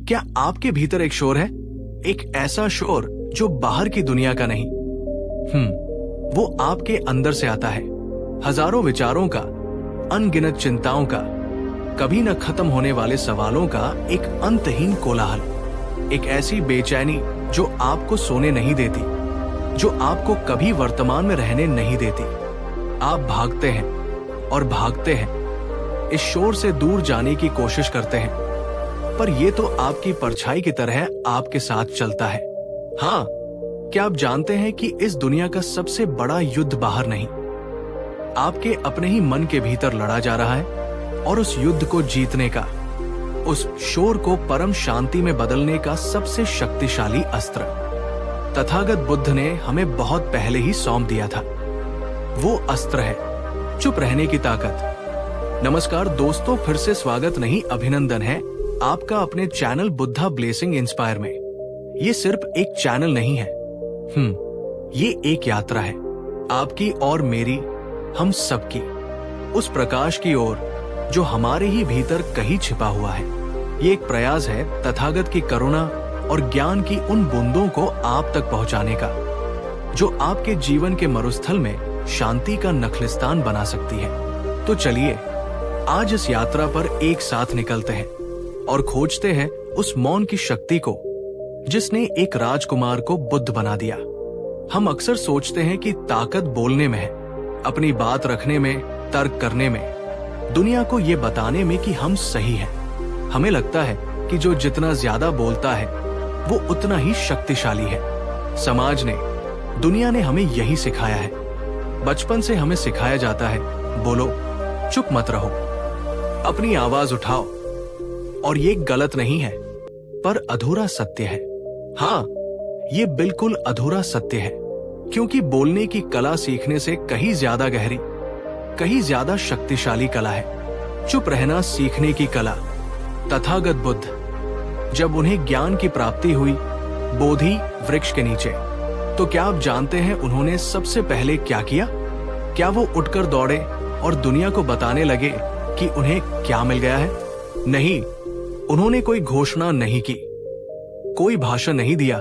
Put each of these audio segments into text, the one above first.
क्या आपके भीतर एक शोर है, एक ऐसा शोर जो बाहर की दुनिया का नहीं, वो आपके अंदर से आता है। हजारों विचारों का, अनगिनत चिंताओं का, कभी न खत्म होने वाले सवालों का एक अंतहीन कोलाहल, एक ऐसी बेचैनी जो आपको सोने नहीं देती, जो आपको कभी वर्तमान में रहने नहीं देती। आप भागते हैं और भागते हैं, इस शोर से दूर जाने की कोशिश करते हैं, पर यह तो आपकी परछाई की तरह आपके साथ चलता है। हाँ, क्या आप जानते हैं कि इस दुनिया का सबसे बड़ा युद्ध बाहर नहीं, आपके अपने ही मन के भीतर लड़ा जा रहा है, और उस युद्ध को जीतने का, उस शोर को परम शांति में बदलने का सबसे शक्तिशाली अस्त्र तथागत बुद्ध ने हमें बहुत पहले ही सौंप दिया था। वो अस्त्र है चुप रहने की ताकत। नमस्कार दोस्तों, फिर से स्वागत नहीं अभिनंदन है आपका अपने चैनल बुद्धा ब्लेसिंग इंस्पायर में। ये सिर्फ एक चैनल नहीं है, ये एक यात्रा है, आपकी और मेरी, हम सबकी, उस प्रकाश की ओर जो हमारे ही भीतर कहीं छिपा हुआ है। ये एक प्रयास है तथागत की करुणा और ज्ञान की उन बूंदों को आप तक पहुंचाने का, जो आपके जीवन के मरुस्थल में शांति का नखलिस्तान बना सकती है। तो चलिए आज इस यात्रा पर एक साथ निकलते हैं और खोजते हैं उस मौन की शक्ति को जिसने एक राजकुमार को बुद्ध बना दिया। हम अक्सर सोचते हैं कि ताकत बोलने में है, अपनी बात रखने में, तर्क करने में, दुनिया को ये बताने में कि हम सही हैं। हमें लगता है कि जो जितना ज्यादा बोलता है वो उतना ही शक्तिशाली है। समाज ने, दुनिया ने हमें यही सिखाया है। बचपन से हमें सिखाया जाता है, बोलो, चुप मत रहो, अपनी आवाज उठाओ। और ये गलत नहीं है, पर अधूरा सत्य है। हाँ, ये बिल्कुल अधूरा सत्य है, क्योंकि बोलने की कला सीखने से कहीं ज्यादा गहरी, कहीं ज्यादा शक्तिशाली कला है चुप रहना सीखने की कला। तथागत बुद्ध, जब उन्हें ज्ञान की प्राप्ति हुई बोधि वृक्ष के नीचे, तो क्या आप जानते हैं उन्होंने सबसे पहले क्या किया? क्या वो उठकर दौड़े और दुनिया को बताने लगे कि उन्हें क्या मिल गया है? नहीं, उन्होंने कोई घोषणा नहीं की, कोई भाषण नहीं दिया।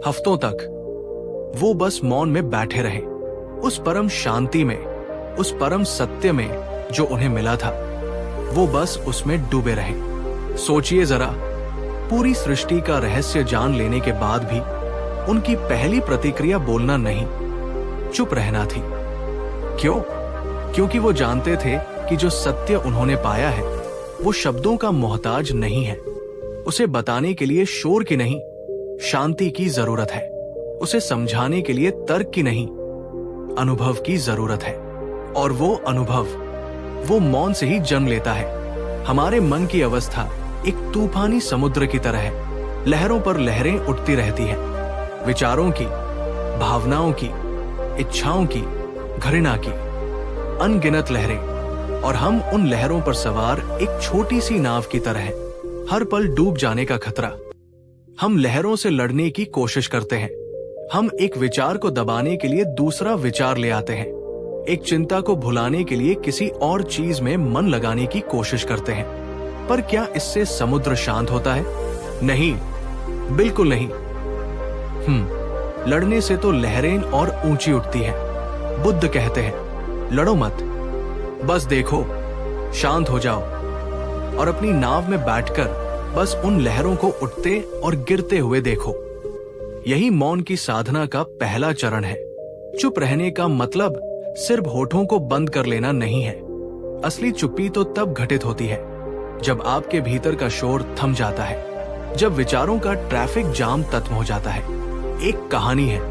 हफ्तों तक वो बस मौन में बैठे रहे, उस परम शांति में, उस परम सत्य में जो उन्हें मिला था। वो बस उसमें डूबे रहे। सोचिए जरा, पूरी सृष्टि का रहस्य जान लेने के बाद भी उनकी पहली प्रतिक्रिया बोलना नहीं, चुप रहना थी। क्यों? क्योंकि वो जानते थे कि जो सत्य उन्होंने पाया है वो शब्दों का मोहताज नहीं है। उसे बताने के लिए शोर की नहीं, शांति की जरूरत है। उसे समझाने के लिए तर्क की नहीं, अनुभव की जरूरत है। और वो अनुभव, वो मौन से ही जन्म लेता है। हमारे मन की अवस्था एक तूफानी समुद्र की तरह है। लहरों पर लहरें उठती रहती हैं, विचारों की, भावनाओं की, इच्छाओं की, घृणा की, अनगिनत लहरें। और हम उन लहरों पर सवार एक छोटी सी नाव की तरह हैं, हर पल डूब जाने का खतरा। हम लहरों से लड़ने की कोशिश करते हैं। हम एक विचार को दबाने के लिए दूसरा विचार ले आते हैं, एक चिंता को भुलाने के लिए किसी और चीज में मन लगाने की कोशिश करते हैं। पर क्या इससे समुद्र शांत होता है? नहीं, बिल्कुल नहीं। लड़ने से तो लहरें और ऊंची उठती हैं। बुद्ध कहते हैं, लड़ो मत, बस देखो, शांत हो जाओ और अपनी नाव में बैठकर बस उन लहरों को उठते और गिरते हुए देखो। यही मौन की साधना का पहला चरण है। चुप रहने का मतलब सिर्फ होठों को बंद कर लेना नहीं है। असली चुप्पी तो तब घटित होती है जब आपके भीतर का शोर थम जाता है, जब विचारों का ट्रैफिक जाम खत्म हो जाता है। एक कहानी है,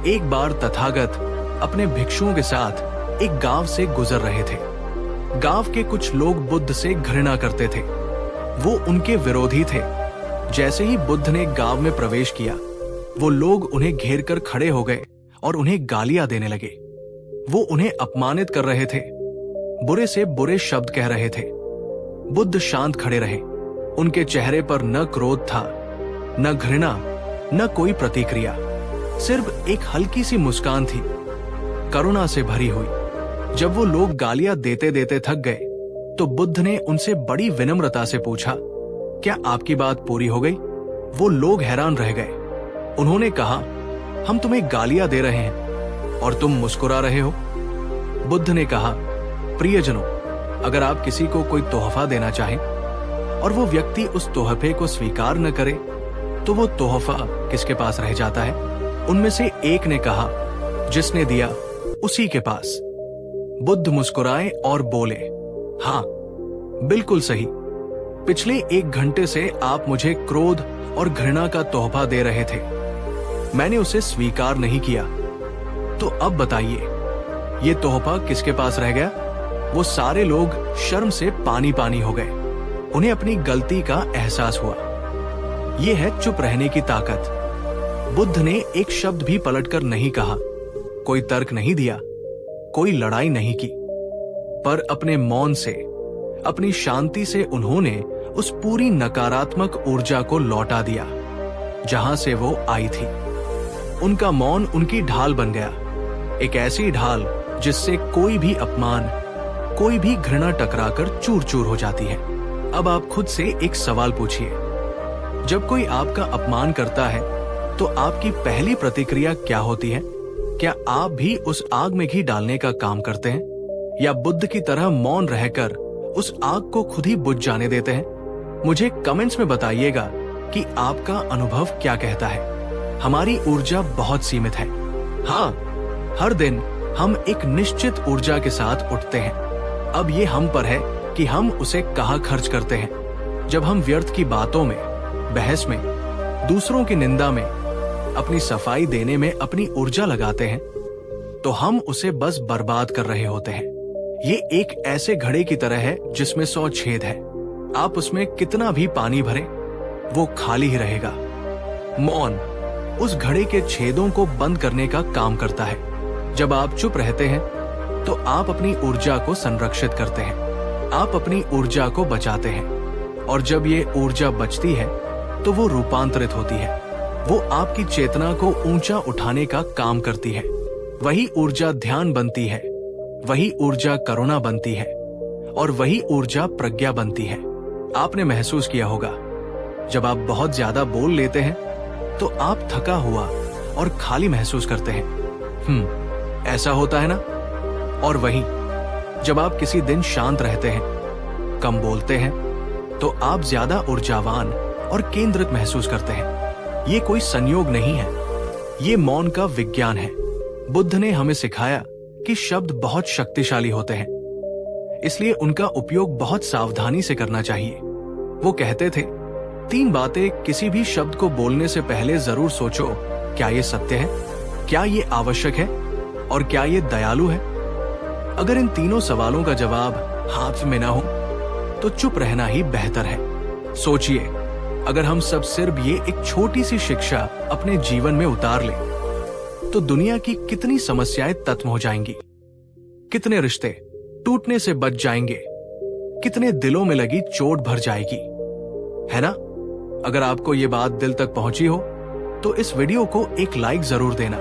एक बार तथागत अपने भिक्षुओं के साथ एक गांव से गुजर रहे थे। गांव के कुछ लोग बुद्ध से घृणा करते थे, वो उनके विरोधी थे। जैसे ही बुद्ध ने गांव में प्रवेश किया, वो लोग उन्हें घेर कर खड़े हो गए और उन्हें गालियां देने लगे। वो उन्हें अपमानित कर रहे थे, बुरे से बुरे शब्द कह रहे थे। बुद्ध शांत खड़े रहे। उनके चेहरे पर न क्रोध था, न घृणा, न कोई प्रतिक्रिया, सिर्फ एक हल्की सी मुस्कान थी, करुणा से भरी हुई। जब वो लोग गालियां देते देते थक गए, तो बुद्ध ने उनसे बड़ी विनम्रता से पूछा, क्या आपकी बात पूरी हो गई? वो लोग हैरान रह गए। उन्होंने कहा, हम तुम्हें गालियां दे रहे हैं और तुम मुस्कुरा रहे हो। बुद्ध ने कहा, प्रियजनों, अगर आप किसी को कोई तोहफा देना चाहें और वो व्यक्ति उस तोहफे को स्वीकार न करे, तो वो तोहफा किसके पास रह जाता है? उनमें से एक ने कहा, जिसने दिया उसी के पास। बुद्ध मुस्कुराए और बोले, हाँ, बिल्कुल सही। पिछले 1 घंटे से आप मुझे क्रोध और घृणा का तोहफा दे रहे थे। मैंने उसे स्वीकार नहीं किया। तो अब बताइए, ये तोहफा किसके पास रह गया? वो सारे लोग शर्म से पानी पानी हो गए। उन्हें अपनी गलती का एहसास हुआ। ये है चुप रहने की ताकत। बुद्ध ने एक शब्द भी पलटकर नहीं कहा, कोई तर्क नहीं दिया, कोई लड़ाई नहीं की, पर अपने मौन से, अपनी शांति से उन्होंने उस पूरी नकारात्मक ऊर्जा को लौटा दिया जहां से वो आई थी। उनका मौन उनकी ढाल बन गया, एक ऐसी ढाल जिससे कोई भी अपमान, कोई भी घृणा टकराकर चूर चूर हो जाती है। अब आप खुद से एक सवाल पूछिए, जब कोई आपका अपमान करता है तो आपकी पहली प्रतिक्रिया क्या होती है? क्या आप भी उस आग में घी डालने का काम करते हैं, या बुद्ध की तरह मौन रहकर उस आग को खुद ही बुझ जाने देते हैं? मुझे कमेंट्स में बताइएगा कि आपका अनुभव क्या कहता है। हमारी ऊर्जा बहुत सीमित है। हाँ, हर दिन हम एक निश्चित ऊर्जा के साथ उठते हैं। अब ये हम पर है कि हम उसे कहाँ खर्च करते हैं। जब हम व्यर्थ की बातों में, बहस में, दूसरों की निंदा में, अपनी सफाई देने में अपनी ऊर्जा लगाते हैं, तो हम उसे बस बर्बाद कर रहे होते हैं। ये एक ऐसे घड़े की तरह है जिसमें 100 छेद है। आप उसमें कितना भी पानी भरें, वो खाली ही रहेगा। मौन उस घड़े के छेदों को बंद करने का काम करता है। जब आप चुप रहते हैं तो आप अपनी ऊर्जा को संरक्षित करते हैं, आप अपनी ऊर्जा को बचाते हैं, और जब ये ऊर्जा बचती है तो वो रूपांतरित होती है। वो आपकी चेतना को ऊंचा उठाने का काम करती है। वही ऊर्जा ध्यान बनती है, वही ऊर्जा करुणा बनती है, और वही ऊर्जा प्रज्ञा बनती है। आपने महसूस किया होगा, जब आप बहुत ज्यादा बोल लेते हैं तो आप थका हुआ और खाली महसूस करते हैं। ऐसा होता है ना? और वही जब आप किसी दिन शांत रहते हैं, कम बोलते हैं, तो आप ज्यादा ऊर्जावान और केंद्रित महसूस करते हैं। ये कोई संयोग नहीं है, ये मौन का विज्ञान है। बुद्ध ने हमें सिखाया कि शब्द बहुत शक्तिशाली होते हैं, इसलिए उनका उपयोग बहुत सावधानी से करना चाहिए। वो कहते थे, 3 बातें किसी भी शब्द को बोलने से पहले जरूर सोचो, क्या ये सत्य है, क्या ये आवश्यक है, और क्या ये दयालु है? अगर इन तीनों सवालों का जवाब हाथ में ना हो तो चुप रहना ही बेहतर है। सोचिए, अगर हम सब सिर्फ ये एक छोटी सी शिक्षा अपने जीवन में उतार लें तो दुनिया की कितनी समस्याएं खत्म हो जाएंगी, कितने रिश्ते टूटने से बच जाएंगे, कितने दिलों में लगी चोट भर जाएगी, है ना? अगर आपको ये बात दिल तक पहुंची हो तो इस वीडियो को एक लाइक जरूर देना।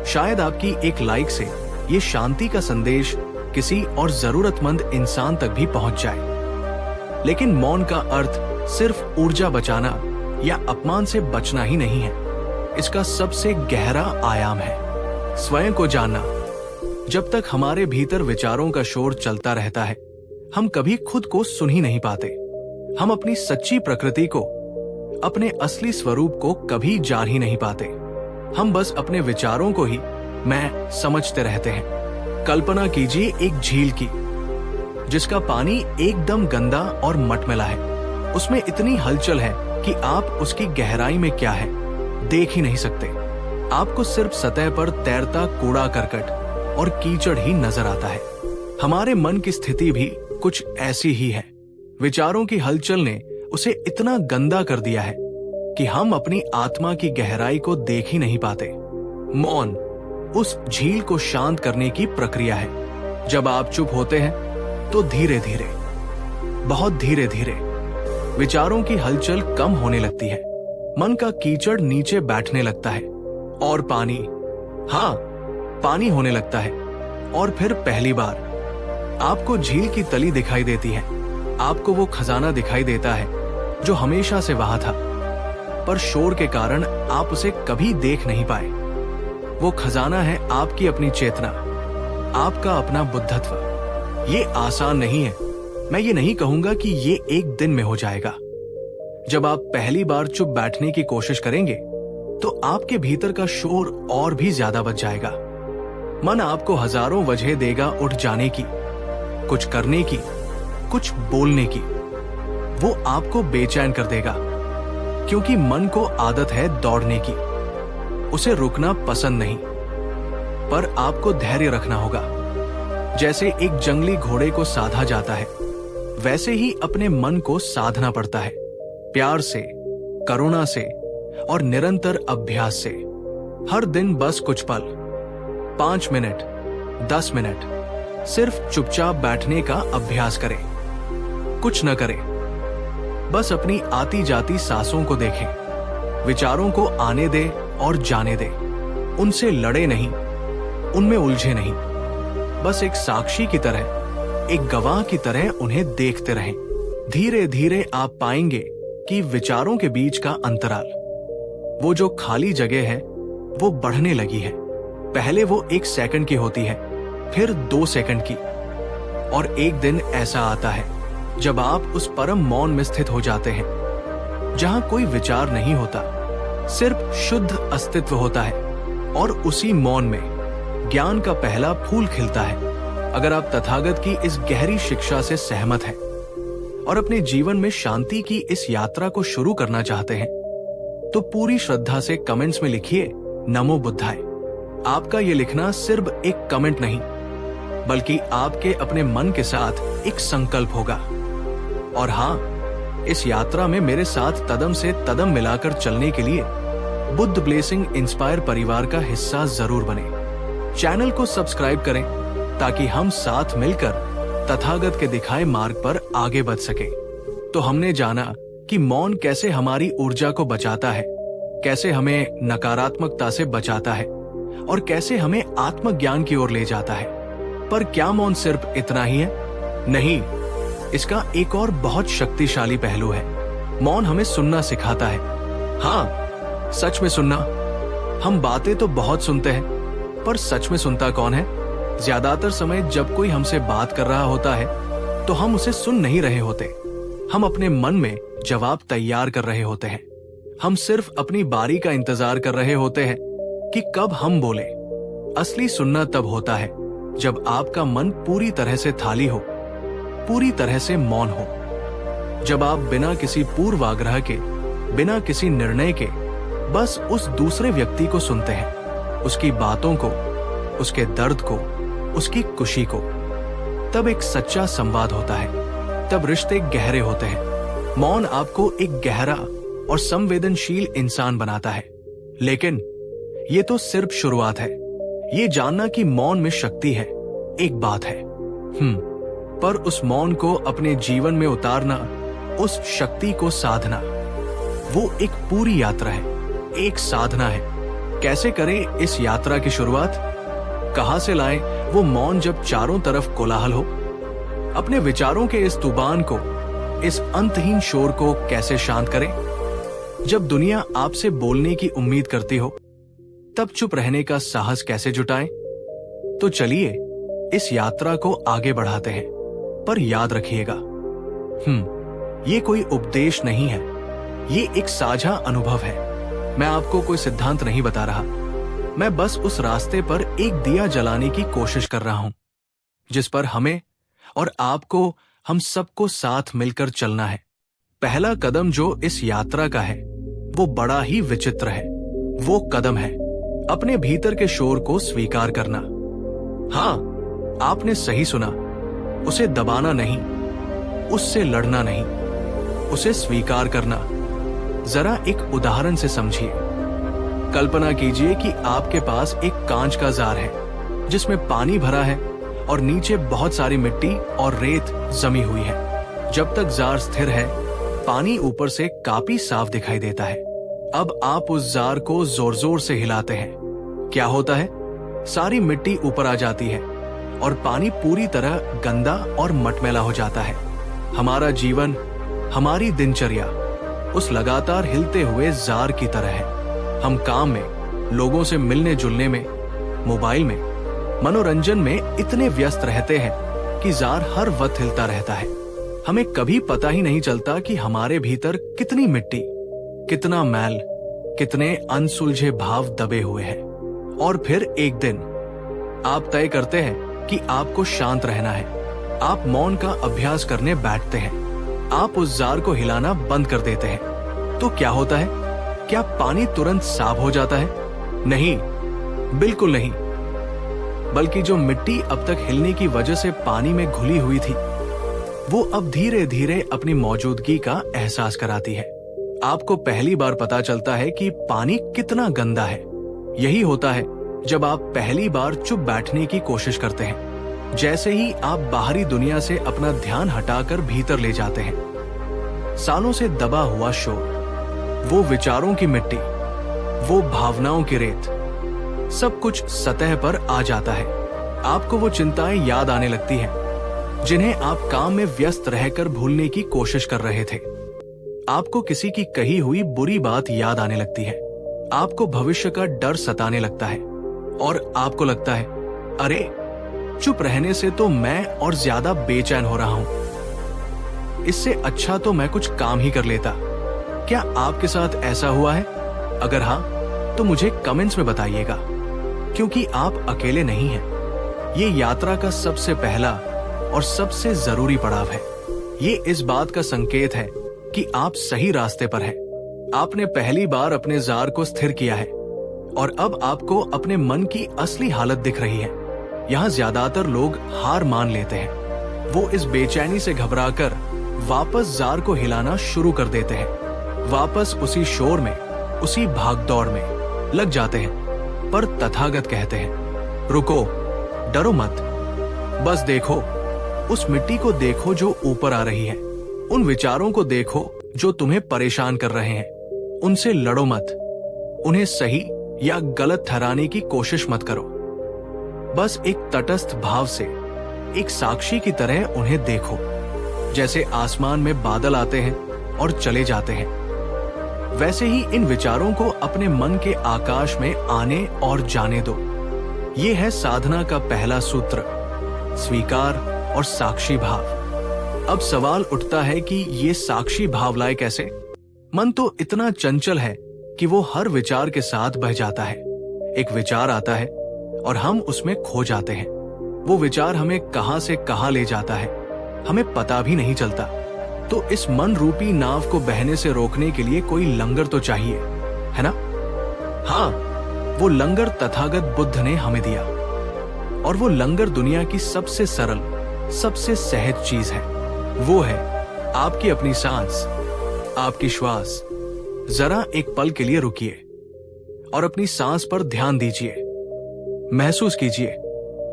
शायद आपकी एक लाइक से ये शांति का संदेश किसी और जरूरतमंद इंसान तक भी पहुंच जाए। लेकिन मौन का अर्थ सिर्फ ऊर्जा बचाना या अपमान से बचना ही नहीं है। इसका सबसे गहरा आयाम है स्वयं को जानना। जब तक हमारे भीतर विचारों का शोर चलता रहता है, हम कभी खुद को सुन ही नहीं पाते। हम अपनी सच्ची प्रकृति को, अपने असली स्वरूप को कभी जान ही नहीं पाते। हम बस अपने विचारों को ही मैं समझते रहते हैं। कल्पना कीजिए एक झील की, जिसका पानी एकदम गंदा और मटमैला है। उसमें इतनी हलचल है कि आप उसकी गहराई में क्या है देख ही नहीं सकते। आपको सिर्फ सतह पर तैरता कूड़ा करकट और कीचड़ ही नजर आता है। हमारे मन की स्थिति भी कुछ ऐसी ही है। विचारों की हलचल ने उसे इतना गंदा कर दिया है कि हम अपनी आत्मा की गहराई को देख ही नहीं पाते। मौन उस झील को शांत करने की प्रक्रिया है। जब आप चुप होते हैं तो धीरे धीरे, बहुत धीरे धीरे विचारों की हलचल कम होने लगती है। मन का कीचड़ नीचे बैठने लगता है और पानी, हाँ, पानी होने लगता है। और फिर पहली बार आपको झील की तली दिखाई देती है। आपको वो खजाना दिखाई देता है जो हमेशा से वहां था, पर शोर के कारण आप उसे कभी देख नहीं पाए। वो खजाना है आपकी अपनी चेतना, आपका अपना बुद्धत्व। ये आसान नहीं है। मैं ये नहीं कहूंगा कि ये एक दिन में हो जाएगा। जब आप पहली बार चुप बैठने की कोशिश करेंगे तो आपके भीतर का शोर और भी ज्यादा बढ़ जाएगा। मन आपको हजारों वजह देगा उठ जाने की, कुछ करने की, कुछ बोलने की। वो आपको बेचैन कर देगा, क्योंकि मन को आदत है दौड़ने की। उसे रुकना पसंद नहीं, पर आपको धैर्य रखना होगा। जैसे एक जंगली घोड़े को साधा जाता है, वैसे ही अपने मन को साधना पड़ता है, प्यार से, करुणा से और निरंतर अभ्यास से। हर दिन बस कुछ पल, 5 मिनट, 10 मिनट, सिर्फ चुपचाप बैठने का अभ्यास करें। कुछ न करें, बस अपनी आती जाती सांसों को देखें, विचारों को आने दे और जाने दे। उनसे लड़े नहीं, उनमें उलझे नहीं, बस एक साक्षी की तरह, एक गवाह की तरह उन्हें देखते रहें। धीरे धीरे आप पाएंगे कि विचारों के बीच का अंतराल, वो जो खाली जगह है, वो बढ़ने लगी है। पहले वो 1 सेकंड की होती है, फिर 2 सेकंड की, और एक दिन ऐसा आता है जब आप उस परम मौन में स्थित हो जाते हैं, जहां कोई विचार नहीं होता, सिर्फ शुद्ध अस्तित्व होता है। और उसी मौन में ज्ञान का पहला फूल खिलता है। अगर आप तथागत की इस गहरी शिक्षा से सहमत हैं और अपने जीवन में शांति की इस यात्रा को शुरू करना चाहते हैं, तो पूरी श्रद्धा से कमेंट्स में लिखिए नमो बुद्धाय। आपका ये लिखना सिर्फ एक कमेंट नहीं, बल्कि आपके अपने मन के साथ एक संकल्प होगा। और हाँ, इस यात्रा में मेरे साथ कदम से कदम मिलाकर चलने के लिए बुद्ध ब्लेसिंग इंस्पायर परिवार का हिस्सा जरूर बने। चैनल को सब्सक्राइब करें ताकि हम साथ मिलकर तथागत के दिखाए मार्ग पर आगे बढ़ सके। तो हमने जाना कि मौन कैसे हमारी ऊर्जा को बचाता है, कैसे हमें नकारात्मकता से बचाता है और कैसे हमें आत्मज्ञान की ओर ले जाता है। पर क्या मौन सिर्फ इतना ही है? नहीं, इसका एक और बहुत शक्तिशाली पहलू है। मौन हमें सुनना सिखाता है। हाँ, सच में सुनना। हम बातें तो बहुत सुनते हैं, पर सच में सुनता कौन है? ज्यादातर समय जब कोई हमसे बात कर रहा होता है तो हम उसे सुन नहीं रहे होते। हम अपने मन में जवाब तैयार कर रहे होते हैं। हम सिर्फ अपनी बारी का इंतजार कर रहे होते हैं कि कब हम बोले। असली सुनना तब होता है जब आपका मन पूरी तरह से खाली हो, पूरी तरह से मौन हो। जब आप बिना किसी पूर्वाग्रह के, बिना किसी निर्णय के बस उस दूसरे व्यक्ति को सुनते हैं, उसकी बातों को, उसके दर्द को, उसकी खुशी को, तब एक सच्चा संवाद होता है। तब रिश्ते गहरे होते हैं। मौन आपको एक गहरा और संवेदनशील इंसान बनाता है। लेकिन ये तो सिर्फ शुरुआत है। ये जानना कि मौन में शक्ति है एक बात है, पर उस मौन को अपने जीवन में उतारना, उस शक्ति को साधना, वो एक पूरी यात्रा है, एक साधना है। कैसे करें इस यात्रा की शुरुआत? कहां से लाएं वो मौन जब चारों तरफ कोलाहल हो? अपने विचारों के इस तूफान को, इस अंतहीन शोर को कैसे शांत करें? जब दुनिया आपसे बोलने की उम्मीद करती हो, तब चुप रहने का साहस कैसे जुटाएं? तो चलिए इस यात्रा को आगे बढ़ाते हैं। पर याद रखिएगा, ये कोई उपदेश नहीं है, ये एक साझा अनुभव है। मैं आपको कोई सिद्धांत नहीं बता रहा, मैं बस उस रास्ते पर एक दिया जलाने की कोशिश कर रहा हूं, जिस पर हमें और आपको, हम सबको साथ मिलकर चलना है। पहला कदम जो इस यात्रा का है, वो बड़ा ही विचित्र है। वो कदम है अपने भीतर के शोर को स्वीकार करना। हाँ, आपने सही सुना, उसे दबाना नहीं, उससे लड़ना नहीं, उसे स्वीकार करना। जरा एक उदाहरण से समझिए। कल्पना कीजिए कि आपके पास एक कांच का जार है जिसमें पानी भरा है और नीचे बहुत सारी मिट्टी और रेत जमी हुई है। जब तक जार स्थिर है, पानी ऊपर से काफी साफ दिखाई देता है। अब आप उस जार को जोर जोर से हिलाते हैं। क्या होता है? सारी मिट्टी ऊपर आ जाती है और पानी पूरी तरह गंदा और मटमैला हो जाता है। हमारा जीवन, हमारी दिनचर्या, उस लगातार हिलते हुए जार की तरह है। हम काम में, लोगों से मिलने जुलने में, मोबाइल में, मनोरंजन में इतने व्यस्त रहते हैं कि जार हर वक्त हिलता रहता है। हमें कभी पता ही नहीं चलता कि हमारे भीतर कितनी मिट्टी, कितना मैल, कितने अनसुलझे भाव दबे हुए हैं। और फिर एक दिन आप तय करते हैं कि आपको शांत रहना है। आप मौन का अभ्यास करने बैठते हैं। आप उस जार को हिलाना बंद कर देते हैं। तो क्या होता है? क्या पानी तुरंत साफ हो जाता है? नहीं, बिल्कुल नहीं। बल्कि जो मिट्टी अब तक हिलने की वजह से पानी में घुली हुई थी, वो अब धीरे धीरे अपनी मौजूदगी का एहसास कराती है। आपको पहली बार पता चलता है कि पानी कितना गंदा है। यही होता है जब आप पहली बार चुप बैठने की कोशिश करते हैं। जैसे ही आप बाहरी दुनिया से अपना ध्यान हटाकर भीतर ले जाते हैं, सालों से दबा हुआ शोर, वो विचारों की मिट्टी, वो भावनाओं की रेत, सब कुछ सतह पर आ जाता है। आपको वो चिंताएं याद आने लगती हैं जिन्हें आप काम में व्यस्त रहकर भूलने की कोशिश कर रहे थे। आपको किसी की कही हुई बुरी बात याद आने लगती है। आपको भविष्य का डर सताने लगता है और आपको लगता है, अरे चुप रहने से तो मैं और ज्यादा बेचैन हो रहा हूं। इससे अच्छा तो मैं कुछ काम ही कर लेता। क्या आपके साथ ऐसा हुआ है? अगर हाँ, तो मुझे कमेंट्स में बताइएगा, क्योंकि आप अकेले नहीं हैं। ये यात्रा का सबसे पहला और सबसे जरूरी पड़ाव है। ये इस बात का संकेत है कि आप सही रास्ते पर हैं। आपने पहली बार अपने जार को स्थिर किया है और अब आपको अपने मन की असली हालत दिख रही है। यहाँ ज्यादातर लोग हार मान लेते हैं। वो इस बेचैनी से घबराकर वापस जार को हिलाना शुरू कर देते हैं। वापस उसी शोर में, उसी भागदौड़ में लग जाते हैं। पर तथागत कहते हैं, रुको, डरो मत, बस देखो, उस मिट्टी को देखो जो ऊपर आ रही है। उन विचारों को देखो जो तुम्हें परेशान कर रहे हैं। उनसे लड़ो मत। उन्हें सही या गलत ठहराने की कोशिश मत करो। बस एक तटस्थ भाव से, एक साक्षी की तरह उन्हें देखो, जैसे आसमान में बादल आते हैं और चले जाते हैं। वैसे ही इन विचारों को अपने मन के आकाश में आने और जाने दो। ये है साधना का पहला सूत्र, स्वीकार और साक्षी भाव। अब सवाल उठता है कि ये साक्षी भाव लाए कैसे? मन तो इतना चंचल है कि वो हर विचार के साथ बह जाता है। एक विचार आता है और हम उसमें खो जाते हैं। वो विचार हमें कहां से कहां ले जाता है, हमें पता भी नहीं चलता। तो इस मन रूपी नाव को बहने से रोकने के लिए कोई लंगर तो चाहिए, है ना? हाँ, वो लंगर तथागत बुद्ध ने हमें दिया। और वो लंगर दुनिया की सबसे सरल, सबसे सहज चीज है। वो है आपकी अपनी सांस, आपकी श्वास। जरा एक पल के लिए रुकिए और अपनी सांस पर ध्यान दीजिए। महसूस कीजिए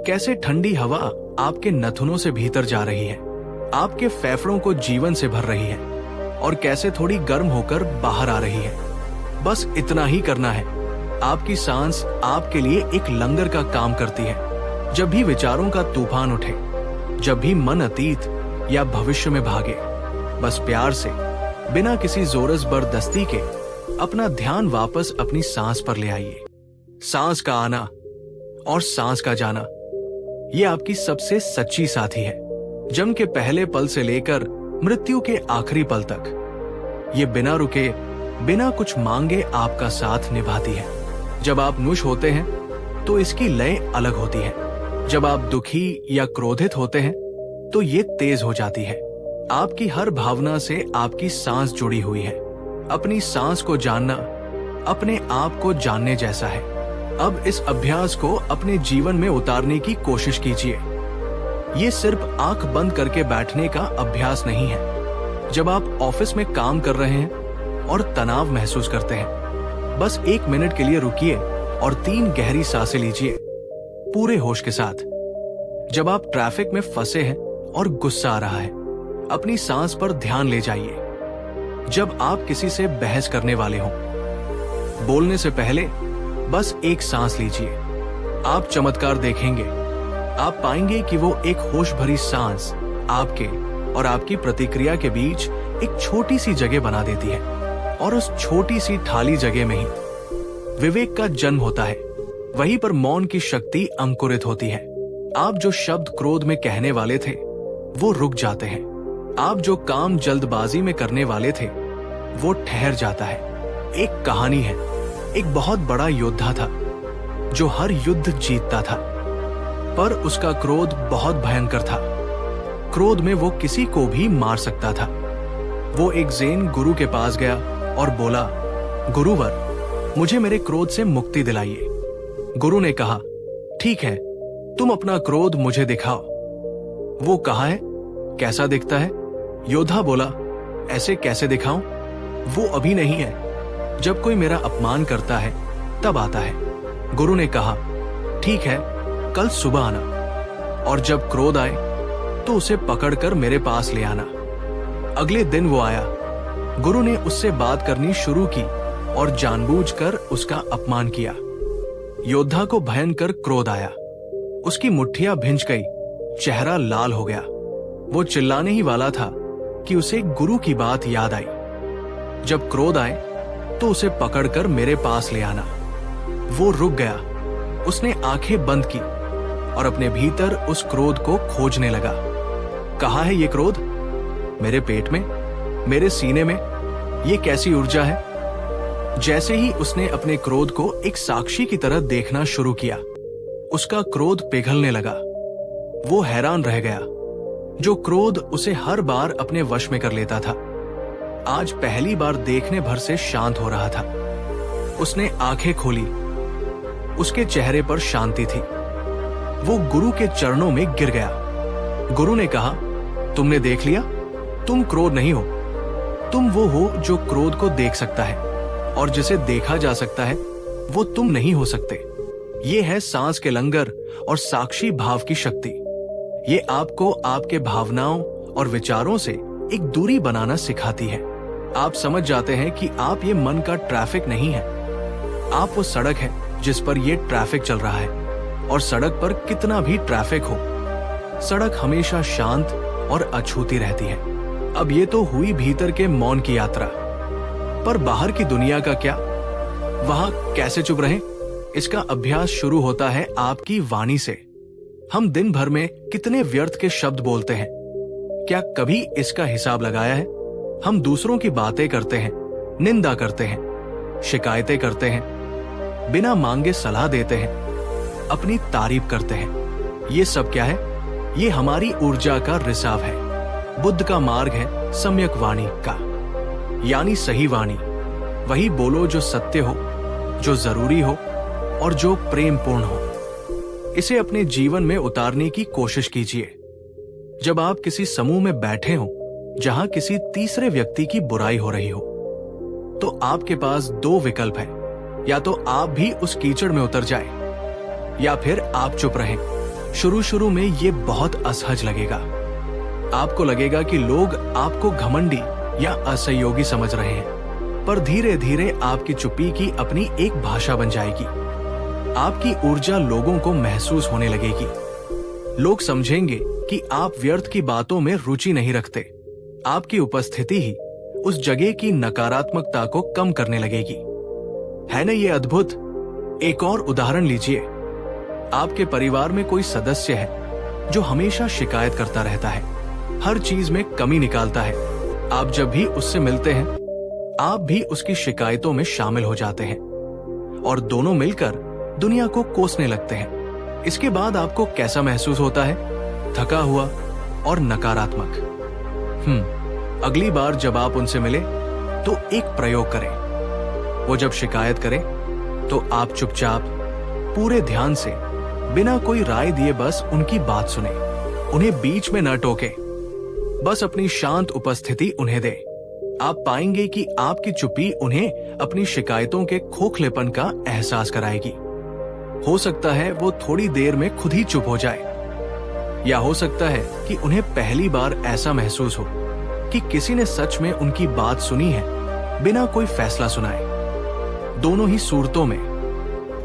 कैसे ठंडी हवा आपके नथुनों से भीतर जा रही है, आपके फेफड़ों को जीवन से भर रही है, और कैसे थोड़ी गर्म होकर बाहर आ रही है। बस इतना ही करना है। आपकी सांस आपके लिए एक लंगर का काम करती है। जब भी विचारों का तूफान उठे, जब भी मन अतीत या भविष्य में भागे, बस प्यार से, बिना किसी जोर जबरदस्ती के, अपना ध्यान वापस अपनी सांस पर ले आइए। सांस का आना और सांस का जाना, ये आपकी सबसे सच्ची साथी है। जन्म के पहले पल से लेकर मृत्यु के आखिरी पल तक ये बिना रुके, बिना कुछ मांगे आपका साथ निभाती है। जब आप नुश होते हैं तो इसकी लय अलग होती है। जब आप दुखी या क्रोधित होते हैं तो ये तेज हो जाती है। आपकी हर भावना से आपकी सांस जुड़ी हुई है। अपनी सांस को जानना अपने आप को जानने जैसा है। अब इस अभ्यास को अपने जीवन में उतारने की कोशिश कीजिए। ये सिर्फ आंख बंद करके बैठने का अभ्यास नहीं है। जब आप ऑफिस में काम कर रहे हैं और तनाव महसूस करते हैं, बस 1 मिनट के लिए रुकिए और 3 गहरी सांसें लीजिए, पूरे होश के साथ। जब आप ट्रैफिक में फंसे हैं और गुस्सा आ रहा है, अपनी सांस पर ध्यान ले जाइए। जब आप किसी से बहस करने वाले हों, बोलने से पहले बस एक सांस लीजिए। आप चमत्कार देखेंगे। आप पाएंगे कि वो एक होश भरी सांस आपके और आपकी प्रतिक्रिया के बीच एक छोटी सी जगह बना देती है। और उस छोटी सी थाली जगह में ही विवेक का जन्म होता है। वहीं पर मौन की शक्ति अंकुरित होती है। आप जो शब्द क्रोध में कहने वाले थे वो रुक जाते हैं। आप जो काम जल्दबाजी में करने वाले थे वो ठहर जाता है। एक कहानी है, एक बहुत बड़ा योद्धा था जो हर युद्ध जीतता था, पर उसका क्रोध बहुत भयंकर था। क्रोध में वो किसी को भी मार सकता था। वो एक जैन गुरु के पास गया और बोला, गुरुवर, मुझे मेरे क्रोध से मुक्ति दिलाइए। गुरु ने कहा, ठीक है, तुम अपना क्रोध मुझे दिखाओ। वो कहा है, कैसा दिखता है? योद्धा बोला, ऐसे कैसे दिखाऊं? वो अभी नहीं है, जब कोई मेरा अपमान करता है तब आता है। गुरु ने कहा, ठीक है, कल सुबह आना, और जब क्रोध आए तो उसे पकड़कर मेरे पास ले आना। अगले दिन वो आया। गुरु ने उससे बात करनी शुरू की और जानबूझकर उसका अपमान किया। योद्धा को भयंकर क्रोध आया। उसकी मुट्ठियां भिंच गई, चेहरा लाल हो गया। वो चिल्लाने ही वाला था कि उसे गुरु की बात याद आई, जब क्रोध आए तो उसे पकड़कर मेरे पास ले आना। वो रुक गया। उसने आंखें बंद की और अपने भीतर उस क्रोध को खोजने लगा। कहाँ है ये क्रोध? मेरे पेट में, मेरे सीने में? ये कैसी ऊर्जा है? जैसे ही उसने अपने क्रोध को एक साक्षी की तरह देखना शुरू किया, उसका क्रोध पिघलने लगा। वो हैरान रह गया। जो क्रोध उसे हर बार अपने वश में कर लेता था, आज पहली बार देखने भर से शांत हो रहा था। उसने आंखें खोली। उसके चेहरे पर शांति थी। वो गुरु के चरणों में गिर गया। गुरु ने कहा, तुमने देख लिया, तुम क्रोध नहीं हो। तुम वो हो जो क्रोध को देख सकता है, और जिसे देखा जा सकता है वो तुम नहीं हो सकते। ये है सांस के लंगर और साक्षी भाव की शक्ति। ये आपको आपके भावनाओं और विचारों से एक दूरी बनाना सिखाती है। आप समझ जाते हैं कि आप ये मन का ट्रैफिक नहीं है। आप वो सड़क है जिस पर ये ट्रैफिक चल रहा है, और सड़क पर कितना भी ट्रैफिक हो, सड़क हमेशा शांत और अछूती रहती है। अब ये तो हुई भीतर के मौन की यात्रा, पर बाहर की दुनिया का क्या? वहां कैसे चुप रहें? इसका अभ्यास शुरू होता है आपकी वाणी से। हम दिन भर में कितने व्यर्थ के शब्द बोलते हैं, क्या कभी इसका हिसाब लगाया है? हम दूसरों की बातें करते हैं, निंदा करते हैं, शिकायतें करते हैं, बिना मांगे सलाह देते हैं, अपनी तारीफ करते हैं। ये सब क्या है? ये हमारी ऊर्जा का रिसाव है। बुद्ध का मार्ग है सम्यक वाणी का, यानी सही वाणी। वही बोलो जो सत्य हो, जो जरूरी हो और जो प्रेमपूर्ण हो। इसे अपने जीवन में उतारने की कोशिश कीजिए। जब आप किसी समूह में बैठे हो जहां किसी तीसरे व्यक्ति की बुराई हो रही हो, तो आपके पास दो विकल्प हैं। या तो आप भी उस कीचड़ में उतर जाए, या फिर आप चुप रहें। शुरू शुरू में ये बहुत असहज लगेगा। आपको लगेगा कि लोग आपको घमंडी या असहयोगी समझ रहे हैं, पर धीरे धीरे आपकी चुप्पी की अपनी एक भाषा बन जाएगी। आपकी ऊर्जा लोगों को महसूस होने लगेगी। लोग समझेंगे कि आप व्यर्थ की बातों में रुचि नहीं रखते। आपकी उपस्थिति ही उस जगह की नकारात्मकता को कम करने लगेगी। है ना ये अद्भुत? एक और उदाहरण लीजिए। आपके परिवार में कोई सदस्य है जो हमेशा शिकायत करता रहता है, हर चीज में कमी निकालता है। आप जब भी उससे मिलते हैं, आप भी उसकी शिकायतों में शामिल हो जाते हैं और दोनों मिलकर दुनिया को कोसने लगते हैं। इसके बाद आपको कैसा महसूस होता है? थका हुआ और नकारात्मक। अगली बार जब आप उनसे मिले तो एक प्रयोग करें। वो जब शिकायत करें तो आप चुपचाप, पूरे ध्यान से, बिना कोई राय दिए बस उनकी बात सुने। उन्हें बीच में न टोके, बस अपनी शांत उपस्थिति उन्हें दे। आप पाएंगे कि आपकी चुप्पी उन्हें अपनी शिकायतों के खोखलेपन का एहसास कराएगी। हो सकता है वो थोड़ी देर में खुद ही चुप हो जाए, या हो सकता है कि उन्हें पहली बार ऐसा महसूस हो कि किसी ने सच में उनकी बात सुनी है बिना कोई फैसला सुनाए। दोनों ही सूरतों में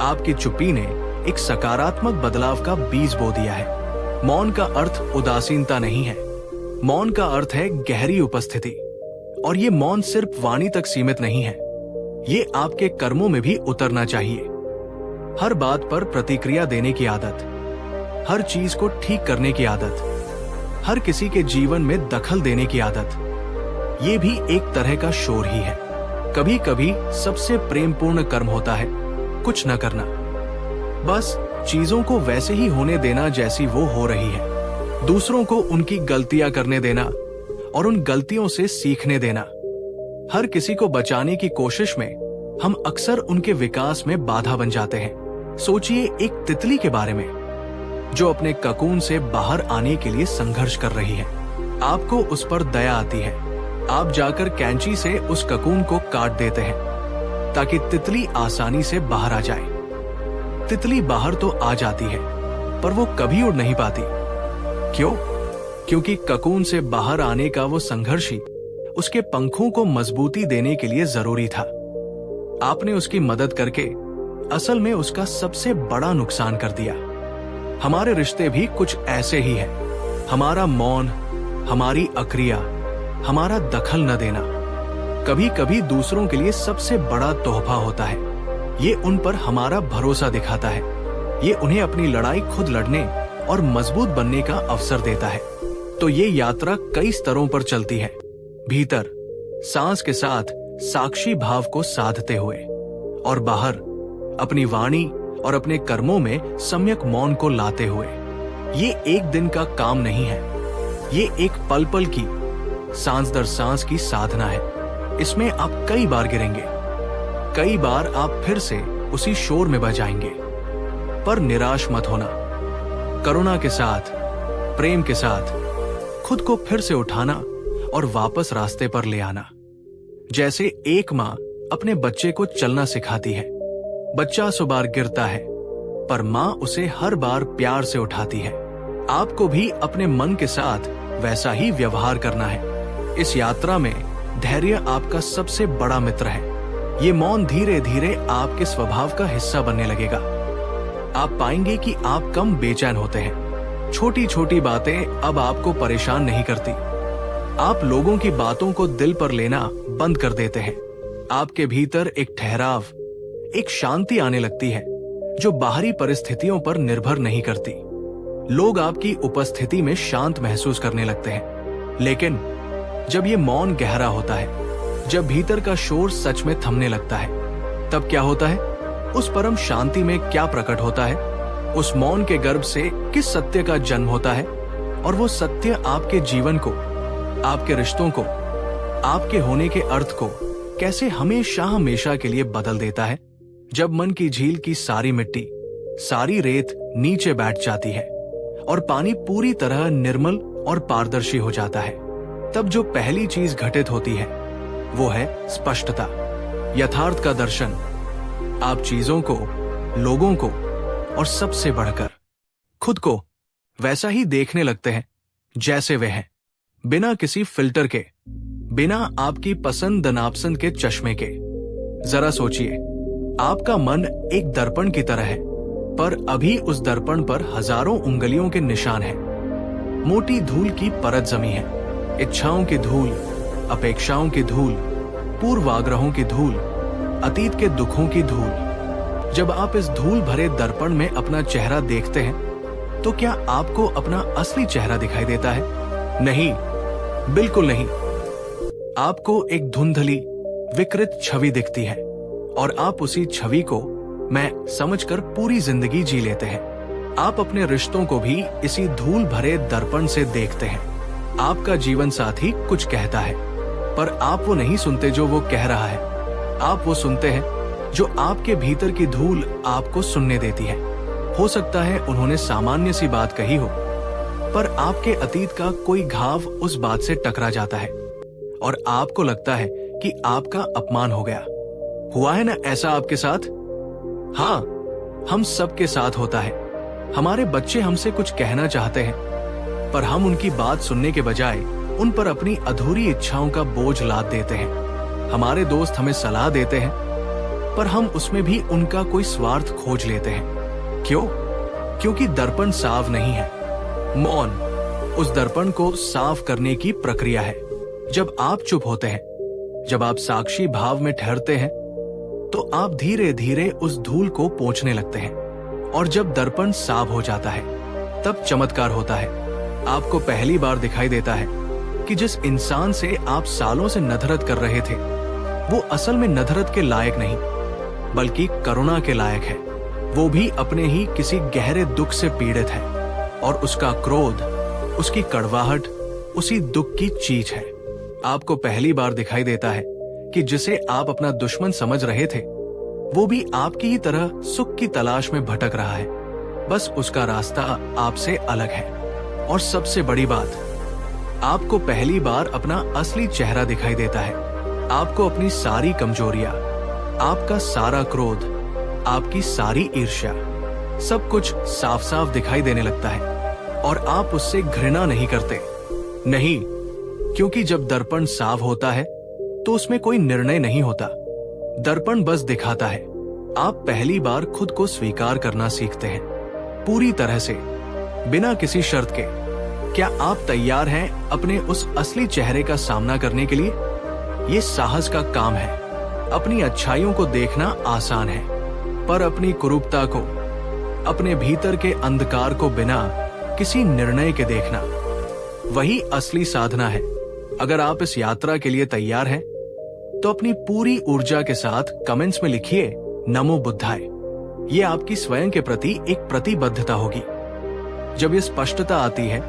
आपकी चुप्पी ने एक सकारात्मक बदलाव का बीज बो दिया है। मौन का अर्थ उदासीनता नहीं है। मौन का अर्थ है गहरी उपस्थिति, और ये मौन सिर्फ वाणी तक सीमित नहीं है, ये आपके कर्मों में भी उतरना चाहिए। हर बात पर प्रतिक्रिया देने की आदत, हर चीज को ठीक करने की आदत, हर किसी के जीवन में दखल देने की आदत, ये भी एक तरह का शोर ही है। कभी कभी सबसे प्रेमपूर्ण कर्म होता है कुछ न करना, बस चीजों को वैसे ही होने देना जैसी वो हो रही है, दूसरों को उनकी गलतियां करने देना और उन गलतियों से सीखने देना। हर किसी को बचाने की कोशिश में हम अक्सर उनके विकास में बाधा बन जाते हैं। सोचिए एक तितली के बारे में जो अपने ककून से बाहर आने के लिए संघर्ष कर रही है। आपको उस पर दया आती है, आप जाकर कैंची से उस ककून को काट देते हैं ताकि तितली आसानी से बाहर आ जाए। तितली बाहर तो आ जाती है पर वो कभी उड़ नहीं पाती। क्यों? क्योंकि ककून से बाहर आने का वो संघर्ष ही उसके पंखों को मजबूती देने के लिए जरूरी था। आपने उसकी मदद करके असल में उसका सबसे बड़ा नुकसान कर दिया। हमारे रिश्ते भी कुछ ऐसे ही है। हमारा मौन, हमारी अक्रिया, हमारा दखल न देना कभी कभी दूसरों के लिए सबसे बड़ा तोहफा होता है। ये उन पर हमारा भरोसा दिखाता है, ये उन्हें अपनी लड़ाई खुद लड़ने और मजबूत बनने का अवसर देता है। तो ये यात्रा कई स्तरों पर चलती है, भीतर सांस के साथ साक्षी भाव को साधते हुए, और बाहर अपनी वाणी और अपने कर्मों में सम्यक मौन को लाते हुए। ये एक दिन का काम नहीं है, ये एक पल पल की, सांस दर सांस की साधना है। इसमें आप कई बार गिरेंगे, कई बार आप फिर से उसी शोर में बह जाएंगे, पर निराश मत होना। करुणा के साथ, प्रेम के साथ खुद को फिर से उठाना और वापस रास्ते पर ले आना। जैसे एक माँ अपने बच्चे को चलना सिखाती है। बच्चा 100 बार गिरता है पर माँ उसे हर बार प्यार से उठाती है। आपको भी अपने मन के साथ वैसा ही व्यवहार करना है। इस यात्रा में धैर्य आपका सबसे बड़ा मित्र है। ये मौन धीरे धीरे आपके स्वभाव का हिस्सा बनने लगेगा। आप पाएंगे कि आप कम बेचैन होते हैं। छोटी छोटी बातें अब आपको परेशान नहीं करती। आप लोगों की बातों को दिल पर लेना बंद कर देते हैं। आपके भीतर एक ठहराव, एक शांति आने लगती है जो बाहरी परिस्थितियों पर निर्भर नहीं करती। लोग आपकी उपस्थिति में शांत महसूस करने लगते हैं। लेकिन जब ये मौन गहरा होता है, जब भीतर का शोर सच में थमने लगता है, तब क्या होता है? उस परम शांति में क्या प्रकट होता है? उस मौन के गर्भ से किस सत्य का जन्म होता है? और वो सत्य आपके जीवन को, आपके रिश्तों को, आपके होने के अर्थ को कैसे हमेशा हमेशा के लिए बदल देता है। जब मन की झील की सारी मिट्टी, सारी रेत नीचे बैठ जाती है और पानी पूरी तरह निर्मल और पारदर्शी हो जाता है, तब जो पहली चीज घटित होती है वो है स्पष्टता, यथार्थ का दर्शन। आप चीजों को, लोगों को और सबसे बढ़कर खुद को वैसा ही देखने लगते हैं जैसे वे हैं, बिना किसी फिल्टर के, बिना आपकी पसंद नापसंद के चश्मे के। जरा सोचिए, आपका मन एक दर्पण की तरह है, पर अभी उस दर्पण पर हजारों उंगलियों के निशान हैं। मोटी धूल की परत जमी है, इच्छाओं की धूल, अपेक्षाओं की धूल, पूर्वाग्रहों की धूल, अतीत के दुखों की धूल। जब आप इस धूल भरे दर्पण में अपना चेहरा देखते हैं तो क्या आपको अपना असली चेहरा दिखाई देता है? नहीं, बिल्कुल नहीं। आपको एक धुंधली, विकृत छवि दिखती है और आप उसी छवि को मैं समझकर पूरी जिंदगी जी लेते हैं। आप अपने रिश्तों को भी इसी धूल भरे दर्पण से देखते हैं। आपका जीवन साथी कुछ कहता है, पर आप वो नहीं सुनते जो वो कह रहा है। आप वो सुनते हैं जो आपके भीतर की धूल आपको सुनने देती है। हो सकता है उन्होंने सामान्य सी बात कही हो, पर आपके अतीत का कोई घाव उस बात से टकरा जाता है और आपको लगता है कि आपका अपमान हो गया। हुआ है ना ऐसा आपके साथ? हाँ, हम सबके साथ होता है। हमारे बच्चे हमसे कुछ कहना चाहते हैं, पर हम उनकी बात सुनने के बजाय उन पर अपनी अधूरी इच्छाओं का बोझ लाद देते हैं। हमारे दोस्त हमें सलाह देते हैं, पर हम उसमें भी उनका कोई स्वार्थ खोज लेते हैं। क्यों? क्योंकि दर्पण साफ नहीं है। मौन उस दर्पण को साफ करने की प्रक्रिया है। जब आप चुप होते हैं जब आप साक्षी भाव में ठहरते हैं तो आप धीरे धीरे उस धूल को पोंछने लगते हैं, और जब दर्पण साफ हो जाता है तब चमत्कार होता है। आपको पहली बार दिखाई देता है कि जिस इंसान से आप सालों से नफरत कर रहे थे वो असल में नफरत के लायक नहीं बल्कि करुणा के लायक है। वो भी अपने ही किसी गहरे दुख से पीड़ित है, और उसका क्रोध, उसकी कड़वाहट उसी दुख की चीज है। आपको पहली बार दिखाई देता है कि जिसे आप अपना दुश्मन समझ रहे थे वो भी आपकी ही तरह सुख की तलाश में भटक रहा है, बस उसका रास्ता आपसे अलग है। और सबसे बड़ी बात, आपको पहली बार अपना असली चेहरा दिखाई देता है। आपको अपनी सारी कमजोरियां, आपका सारा क्रोध, आपकी सारी ईर्ष्या, सब कुछ साफ साफ दिखाई देने लगता है, और आप उससे घृणा नहीं करते। नहीं, क्योंकि जब दर्पण साफ होता है तो उसमें कोई निर्णय नहीं होता। दर्पण बस दिखाता है। आप पहली बार खुद को स्वीकार करना सीखते हैं, पूरी तरह से, बिना किसी शर्त के। क्या आप तैयार हैं अपने उस असली चेहरे का सामना करने के लिए? ये साहस का काम है। अपनी अच्छाइयों को देखना आसान है, पर अपनी कुरूपता को, अपने भीतर के अंधकार को बिना किसी निर्णय के देखना, वही असली साधना है। अगर आप इस यात्रा के लिए तैयार हैं तो अपनी पूरी ऊर्जा के साथ कमेंट्स में लिखिए नमो बुद्धाय। ये आपकी स्वयं के प्रति एक प्रतिबद्धता होगी। जब ये स्पष्टता आती है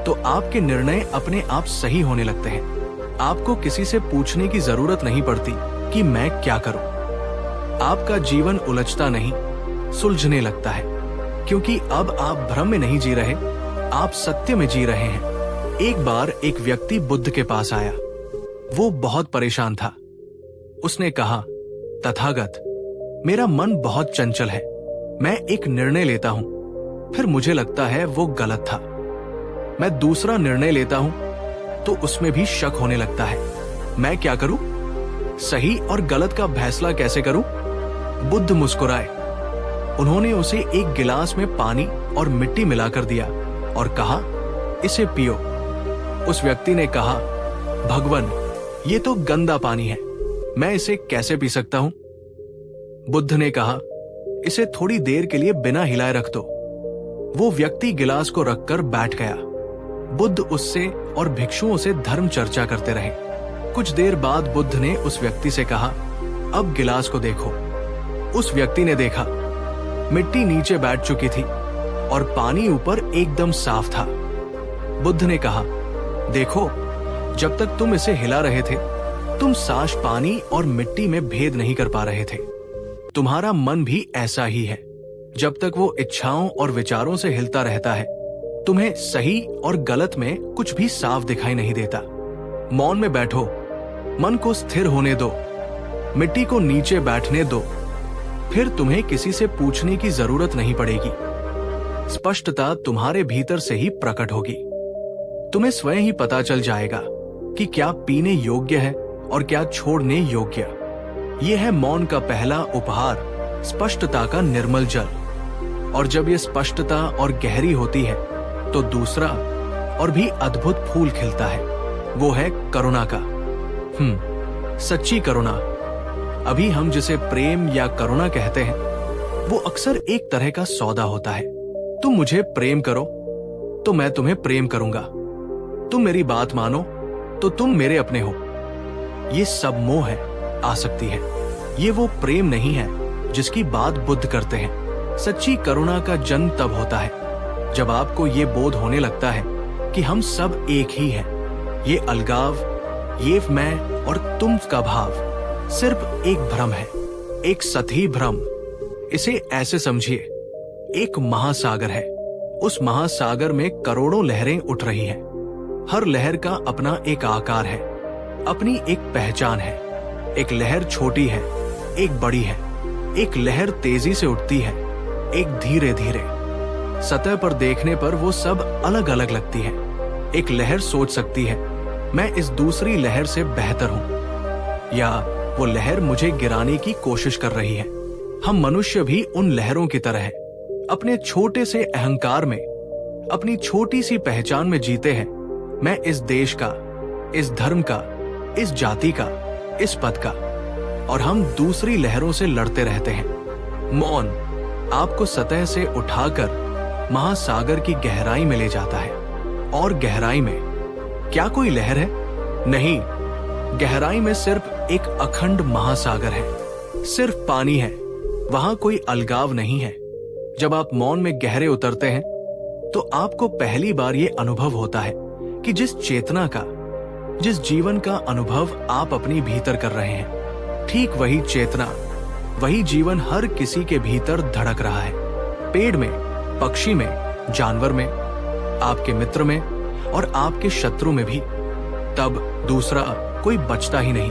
तो आपके निर्णय अपने आप सही होने लगते हैं। आपको किसी से पूछने की जरूरत नहीं पड़ती कि मैं क्या करूं। आपका जीवन उलझता नहीं, सुलझने लगता है, क्योंकि अब आप भ्रम में नहीं जी रहे, आप सत्य में जी रहे हैं। एक बार एक व्यक्ति बुद्ध के पास आया। वो बहुत परेशान था। उसने कहा, तथागत, मेरा मन बहुत चंचल है। मैं एक निर्णय लेता हूं, फिर मुझे लगता है वो गलत था। मैं दूसरा निर्णय लेता हूं तो उसमें भी शक होने लगता है। मैं क्या करूं? सही और गलत का फैसला कैसे करूं? बुद्ध मुस्कुराए। उन्होंने उसे एक गिलास में पानी और मिट्टी मिलाकर दिया और कहा, इसे पियो। उस व्यक्ति ने कहा, भगवान, ये तो गंदा पानी है, मैं इसे कैसे पी सकता हूं? बुद्ध ने कहा, इसे थोड़ी देर के लिए बिना हिलाए रख दो। वो व्यक्ति गिलास को रखकर बैठ गया। बुद्ध उससे और भिक्षुओं से धर्म चर्चा करते रहे। कुछ देर बाद बुद्ध ने उस व्यक्ति से कहा, अब गिलास को देखो। उस व्यक्ति ने देखा, मिट्टी नीचे बैठ चुकी थी और पानी ऊपर एकदम साफ था। बुद्ध ने कहा, देखो, जब तक तुम इसे हिला रहे थे तुम साफ पानी और मिट्टी में भेद नहीं कर पा रहे थे। तुम्हारा मन भी ऐसा ही है। जब तक वो इच्छाओं और विचारों से हिलता रहता है तुम्हें सही और गलत में कुछ भी साफ दिखाई नहीं देता। मौन में बैठो, मन को स्थिर होने दो, मिट्टी को नीचे बैठने दो, फिर तुम्हें किसी से पूछने की जरूरत नहीं पड़ेगी। स्पष्टता तुम्हारे भीतर से ही प्रकट होगी। तुम्हें स्वयं ही पता चल जाएगा कि क्या पीने योग्य है और क्या छोड़ने योग्य। यह है मौन का पहला उपहार, स्पष्टता का निर्मल जल। और जब यह स्पष्टता और गहरी होती है तो दूसरा और भी अद्भुत फूल खिलता है। वो है करुणा का। सच्ची करुणा। अभी हम जिसे प्रेम या करुणा कहते हैं वो अक्सर एक तरह का सौदा होता है। तुम मुझे प्रेम करो तो मैं तुम्हें प्रेम करूंगा, तुम मेरी बात मानो तो तुम मेरे अपने हो। ये सब मोह है, आसक्ति है। ये वो प्रेम नहीं है जिसकी बात बुद्ध करते हैं। सच्ची करुणा का जन्म तब होता है जब आपको ये बोध होने लगता है कि हम सब एक ही हैं। ये अलगाव, ये मैं और तुम का भाव सिर्फ एक भ्रम है, एक सतही भ्रम। इसे ऐसे समझिए, एक महासागर है। उस महासागर में करोड़ों लहरें उठ रही हैं। हर लहर का अपना एक आकार है, अपनी एक पहचान है। एक लहर छोटी है, एक बड़ी है। एक लहर तेजी से उठती है, एक धीरे धीरे। सतह पर देखने पर वो सब अलग अलग लगती है। एक लहर सोच सकती है, मैं इस दूसरी लहर से बेहतर हूं, या वो लहर मुझे गिराने की कोशिश कर रही है। हम मनुष्य भी उन लहरों की तरह हैं। अपने छोटे से अहंकार में, अपनी छोटी सी पहचान में जीते हैं। मैं इस देश का, इस धर्म का, इस जाति का, इस पद का और हम दूसरी लहरों से लड़ते रहते हैं। मौन आपको सतह से उठाकर महासागर की गहराई में ले जाता है। और गहराई में क्या कोई लहर है? नहीं, गहराई में सिर्फ एक अखंड महासागर है, सिर्फ पानी है। वहां कोई अलगाव नहीं है। जब आप मौन में गहरे उतरते हैं तो आपको पहली बार ये अनुभव होता है कि जिस चेतना का, जिस जीवन का अनुभव आप अपनी भीतर कर रहे हैं, ठीक वही चेतना, वही जीवन हर किसी के भीतर धड़क रहा है। पेड़ में, पक्षी में, जानवर में, आपके मित्र में और आपके शत्रु में भी। तब दूसरा कोई बचता ही नहीं।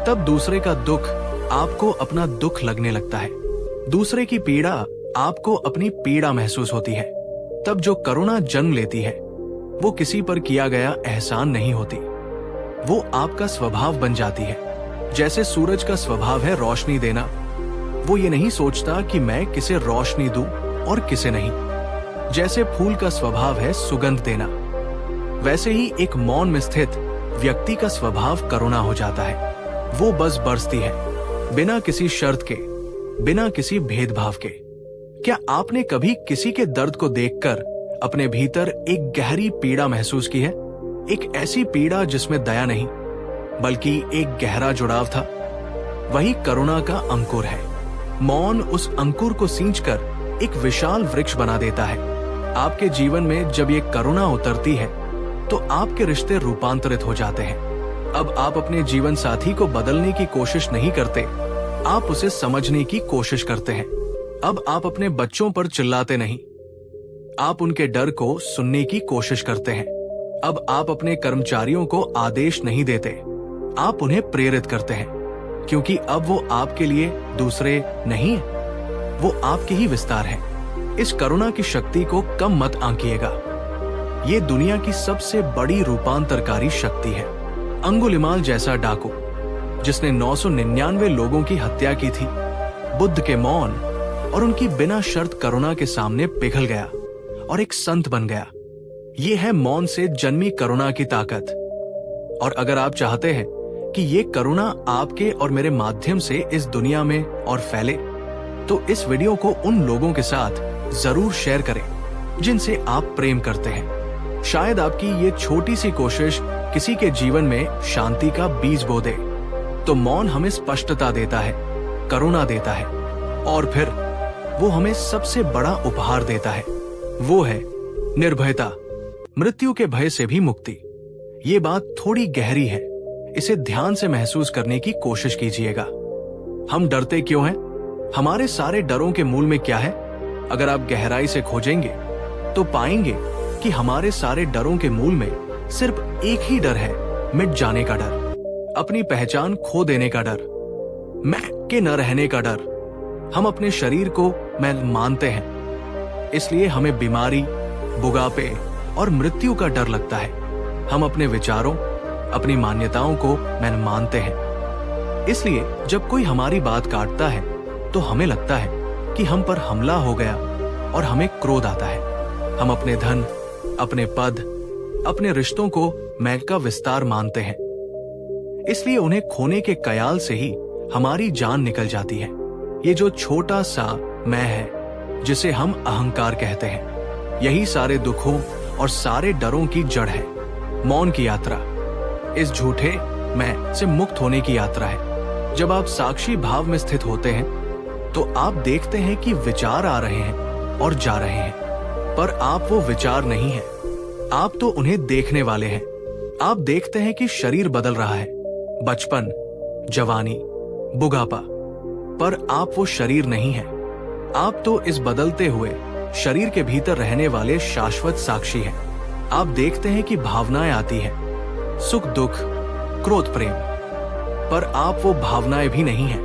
तब दूसरे का दुख आपको अपना दुख लगने लगता है। दूसरे की पीड़ा आपको अपनी पीड़ा महसूस होती है। तब जो करुणा जन्म लेती है वो किसी पर किया गया एहसान नहीं होती, वो आपका स्वभाव बन जाती है। जैसे सूरज का स्वभाव है रोशनी देना, वो ये नहीं सोचता कि मैं किसे रोशनी दूं और किसे नहीं। जैसे फूल का स्वभाव है सुगंध देना, वैसे ही एक मौन में स्थित व्यक्ति का स्वभाव करुणा हो जाता है। वो बस बरसती है, बिना किसी शर्त के, बिना किसी भेदभाव के। क्या आपने कभी किसी के दर्द को देखकर अपने भीतर एक गहरी पीड़ा महसूस की है? एक ऐसी पीड़ा जिसमें दया नहीं, बल्कि एक गहरा जुड़ाव था। वही करुणा का अंकुर है। मौन उस अंकुर को सींचकर एक विशाल वृक्ष बना देता है। आपके जीवन में जब ये करुणा उतरती है तो आपके रिश्ते रूपांतरित हो जाते हैं। अब आप अपने जीवन साथी को बदलने की कोशिश नहीं करते, आप उसे समझने की कोशिश करते हैं। अब आप अपने बच्चों पर चिल्लाते नहीं, आप उनके डर को सुनने की कोशिश करते हैं। अब आप अपने कर्मचारियों को आदेश नहीं देते, आप उन्हें प्रेरित करते हैं, क्योंकि अब वो आपके लिए दूसरे नहीं, वो आपके ही विस्तार हैं। इस करुणा की शक्ति को कम मत आंकिएगा। ये दुनिया की सबसे बड़ी रूपांतरकारी शक्ति है। अंगुलिमाल जैसा डाकू जिसने 999 लोगों की हत्या की थी, बुद्ध के मौन और उनकी बिना शर्त करुणा के सामने पिघल गया और एक संत बन गया। ये है मौन से जन्मी करुणा की ताकत। और अगर आप चाहते हैं कि ये करुणा आपके और मेरे माध्यम से इस दुनिया में और फैले, तो इस वीडियो को उन लोगों के साथ जरूर शेयर करें जिनसे आप प्रेम करते हैं। शायद आपकी ये छोटी सी कोशिश किसी के जीवन में शांति का बीज बो दे। तो मौन हमें स्पष्टता देता है, करुणा देता है, और फिर वो हमें सबसे बड़ा उपहार देता है, वो है निर्भयता, मृत्यु के भय से भी मुक्ति। ये बात थोड़ी गहरी है, इसे ध्यान से महसूस करने की कोशिश कीजिएगा। हम डरते क्यों हैं? हमारे सारे डरों के मूल में क्या है? अगर आप गहराई से खोजेंगे तो पाएंगे कि हमारे सारे डरों के मूल में सिर्फ एक ही डर है, मिट जाने का डर, अपनी पहचान खो देने का डर, मैं के न रहने का डर। हम अपने शरीर को मैं मानते हैं, इसलिए हमें बीमारी, बुढ़ापे और मृत्यु का डर लगता है। हम अपने विचारों, अपनी मान्यताओं को मैं मानते हैं, इसलिए जब कोई हमारी बात काटता है तो हमें लगता है कि हम पर हमला हो गया और हमें क्रोध आता है। हम अपने धन, अपने पद, अपने रिश्तों को मैं का विस्तार मानते हैं, इसलिए उन्हें खोने के कयाल से ही हमारी जान निकल जाती है। ये जो छोटा सा मैं है जिसे हम अहंकार कहते हैं, यही सारे दुखों और सारे डरों की जड़ है। मौन की यात्रा इस झूठे मैं से मुक्त होने की यात्रा है। जब आप साक्षी भाव में स्थित होते हैं तो आप देखते हैं कि विचार आ रहे हैं और जा रहे हैं, पर आप वो विचार नहीं हैं, आप तो उन्हें देखने वाले हैं। आप देखते हैं कि शरीर बदल रहा है, बचपन, जवानी, बुढ़ापा, पर आप वो शरीर नहीं हैं। आप तो इस बदलते हुए शरीर के भीतर रहने वाले शाश्वत साक्षी हैं। आप देखते हैं कि भावनाएं आती हैं, सुख दुख, क्रोध प्रेम, पर आप वो भावनाएं भी नहीं हैं,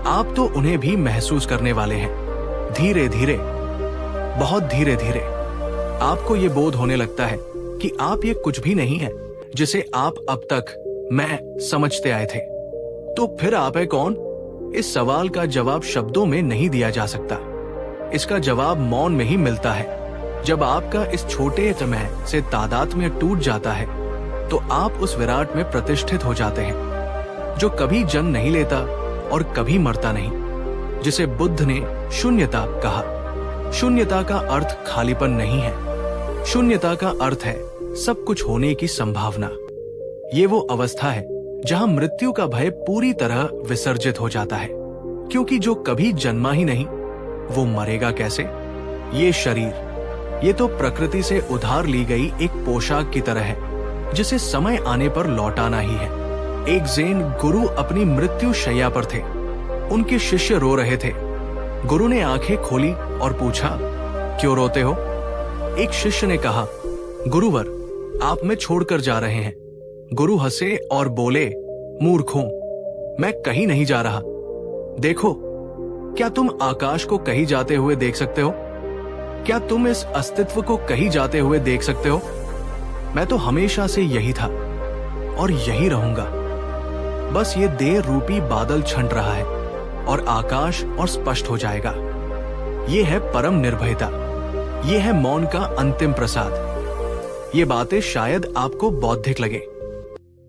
आप तो उन्हें भी महसूस करने वाले हैं। धीरे धीरे, बहुत धीरे धीरे आपको ये बोध होने लगता है कि आप ये कुछ भी नहीं है जिसे आप अब तक मैं समझते आए थे। तो फिर आप है कौन? इस सवाल का जवाब शब्दों में नहीं दिया जा सकता, इसका जवाब मौन में ही मिलता है। जब आपका इस छोटे मैं से तादात्म्य टूट जाता है तो आप उस विराट में प्रतिष्ठित हो जाते हैं। जो कभी जन्म नहीं लेता और कभी मरता नहीं, जिसे बुद्ध ने शून्यता कहा। शून्यता का अर्थ खालीपन नहीं है। शून्यता का अर्थ है सब कुछ होने की संभावना। ये वो अवस्था है जहां मृत्यु का भय पूरी तरह विसर्जित हो जाता है, क्योंकि जो कभी जन्मा ही नहीं वो मरेगा कैसे। ये शरीर, ये तो प्रकृति से उधार ली गई एक पोशाक की तरह है जिसे समय आने पर लौटाना ही है। एक ज़ेन गुरु अपनी मृत्यु शैया पर थे। उनके शिष्य रो रहे थे। गुरु ने आंखें खोली और पूछा, क्यों रोते हो? एक शिष्य ने कहा, गुरुवर, आप में छोड़कर जा रहे हैं। गुरु हंसे और बोले, मूर्खों, मैं कहीं नहीं जा रहा। देखो, क्या तुम आकाश को कहीं जाते हुए देख सकते हो? क्या तुम इस अस्तित्व को कहीं जाते हुए देख सकते हो? मैं तो हमेशा से यही था और यही रहूंगा। बस ये देह रूपी बादल छंट रहा है और आकाश और स्पष्ट हो जाएगा। ये है परम निर्भयता। ये है मौन का अंतिम प्रसाद। ये बातें शायद आपको बौद्धिक लगे,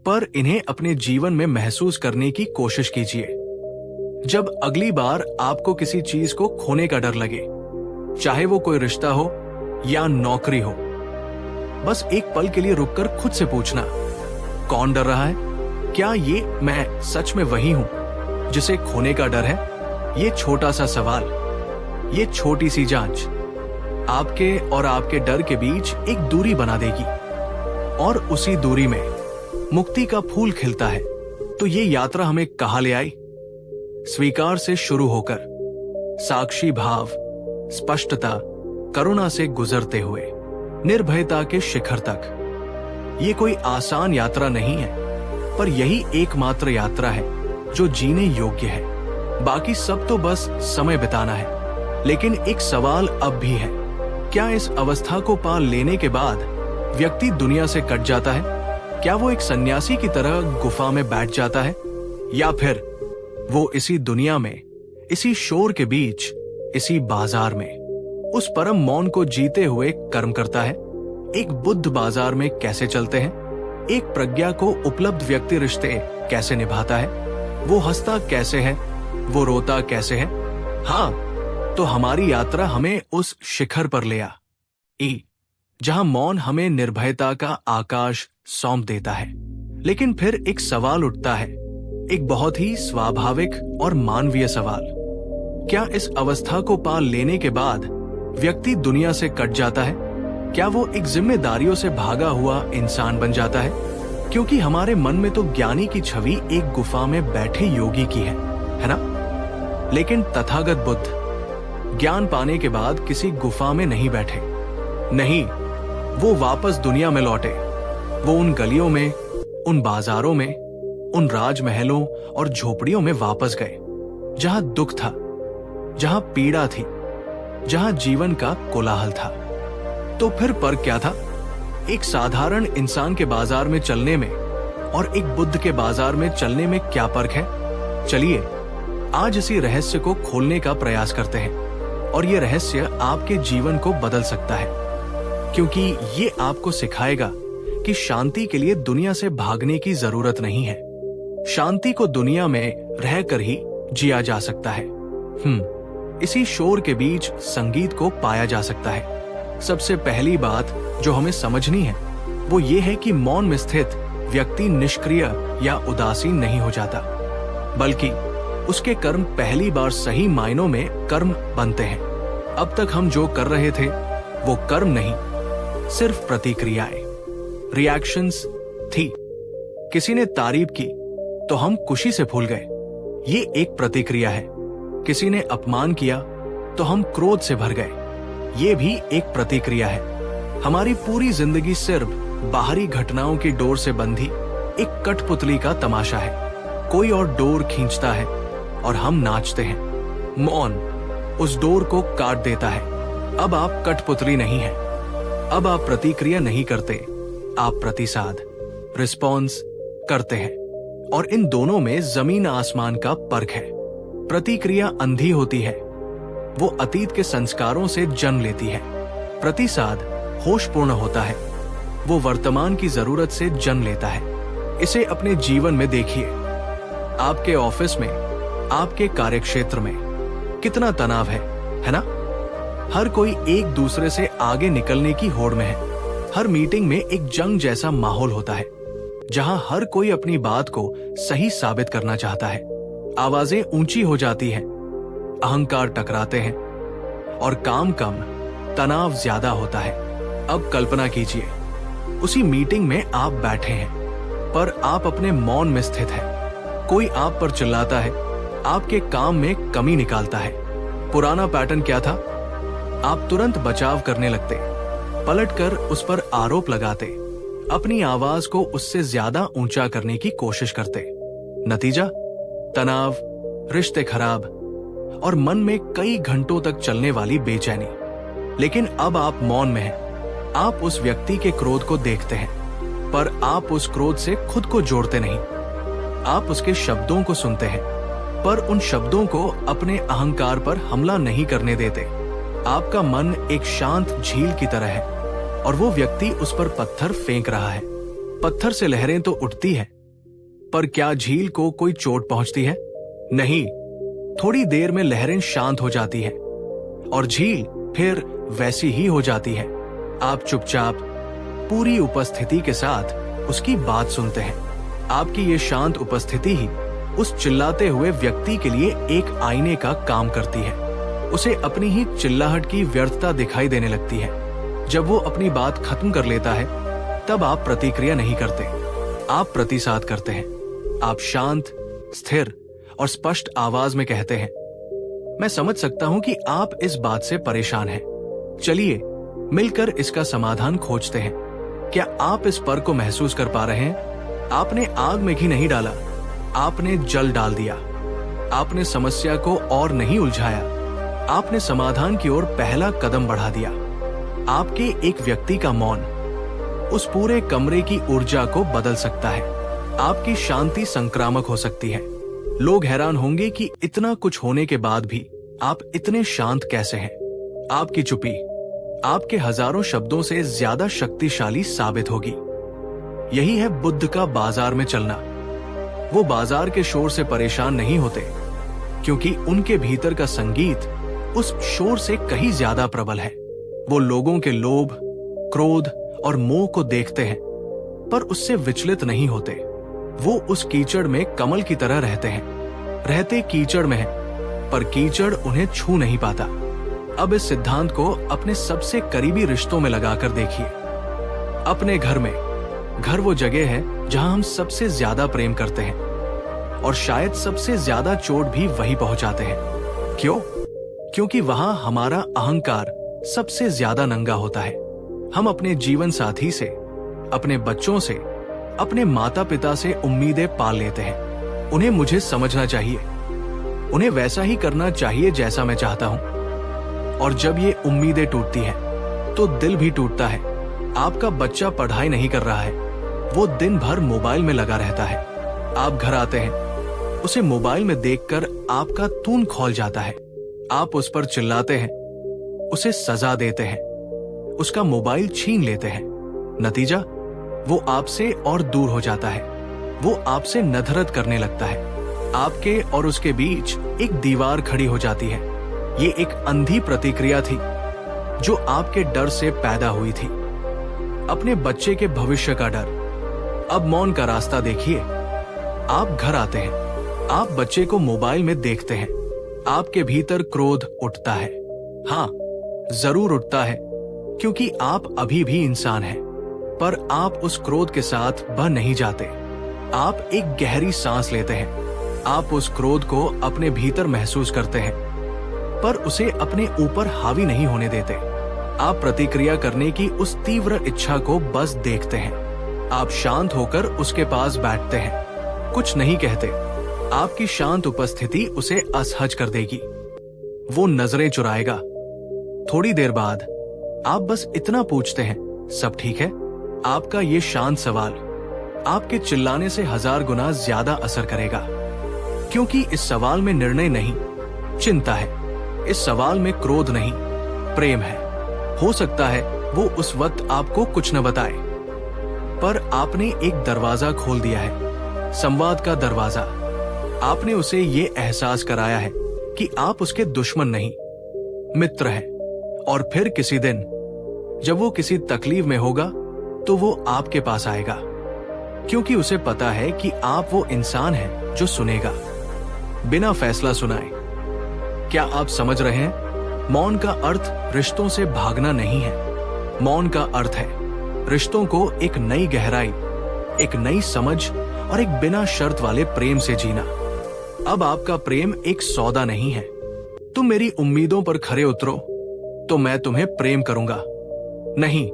पर इन्हें अपने जीवन में महसूस करने की कोशिश कीजिए। जब अगली बार आपको किसी चीज को खोने का डर लगे, चाहे वो कोई रिश्ता हो या नौकरी हो, बस एक पल के लिए रुककर खुद से पूछना, कौन डर रहा है? क्या ये मैं सच में वही हूं जिसे खोने का डर है? ये छोटा सा सवाल, ये छोटी सी जांच आपके और आपके डर के बीच एक दूरी बना देगी, और उसी दूरी में मुक्ति का फूल खिलता है। तो ये यात्रा हमें कहां ले आई? स्वीकार से शुरू होकर साक्षी भाव, स्पष्टता, करुणा से गुजरते हुए निर्भयता के शिखर तक। ये कोई आसान यात्रा नहीं है, पर यही एकमात्र यात्रा है जो जीने योग्य है। बाकी सब तो बस समय बिताना है। लेकिन एक सवाल अब भी है, क्या इस अवस्था को पा लेने के बाद व्यक्ति दुनिया से कट जाता है? क्या वो एक सन्यासी की तरह गुफा में बैठ जाता है, या फिर वो इसी दुनिया में, इसी शोर के बीच, इसी बाजार में उस परम मौन को जीते हुए कर्म करता है? एक बुद्ध बाजार में कैसे चलते हैं? एक प्रज्ञा को उपलब्ध व्यक्ति रिश्ते कैसे निभाता है? वो हंसता कैसे है? वो रोता कैसे है? हाँ, तो हमारी यात्रा हमें उस शिखर पर ले आ, जहां मौन हमें निर्भयता का आकाश सौंप देता है। लेकिन फिर एक सवाल उठता है, एक बहुत ही स्वाभाविक और मानवीय सवाल। क्या इस अवस्था को पा लेने के बाद व्यक्ति दुनिया से कट जाता है? क्या वो एक जिम्मेदारियों से भागा हुआ इंसान बन जाता है? क्योंकि हमारे मन में तो ज्ञानी की छवि एक गुफा में बैठे योगी की है ना? लेकिन तथागत बुद्ध ज्ञान पाने के बाद किसी गुफा में नहीं बैठे। नहीं, वो वापस दुनिया में लौटे। वो उन गलियों में, उन बाजारों में, उन राजमहलों और झोपड़ियों में वापस गए जहां दुख था, जहां पीड़ा थी, जहां जीवन का कोलाहल था। तो फिर फर्क क्या था? एक साधारण इंसान के बाजार में चलने में और एक बुद्ध के बाजार में चलने में क्या फर्क है? चलिए आज इसी रहस्य को खोलने का प्रयास करते हैं, और ये रहस्य आपके जीवन को बदल सकता है, क्योंकि ये आपको सिखाएगा कि शांति के लिए दुनिया से भागने की जरूरत नहीं है। शांति को दुनिया में रहकर ही जिया जा सकता है। इसी शोर के बीच संगीत को पाया जा सकता है। सबसे पहली बात जो हमें समझनी है वो ये है कि मौन में स्थित व्यक्ति निष्क्रिय या उदासीन नहीं हो जाता, बल्कि उसके कर्म पहली बार सही मायनों में कर्म बनते हैं। अब तक हम जो कर रहे थे वो कर्म नहीं, सिर्फ प्रतिक्रियाएं, रिएक्शंस थी। किसी ने तारीफ की तो हम खुशी से फूल गए, ये एक प्रतिक्रिया है। किसी ने अपमान किया तो हम क्रोध से भर गए, ये भी एक प्रतिक्रिया है। हमारी पूरी जिंदगी सिर्फ बाहरी घटनाओं की डोर से बंधी एक कठपुतली का तमाशा है। कोई और डोर खींचता है और हम नाचते हैं। मौन उस डोर को काट देता है। अब आप कठपुतली नहीं हैं। अब आप प्रतिक्रिया नहीं करते, आप प्रतिसाद, रिस्पॉन्स करते हैं। और इन दोनों में जमीन आसमान का फर्क है। प्रतिक्रिया अंधी होती है, वो अतीत के संस्कारों से जन्म लेती है। प्रतिसाद होशपूर्ण होता है, वो वर्तमान की जरूरत से जन्म लेता है। इसे अपने जीवन में देखिए। आपके ऑफिस में, आपके कार्यक्षेत्र में कितना तनाव है ना? हर कोई एक दूसरे से आगे निकलने की होड़ में है। हर मीटिंग में एक जंग जैसा माहौल होता है, जहां हर कोई अपनी बात को सही साबित करना चाहता है। आवाजें ऊंची हो जाती हैं, अहंकार टकराते हैं और काम कम, तनाव ज्यादा होता है। अब कल्पना कीजिए, उसी मीटिंग में आप बैठे हैं, पर आप अपने मौन में स्थित हैं। कोई आप पर चिल्लाता है, आपके काम में कमी निकालता है। पुराना पैटर्न क्या था? आप तुरंत बचाव करने लगते, पलटकर उस पर आरोप लगाते, अपनी आवाज को उससे ज्यादा ऊंचा करने की कोशिश करते। नतीजा? तनाव, रिश्ते खराब और मन में कई घंटों तक चलने वाली बेचैनी। लेकिन अब आप मौन में हैं। आप उस व्यक्ति के क्रोध को देखते हैं, पर आप उस क्रोध से खुद को जोड़ते नहीं। आप उसके शब्दों को सुनते हैं, पर उन शब्दों को अपने अहंकार पर हमला नहीं करने देते। आपका मन एक शांत झील की तरह है और वो व्यक्ति उस पर पत्थर फेंक रहा है। पत्थर से लहरें तो उठती हैं, पर क्या झील को कोई चोट पहुंचती है? नहीं। थोड़ी देर में लहरें शांत हो जाती हैं और झील फिर वैसी ही हो जाती है। आप चुपचाप, पूरी उपस्थिति के साथ उसकी बात सुनते हैं। आपकी ये शांत उपस्थिति ही उस चिल्लाते हुए व्यक्ति के लिए एक आईने का काम करती है। उसे अपनी ही चिल्लाहट की व्यर्थता दिखाई देने लगती है। जब वो अपनी बात खत्म कर लेता है, तब आप प्रतिक्रिया नहीं करते, आप प्रतिसाद करते हैं। आप शांत, स्थिर और स्पष्ट आवाज में कहते हैं, मैं समझ सकता हूं कि आप इस बात से परेशान हैं। चलिए मिलकर इसका समाधान खोजते हैं। क्या आप इस पर को महसूस कर पा रहे हैं? आपने आग में घी नहीं डाला, आपने जल डाल दिया। आपने समस्या को और नहीं उलझाया, आपने समाधान की ओर पहला कदम बढ़ा दिया। आपके एक व्यक्ति का मौन उस पूरे कमरे की ऊर्जा को बदल सकता है। आपकी शांति संक्रामक हो सकती है। लोग हैरान होंगे कि इतना कुछ होने के बाद भी आप इतने शांत कैसे हैं। आपकी चुप्पी आपके हजारों शब्दों से ज्यादा शक्तिशाली साबित होगी। यही है बुद्ध का बाजार में चलना। वो बाजार के शोर से परेशान नहीं होते, क्योंकि उनके भीतर का संगीत उस शोर से कहीं ज्यादा प्रबल है। वो लोगों के लोभ, क्रोध और मोह को देखते हैं, पर उससे विचलित नहीं होते। वो उस कीचड़ में कमल की तरह रहते हैं, रहते कीचड़ में हैं, पर कीचड़ उन्हें छू नहीं पाता। अब इस सिद्धांत को अपने सबसे करीबी रिश्तों में लगाकर देखिए। अपने घर में, घर वो जगह है जहां हम सबसे ज्यादा प्रेम करते हैं, और शायद सबसे ज्यादा चोट भी वही पहुंचाते हैं। क्यों? क्योंकि वहां हमारा अहंकार सबसे ज्यादा नंगा होता है। हम अपने जीवन साथी से, अपने बच्चों से, अपने माता पिता से उम्मीदें पाल लेते हैं। उन्हें मुझे समझना चाहिए, उन्हें वैसा ही करना चाहिए जैसा मैं चाहता हूं। और जब ये उम्मीदें टूटती हैं, तो दिल भी टूटता है। आपका बच्चा पढ़ाई नहीं कर रहा है, वो दिन भर मोबाइल में लगा रहता है। आप घर आते हैं, उसे मोबाइल में देखकर आपका खून खौल जाता है। आप उस पर चिल्लाते हैं, उसे सजा देते हैं, उसका मोबाइल छीन लेते हैं। नतीजा? वो आपसे और दूर हो जाता है। वो आपसे नफरत करने लगता है। आपके और उसके बीच एक दीवार खड़ी हो जाती है। ये एक अंधी प्रतिक्रिया थी जो आपके डर से पैदा हुई थी, अपने बच्चे के भविष्य का डर। अब मौन का रास्ता देखिए। आप घर आते हैं, आप बच्चे को मोबाइल में देखते हैं। आपके भीतर क्रोध उठता है। हाँ, जरूर उठता है, क्योंकि आप अभी भी इंसान हैं। पर आप उस क्रोध के साथ बह नहीं जाते। आप एक गहरी सांस लेते हैं। आप उस क्रोध को अपने भीतर महसूस करते हैं, पर उसे अपने ऊपर हावी नहीं होने देते। आप प्रतिक्रिया करने की उस तीव्र इच्छा को बस देखते हैं। आप शांत होकर उसके पास बैठते हैं, कुछ नहीं कहते। आपकी शांत उपस्थिति उसे असहज कर देगी। वो नजरें चुराएगा। थोड़ी देर बाद आप बस इतना पूछते हैं, सब ठीक है? आपका ये शांत सवाल आपके चिल्लाने से 1000 गुना ज्यादा असर करेगा, क्योंकि इस सवाल में निर्णय नहीं, चिंता है। इस सवाल में क्रोध नहीं, प्रेम है। हो सकता है वो उस वक्त आपको कुछ न बताए, पर आपने एक दरवाजा खोल दिया है, संवाद का दरवाजा। आपने उसे ये एहसास कराया है कि आप उसके दुश्मन नहीं, मित्र हैं। और फिर किसी दिन जब वो किसी तकलीफ में होगा तो वो आपके पास आएगा, क्योंकि उसे पता है कि आप वो इंसान हैं जो सुनेगा बिना फैसला सुनाए। क्या आप समझ रहे हैं? मौन का अर्थ रिश्तों से भागना नहीं है। मौन का अर्थ है रिश्तों को एक नई गहराई, एक नई समझ और एक बिना शर्त वाले प्रेम से जीना। अब आपका प्रेम एक सौदा नहीं है। तुम मेरी उम्मीदों पर खरे उतरो तो मैं तुम्हें प्रेम करूंगा। नहीं,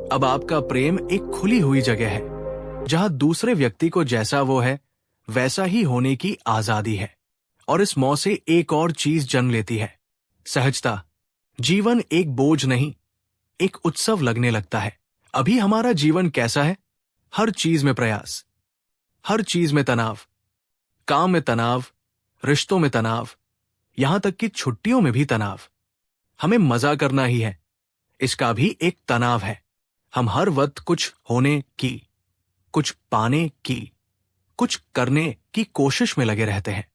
अब आपका प्रेम एक खुली हुई जगह है जहां दूसरे व्यक्ति को जैसा वो है वैसा ही होने की आजादी है। और इस मौन से एक और चीज जन्म लेती है, सहजता। जीवन एक बोझ नहीं, एक उत्सव लगने लगता है। अभी हमारा जीवन कैसा है? हर चीज में प्रयास, हर चीज में तनाव, काम में तनाव, रिश्तों में तनाव, यहां तक कि छुट्टियों में भी तनाव। हमें मजा करना ही है, इसका भी एक तनाव है। हम हर वक्त कुछ होने की, कुछ पाने की, कुछ करने की कोशिश में लगे रहते हैं।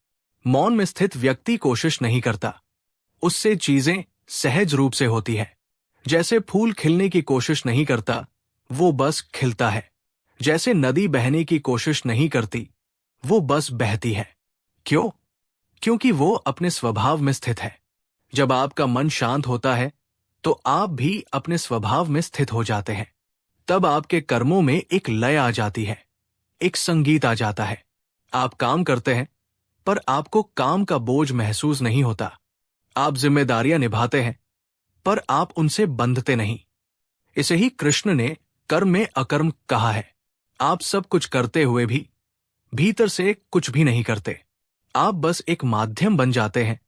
मौन में स्थित व्यक्ति कोशिश नहीं करता, उससे चीजें सहज रूप से होती है। जैसे फूल खिलने की कोशिश नहीं करता, वो बस खिलता है। जैसे नदी बहने की कोशिश नहीं करती, वो बस बहती है। क्यों? क्योंकि वो अपने स्वभाव में स्थित है। जब आपका मन शांत होता है तो आप भी अपने स्वभाव में स्थित हो जाते हैं। तब आपके कर्मों में एक लय आ जाती है, एक संगीत आ जाता है। आप काम करते हैं पर आपको काम का बोझ महसूस नहीं होता। आप जिम्मेदारियां निभाते हैं पर आप उनसे बंधते नहीं। इसे ही कृष्ण ने कर्म में अकर्म कहा है। आप सब कुछ करते हुए भी भीतर से कुछ भी नहीं करते। आप बस एक माध्यम बन जाते हैं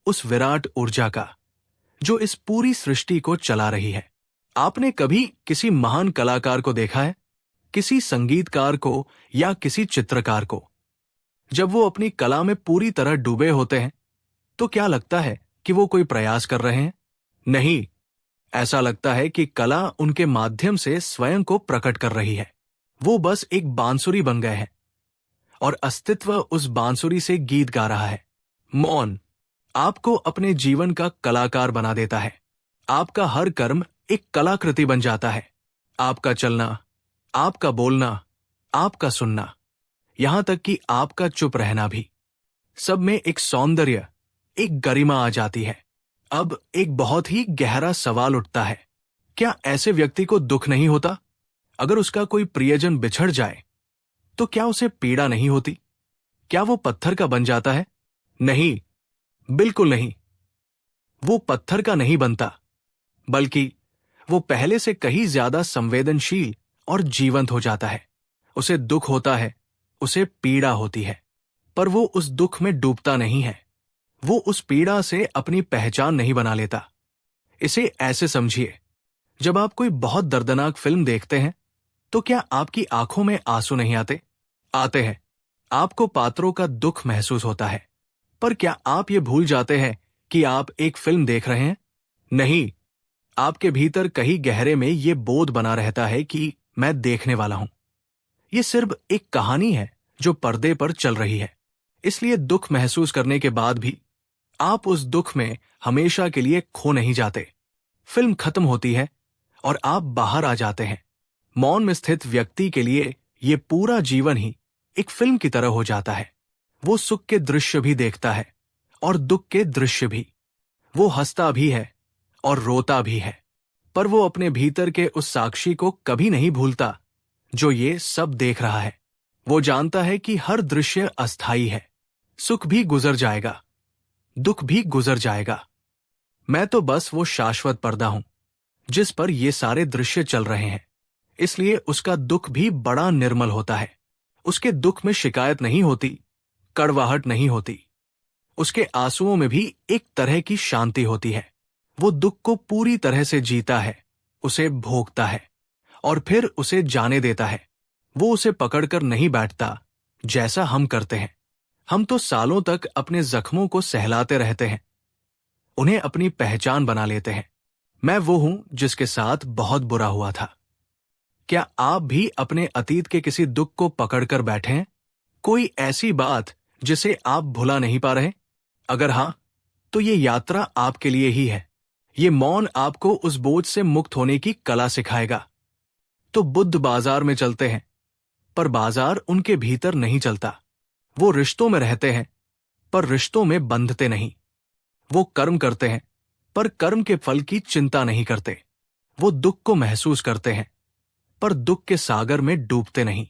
उस विराट ऊर्जा का जो इस पूरी सृष्टि को चला रही है। आपने कभी किसी महान कलाकार को देखा है, किसी संगीतकार को या किसी चित्रकार को? जब वो अपनी कला में पूरी तरह डूबे होते हैं तो क्या लगता है कि वो कोई प्रयास कर रहे हैं? नहीं, ऐसा लगता है कि कला उनके माध्यम से स्वयं को प्रकट कर रही है। वो बस एक बांसुरी बन गए हैं और अस्तित्व उस बांसुरी से गीत गा रहा है। मौन आपको अपने जीवन का कलाकार बना देता है। आपका हर कर्म एक कलाकृति बन जाता है। आपका चलना, आपका बोलना, आपका सुनना, यहां तक कि आपका चुप रहना भी, सब में एक सौंदर्य, एक गरिमा आ जाती है। अब एक बहुत ही गहरा सवाल उठता है, क्या ऐसे व्यक्ति को दुख नहीं होता? अगर उसका कोई प्रियजन बिछड़ जाए तो क्या उसे पीड़ा नहीं होती? क्या वो पत्थर का बन जाता है? नहीं, बिल्कुल नहीं। वो पत्थर का नहीं बनता, बल्कि वो पहले से कहीं ज्यादा संवेदनशील और जीवंत हो जाता है। उसे दुख होता है, उसे पीड़ा होती है, पर वो उस दुख में डूबता नहीं है। वो उस पीड़ा से अपनी पहचान नहीं बना लेता। इसे ऐसे समझिए, जब आप कोई बहुत दर्दनाक फिल्म देखते हैं तो क्या आपकी आंखों में आंसू नहीं आते? आते हैं। आपको पात्रों का दुख महसूस होता है, पर क्या आप ये भूल जाते हैं कि आप एक फिल्म देख रहे हैं? नहीं, आपके भीतर कहीं गहरे में ये बोध बना रहता है कि मैं देखने वाला हूं। ये सिर्फ एक कहानी है जो पर्दे पर चल रही है। इसलिए दुख महसूस करने के बाद भी आप उस दुख में हमेशा के लिए खो नहीं जाते। फिल्म खत्म होती है और आप बाहर आ जाते हैं। मौन में स्थित व्यक्ति के लिए ये पूरा जीवन ही एक फिल्म की तरह हो जाता है। वो सुख के दृश्य भी देखता है और दुख के दृश्य भी। वो हंसता भी है और रोता भी है, पर वो अपने भीतर के उस साक्षी को कभी नहीं भूलता जो ये सब देख रहा है। वो जानता है कि हर दृश्य अस्थायी है। सुख भी गुजर जाएगा, दुख भी गुजर जाएगा। मैं तो बस वो शाश्वत पर्दा हूं जिस पर ये सारे दृश्य चल रहे हैं। इसलिए उसका दुख भी बड़ा निर्मल होता है। उसके दुख में शिकायत नहीं होती, कड़वाहट नहीं होती। उसके आंसुओं में भी एक तरह की शांति होती है। वो दुख को पूरी तरह से जीता है, उसे भोगता है और फिर उसे जाने देता है। वो उसे पकड़कर नहीं बैठता जैसा हम करते हैं। हम तो सालों तक अपने जख्मों को सहलाते रहते हैं, उन्हें अपनी पहचान बना लेते हैं। मैं वो हूं जिसके साथ बहुत बुरा हुआ था। क्या आप भी अपने अतीत के किसी दुख को पकड़कर बैठे हैं? कोई ऐसी बात जिसे आप भुला नहीं पा रहे? अगर हां, तो ये यात्रा आपके लिए ही है। ये मौन आपको उस बोझ से मुक्त होने की कला सिखाएगा। तो बुद्ध बाजार में चलते हैं, पर बाजार उनके भीतर नहीं चलता। वो रिश्तों में रहते हैं, पर रिश्तों में बंधते नहीं। वो कर्म करते हैं, पर कर्म के फल की चिंता नहीं करते। वो दुख को महसूस करते हैं, पर दुख के सागर में डूबते नहीं।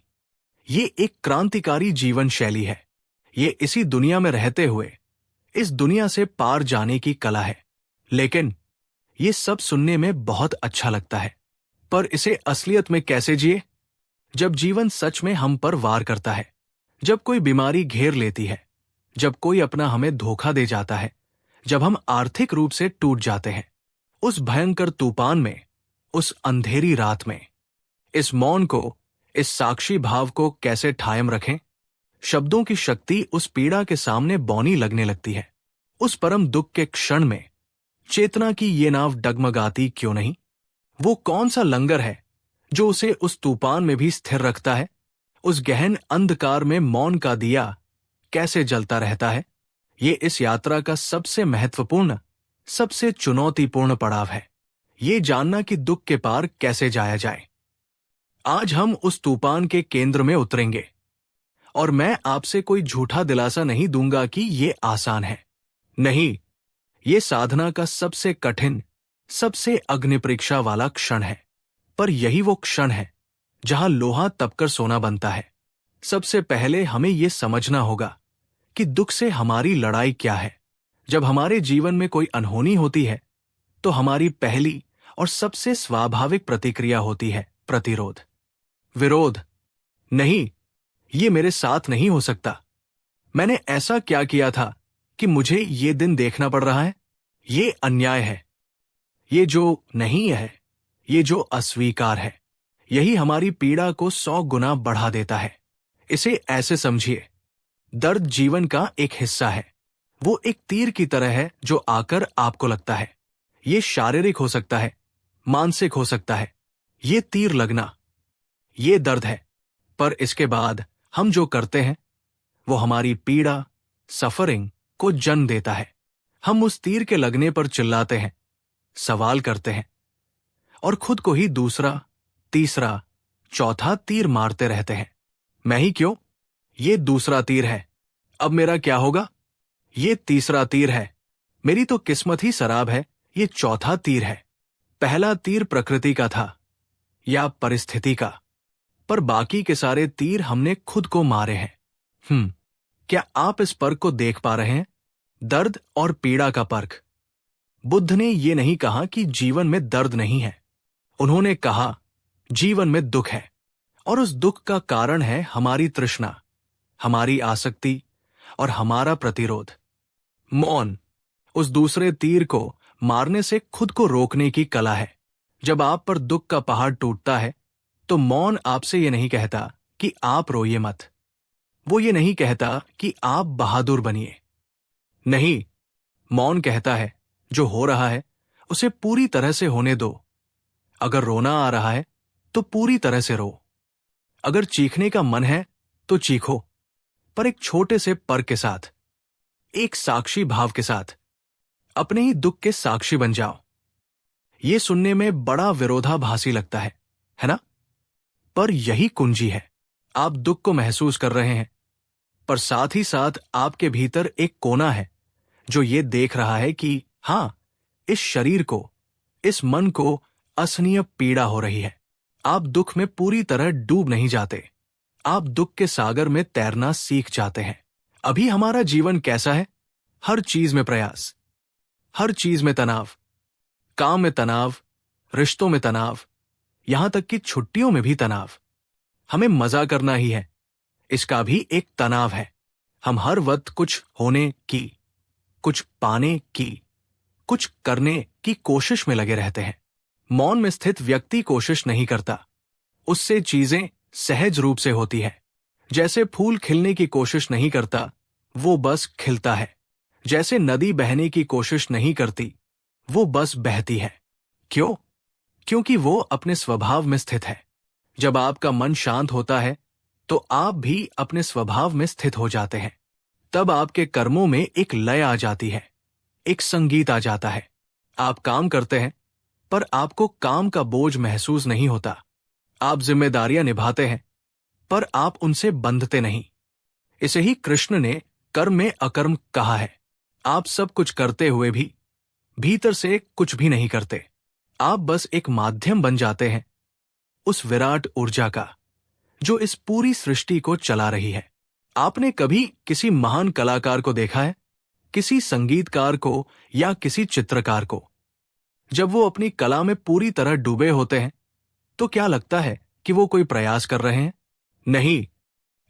ये एक क्रांतिकारी जीवन शैली है। ये इसी दुनिया में रहते हुए इस दुनिया से पार जाने की कला है। लेकिन ये सब सुनने में बहुत अच्छा लगता है, पर इसे असलियत में कैसे जिए? जब जीवन सच में हम पर वार करता है, जब कोई बीमारी घेर लेती है, जब कोई अपना हमें धोखा दे जाता है, जब हम आर्थिक रूप से टूट जाते हैं, उस भयंकर तूफान में, उस अंधेरी रात में, इस मौन को, इस साक्षी भाव को कैसे ठायम रखें? शब्दों की शक्ति उस पीड़ा के सामने बौनी लगने लगती है। उस परम दुख के क्षण में चेतना की ये नाव डगमगाती क्यों नहीं? वो कौन सा लंगर है जो उसे उस तूफान में भी स्थिर रखता है? उस गहन अंधकार में मौन का दिया कैसे जलता रहता है? ये इस यात्रा का सबसे महत्वपूर्ण, सबसे चुनौतीपूर्ण पड़ाव है। ये जानना कि दुख के पार कैसे जाया जाए। आज हम उस तूफान के केंद्र में उतरेंगे, और मैं आपसे कोई झूठा दिलासा नहीं दूंगा कि ये आसान है। नहीं, ये साधना का सबसे कठिन, सबसे अग्निपरीक्षा वाला क्षण है। पर यही वो क्षण है जहां लोहा तपकर सोना बनता है। सबसे पहले हमें यह समझना होगा कि दुख से हमारी लड़ाई क्या है। जब हमारे जीवन में कोई अनहोनी होती है, तो हमारी पहली और सबसे स्वाभाविक प्रतिक्रिया होती है प्रतिरोध, विरोध। नहीं, ये मेरे साथ नहीं हो सकता। मैंने ऐसा क्या किया था कि मुझे ये दिन देखना पड़ रहा है? ये अन्याय है। ये जो नहीं है, ये जो अस्वीकार है, यही हमारी पीड़ा को 100 गुना बढ़ा देता है। इसे ऐसे समझिए, दर्द जीवन का एक हिस्सा है। वो एक तीर की तरह है जो आकर आपको लगता है। ये शारीरिक हो सकता है, मानसिक हो सकता है। ये तीर लगना, ये दर्द है। पर इसके बाद हम जो करते हैं, वो हमारी पीड़ा, सफरिंग को जन्म देता है। हम उस तीर के लगने पर चिल्लाते हैं, सवाल करते हैं, और खुद को ही दूसरा, तीसरा, चौथा तीर मारते रहते हैं। मैं ही क्यों? ये दूसरा तीर है। अब मेरा क्या होगा? ये तीसरा तीर है। मेरी तो किस्मत ही शराब है। ये चौथा तीर है। पहला तीर प्रकृति का था या परिस्थिति का, पर बाकी के सारे तीर हमने खुद को मारे हैं। क्या आप इस पर्क को देख पा रहे हैं? दर्द और पीड़ा का पर्क। बुद्ध ने ये नहीं कहा कि जीवन में दर्द नहीं है। उन्होंने कहा जीवन में दुख है, और उस दुख का कारण है हमारी तृष्णा, हमारी आसक्ति और हमारा प्रतिरोध। मौन उस दूसरे तीर को मारने से खुद को रोकने की कला है। जब आप पर दुख का पहाड़ टूटता है, तो मौन आपसे ये नहीं कहता कि आप रोइए मत। वो ये नहीं कहता कि आप बहादुर बनिए। नहीं, मौन कहता है जो हो रहा है उसे पूरी तरह से होने दो। अगर रोना आ रहा है तो पूरी तरह से रो। अगर चीखने का मन है तो चीखो, पर एक छोटे से पर के साथ, एक साक्षी भाव के साथ। अपने ही दुख के साक्षी बन जाओ। ये सुनने में बड़ा विरोधाभासी लगता है ना? पर यही कुंजी है। आप दुख को महसूस कर रहे हैं, पर साथ ही साथ आपके भीतर एक कोना है जो ये देख रहा है कि हां, इस शरीर को, इस मन को असहनीय पीड़ा हो रही है। आप दुख में पूरी तरह डूब नहीं जाते। आप दुख के सागर में तैरना सीख जाते हैं। अभी हमारा जीवन कैसा है? हर चीज में प्रयास, हर चीज में तनाव, काम में तनाव, रिश्तों में तनाव, यहां तक कि छुट्टियों में भी तनाव। हमें मजा करना ही है, इसका भी एक तनाव है। हम हर वक्त कुछ होने की, कुछ पाने की, कुछ करने की कोशिश में लगे रहते हैं। मौन में स्थित व्यक्ति कोशिश नहीं करता। उससे चीजें सहज रूप से होती है। जैसे फूल खिलने की कोशिश नहीं करता, वो बस खिलता है। जैसे नदी बहने की कोशिश नहीं करती, वो बस बहती है। क्यों? क्योंकि वो अपने स्वभाव में स्थित है। जब आपका मन शांत होता है, तो आप भी अपने स्वभाव में स्थित हो जाते हैं। तब आपके कर्मों में एक लय आ जाती है, एक संगीत आ जाता है। आप काम करते हैं, पर आपको काम का बोझ महसूस नहीं होता। आप जिम्मेदारियां निभाते हैं, पर आप उनसे बंधते नहीं। इसे ही कृष्ण ने कर्म में अकर्म कहा है। आप सब कुछ करते हुए भी भीतर से कुछ भी नहीं करते। आप बस एक माध्यम बन जाते हैं, उस विराट ऊर्जा का जो इस पूरी सृष्टि को चला रही है। आपने कभी किसी महान कलाकार को देखा है, किसी संगीतकार को या किसी चित्रकार को? जब वो अपनी कला में पूरी तरह डूबे होते हैं, तो क्या लगता है कि वो कोई प्रयास कर रहे हैं? नहीं,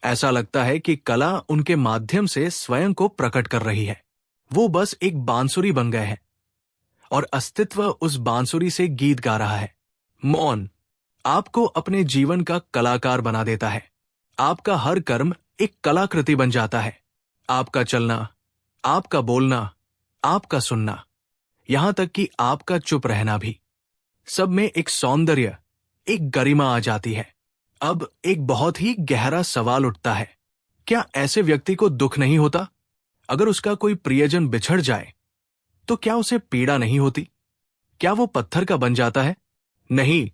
ऐसा लगता है कि कला उनके माध्यम से स्वयं को प्रकट कर रही है। वो बस एक बांसुरी बन गए हैं और अस्तित्व उस बांसुरी से गीत गा रहा है। मौन आपको अपने जीवन का कलाकार बना देता है। आपका हर कर्म एक कलाकृति बन जाता है। आपका चलना, आपका बोलना, आपका सुनना, यहां तक कि आपका चुप रहना भी, सब में एक सौंदर्य, एक गरिमा आ जाती है। अब एक बहुत ही गहरा सवाल उठता है, क्या ऐसे व्यक्ति को दुख नहीं होता? अगर उसका कोई प्रियजन बिछड़ जाए तो क्या उसे पीड़ा नहीं होती? क्या वो पत्थर का बन जाता है? नहीं,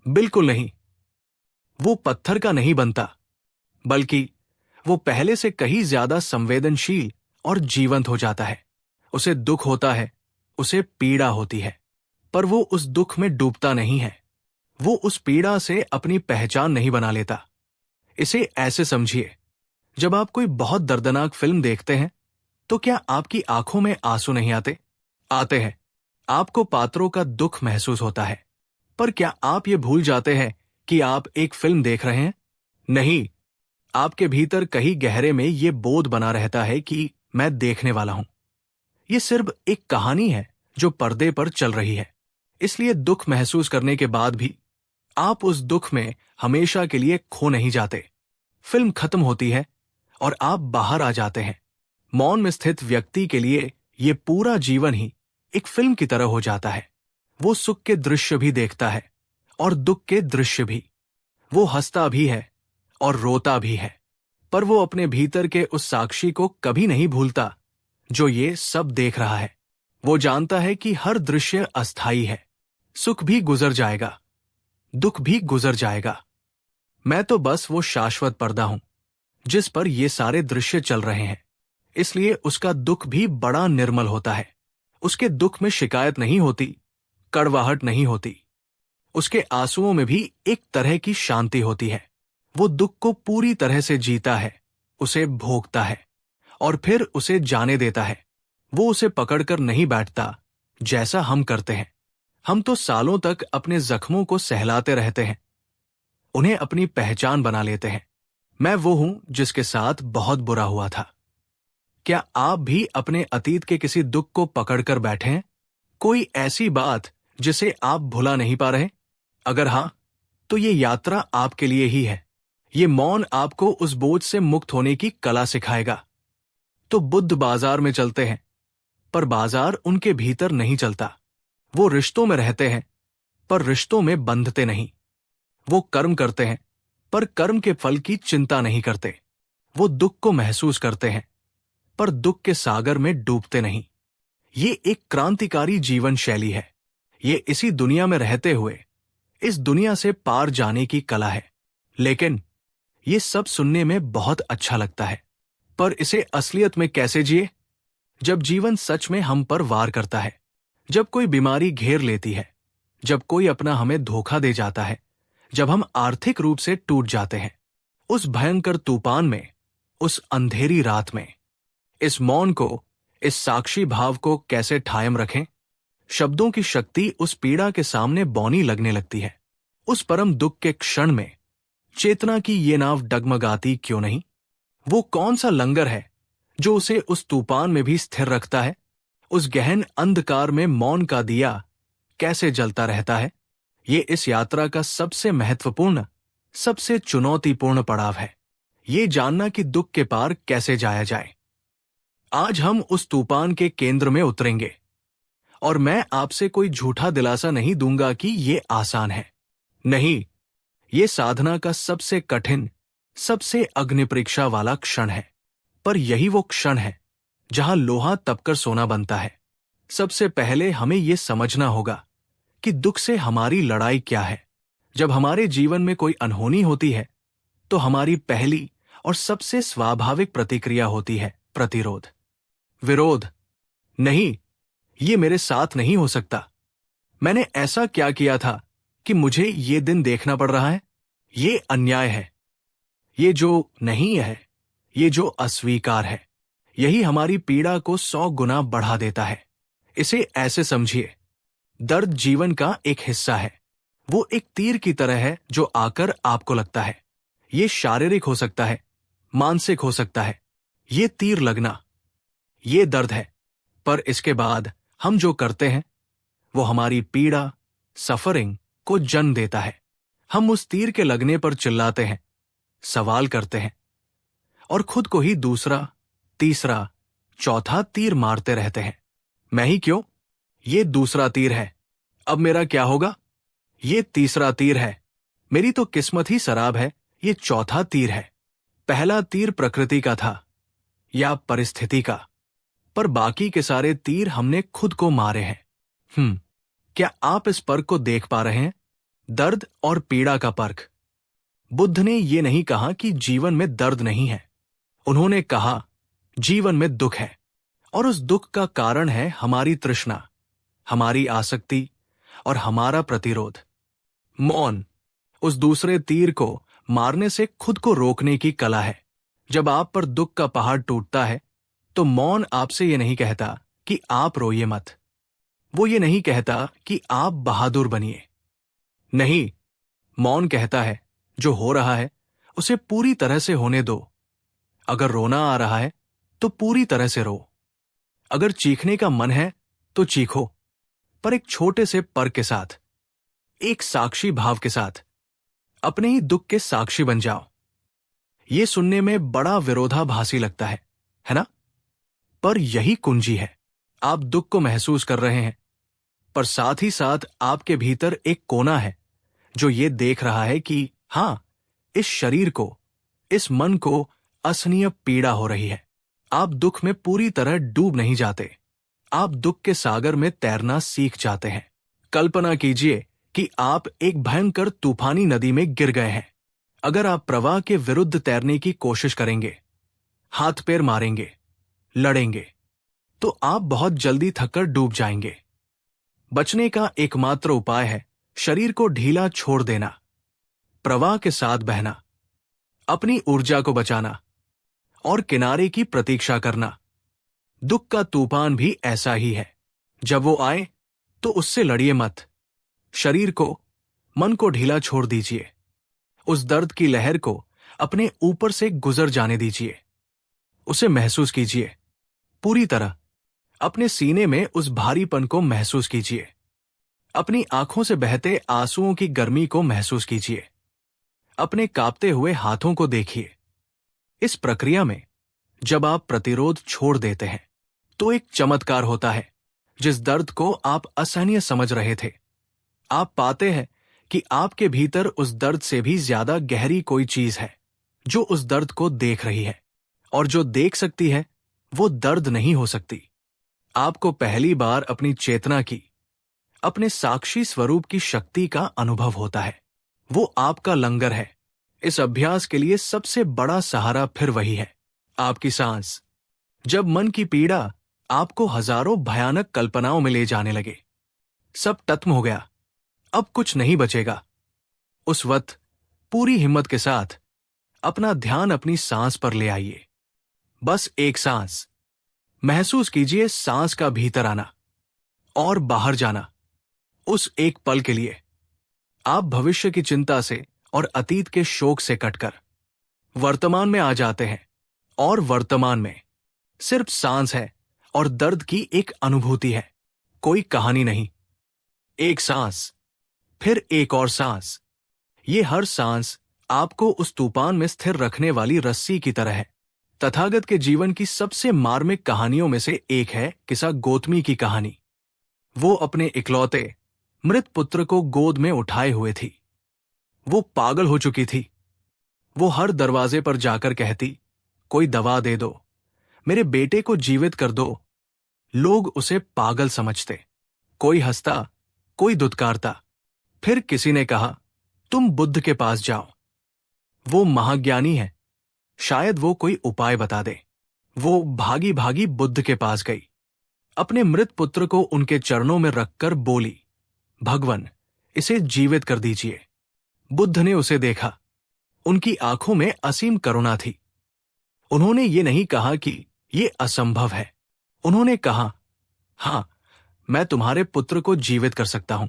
बिल्कुल नहीं। वो पत्थर का नहीं बनता, बल्कि वो पहले से कहीं ज्यादा संवेदनशील और जीवंत हो जाता है। उसे दुख होता है, उसे पीड़ा होती है, पर वो उस दुख में डूबता नहीं है। वो उस पीड़ा से अपनी पहचान नहीं बना लेता। इसे ऐसे समझिए, जब आप कोई बहुत दर्दनाक फिल्म देखते हैं, तो क्या आपकी आंखों में आंसू नहीं आते? आते हैं। आपको पात्रों का दुख महसूस होता है, पर क्या आप ये भूल जाते हैं कि आप एक फिल्म देख रहे हैं? नहीं, आपके भीतर कहीं गहरे में ये बोध बना रहता है कि मैं देखने वाला हूं। ये सिर्फ एक कहानी है जो पर्दे पर चल रही है। इसलिए दुख महसूस करने के बाद भी आप उस दुख में हमेशा के लिए खो नहीं जाते। फिल्म खत्म होती है और आप बाहर आ जाते हैं। मौन में स्थित व्यक्ति के लिए ये पूरा जीवन ही एक फिल्म की तरह हो जाता है। वो सुख के दृश्य भी देखता है और दुख के दृश्य भी। वो हंसता भी है और रोता भी है, पर वो अपने भीतर के उस साक्षी को कभी नहीं भूलता जो ये सब देख रहा है। वो जानता है कि हर दृश्य अस्थायी है। सुख भी गुजर जाएगा, दुख भी गुजर जाएगा। मैं तो बस वो शाश्वत पर्दा हूं जिस पर ये सारे दृश्य चल रहे हैं। इसलिए उसका दुख भी बड़ा निर्मल होता है। उसके दुख में शिकायत नहीं होती, कड़वाहट नहीं होती। उसके आंसुओं में भी एक तरह की शांति होती है। वो दुख को पूरी तरह से जीता है, उसे भोगता है और फिर उसे जाने देता है। वो उसे पकड़कर नहीं बैठता जैसा हम करते हैं। हम तो सालों तक अपने जख्मों को सहलाते रहते हैं, उन्हें अपनी पहचान बना लेते हैं। मैं वो हूं जिसके साथ बहुत बुरा हुआ था। क्या आप भी अपने अतीत के किसी दुख को पकड़कर बैठे हैं? कोई ऐसी बात जिसे आप भुला नहीं पा रहे? अगर हां, तो ये यात्रा आपके लिए ही है। ये मौन आपको उस बोझ से मुक्त होने की कला सिखाएगा। तो बुद्ध बाजार में चलते हैं, पर बाजार उनके भीतर नहीं चलता। वो रिश्तों में रहते हैं, पर रिश्तों में बंधते नहीं। वो कर्म करते हैं, पर कर्म के फल की चिंता नहीं करते। वो दुख को महसूस करते हैं, पर दुख के सागर में डूबते नहीं। ये एक क्रांतिकारी जीवन शैली है। ये इसी दुनिया में रहते हुए इस दुनिया से पार जाने की कला है। लेकिन ये सब सुनने में बहुत अच्छा लगता है, पर इसे असलियत में कैसे जिए? जब जीवन सच में हम पर वार करता है, जब कोई बीमारी घेर लेती है, जब कोई अपना हमें धोखा दे जाता है, जब हम आर्थिक रूप से टूट जाते हैं, उस भयंकर तूफान में, उस अंधेरी रात में, इस मौन को, इस साक्षी भाव को कैसे ठायम रखें? शब्दों की शक्ति उस पीड़ा के सामने बौनी लगने लगती है। उस परम दुख के क्षण में चेतना की ये नाव डगमगाती क्यों नहीं? वो कौन सा लंगर है जो उसे उस तूफान में भी स्थिर रखता है? उस गहन अंधकार में मौन का दिया कैसे जलता रहता है? ये इस यात्रा का सबसे महत्वपूर्ण, सबसे चुनौतीपूर्ण पड़ाव है। ये जानना कि दुख के पार कैसे जाया जाए। आज हम उस तूफान के केंद्र में उतरेंगे, और मैं आपसे कोई झूठा दिलासा नहीं दूंगा कि ये आसान है। नहीं, ये साधना का सबसे कठिन, सबसे अग्नि परीक्षा वाला क्षण है। पर यही वो क्षण है जहां लोहा तपकर सोना बनता है। सबसे पहले हमें यह समझना होगा कि दुख से हमारी लड़ाई क्या है। जब हमारे जीवन में कोई अनहोनी होती है तो हमारी पहली और सबसे स्वाभाविक प्रतिक्रिया होती है प्रतिरोध, विरोध। नहीं, ये मेरे साथ नहीं हो सकता। मैंने ऐसा क्या किया था कि मुझे ये दिन देखना पड़ रहा है? ये अन्याय है। ये जो नहीं है, ये जो अस्वीकार है, यही हमारी पीड़ा को 100 गुना बढ़ा देता है। इसे ऐसे समझिए, दर्द जीवन का एक हिस्सा है। वो एक तीर की तरह है जो आकर आपको लगता है। ये शारीरिक हो सकता है, मानसिक हो सकता है। ये तीर लगना, ये दर्द है। पर इसके बाद हम जो करते हैं वो हमारी पीड़ा, सफरिंग को जन्म देता है। हम उस तीर के लगने पर चिल्लाते हैं, सवाल करते हैं और खुद को ही दूसरा, तीसरा, चौथा तीर मारते रहते हैं। मैं ही क्यों? ये दूसरा तीर है। अब मेरा क्या होगा? ये तीसरा तीर है। मेरी तो किस्मत ही शराब है। ये चौथा तीर है। पहला तीर प्रकृति का था या परिस्थिति का, पर बाकी के सारे तीर हमने खुद को मारे हैं। क्या आप इस पर्क को देख पा रहे हैं? दर्द और पीड़ा का पर्क। बुद्ध ने यह नहीं कहा कि जीवन में दर्द नहीं है। उन्होंने कहा जीवन में दुख है, और उस दुख का कारण है हमारी तृष्णा, हमारी आसक्ति और हमारा प्रतिरोध। मौन उस दूसरे तीर को मारने से खुद को रोकने की कला है। जब आप पर दुख का पहाड़ टूटता है तो मौन आपसे ये नहीं कहता कि आप रोइए मत। वो ये नहीं कहता कि आप बहादुर बनिए। नहीं, मौन कहता है जो हो रहा है उसे पूरी तरह से होने दो। अगर रोना आ रहा है तो पूरी तरह से रो। अगर चीखने का मन है तो चीखो, पर एक छोटे से पर के साथ, एक साक्षी भाव के साथ। अपने ही दुख के साक्षी बन जाओ। यह सुनने में बड़ा विरोधाभासी लगता है ना? पर यही कुंजी है। आप दुख को महसूस कर रहे हैं, पर साथ ही साथ आपके भीतर एक कोना है जो ये देख रहा है कि हां, इस शरीर को, इस मन को असहनीय पीड़ा हो रही है। आप दुख में पूरी तरह डूब नहीं जाते। आप दुख के सागर में तैरना सीख जाते हैं। कल्पना कीजिए कि आप एक भयंकर तूफानी नदी में गिर गए हैं। अगर आप प्रवाह के विरुद्ध तैरने की कोशिश करेंगे, हाथ पैर मारेंगे, लड़ेंगे, तो आप बहुत जल्दी थककर डूब जाएंगे। बचने का एकमात्र उपाय है शरीर को ढीला छोड़ देना, प्रवाह के साथ बहना, अपनी ऊर्जा को बचाना और किनारे की प्रतीक्षा करना। दुख का तूफान भी ऐसा ही है। जब वो आए तो उससे लड़िए मत। शरीर को, मन को ढीला छोड़ दीजिए। उस दर्द की लहर को अपने ऊपर से गुजर जाने दीजिए। उसे महसूस कीजिए पूरी तरह। अपने सीने में उस भारीपन को महसूस कीजिए। अपनी आंखों से बहते आंसुओं की गर्मी को महसूस कीजिए। अपने कांपते हुए हाथों को देखिए। इस प्रक्रिया में जब आप प्रतिरोध छोड़ देते हैं तो एक चमत्कार होता है। जिस दर्द को आप असहनीय समझ रहे थे, आप पाते हैं कि आपके भीतर उस दर्द से भी ज्यादा गहरी कोई चीज है जो उस दर्द को देख रही है, और जो देख सकती है वो दर्द नहीं हो सकती। आपको पहली बार अपनी चेतना की, अपने साक्षी स्वरूप की शक्ति का अनुभव होता है। वो आपका लंगर है। इस अभ्यास के लिए सबसे बड़ा सहारा फिर वही है, आपकी सांस। जब मन की पीड़ा आपको हजारों भयानक कल्पनाओं में ले जाने लगे, सब खत्म हो गया, अब कुछ नहीं बचेगा, उस वक्त पूरी हिम्मत के साथ अपना ध्यान अपनी सांस पर ले आइए। बस एक सांस महसूस कीजिए, सांस का भीतर आना और बाहर जाना। उस एक पल के लिए आप भविष्य की चिंता से और अतीत के शोक से कटकर वर्तमान में आ जाते हैं, और वर्तमान में सिर्फ सांस है और दर्द की एक अनुभूति है, कोई कहानी नहीं। एक सांस, फिर एक और सांस। ये हर सांस आपको उस तूफान में स्थिर रखने वाली रस्सी की तरह है। तथागत के जीवन की सबसे मार्मिक कहानियों में से एक है किस्सा गौतमी की कहानी। वो अपने इकलौते मृत पुत्र को गोद में उठाए हुए थी। वो पागल हो चुकी थी। वो हर दरवाजे पर जाकर कहती, कोई दवा दे दो, मेरे बेटे को जीवित कर दो। लोग उसे पागल समझते। कोई हंसता, कोई दुत्कारता। फिर किसी ने कहा, तुम बुद्ध के पास जाओ, वो महाज्ञानी है, शायद वो कोई उपाय बता दे। वो भागी भागी बुद्ध के पास गई। अपने मृत पुत्र को उनके चरणों में रखकर बोली, भगवन, इसे जीवित कर दीजिए। बुद्ध ने उसे देखा। उनकी आंखों में असीम करुणा थी। उन्होंने ये नहीं कहा कि ये असंभव है। उन्होंने कहा, हां, मैं तुम्हारे पुत्र को जीवित कर सकता हूं,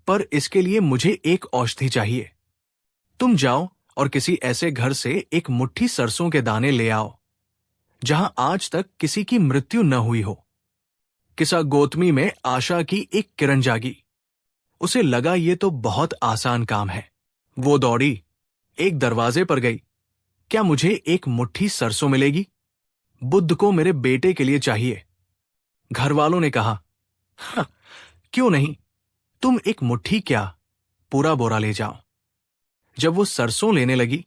पर इसके लिए मुझे एक औषधि चाहिए। तुम जाओ और किसी ऐसे घर से एक मुट्ठी सरसों के दाने ले आओ जहां आज तक किसी की मृत्यु न हुई हो। किसा गोतमी में आशा की एक किरण जागी। उसे लगा ये तो बहुत आसान काम है। वो दौड़ी, एक दरवाजे पर गई। क्या मुझे एक मुट्ठी सरसों मिलेगी? बुद्ध को मेरे बेटे के लिए चाहिए। घर वालों ने कहा, हाँ, क्यों नहीं, तुम एक मुट्ठी क्या, पूरा बोरा ले जाओ। जब वो सरसों लेने लगी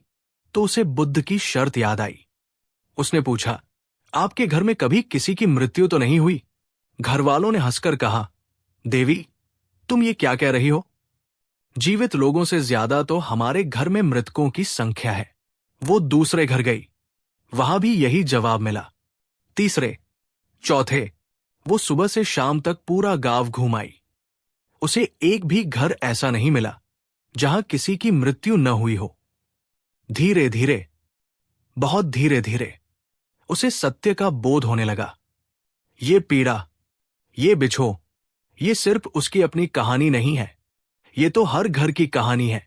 तो उसे बुद्ध की शर्त याद आई। उसने पूछा, आपके घर में कभी किसी की मृत्यु तो नहीं हुई? घर वालों ने हंसकर कहा, देवी, तुम ये क्या कह रही हो? जीवित लोगों से ज्यादा तो हमारे घर में मृतकों की संख्या है। वो दूसरे घर गई, वहां भी यही जवाब मिला। तीसरे, चौथे, वो सुबह से शाम तक पूरा गांव घूम आई। उसे एक भी घर ऐसा नहीं मिला जहां किसी की मृत्यु न हुई हो। धीरे धीरे, बहुत धीरे धीरे उसे सत्य का बोध होने लगा। ये पीड़ा, ये बिछो, ये सिर्फ उसकी अपनी कहानी नहीं है, ये तो हर घर की कहानी है।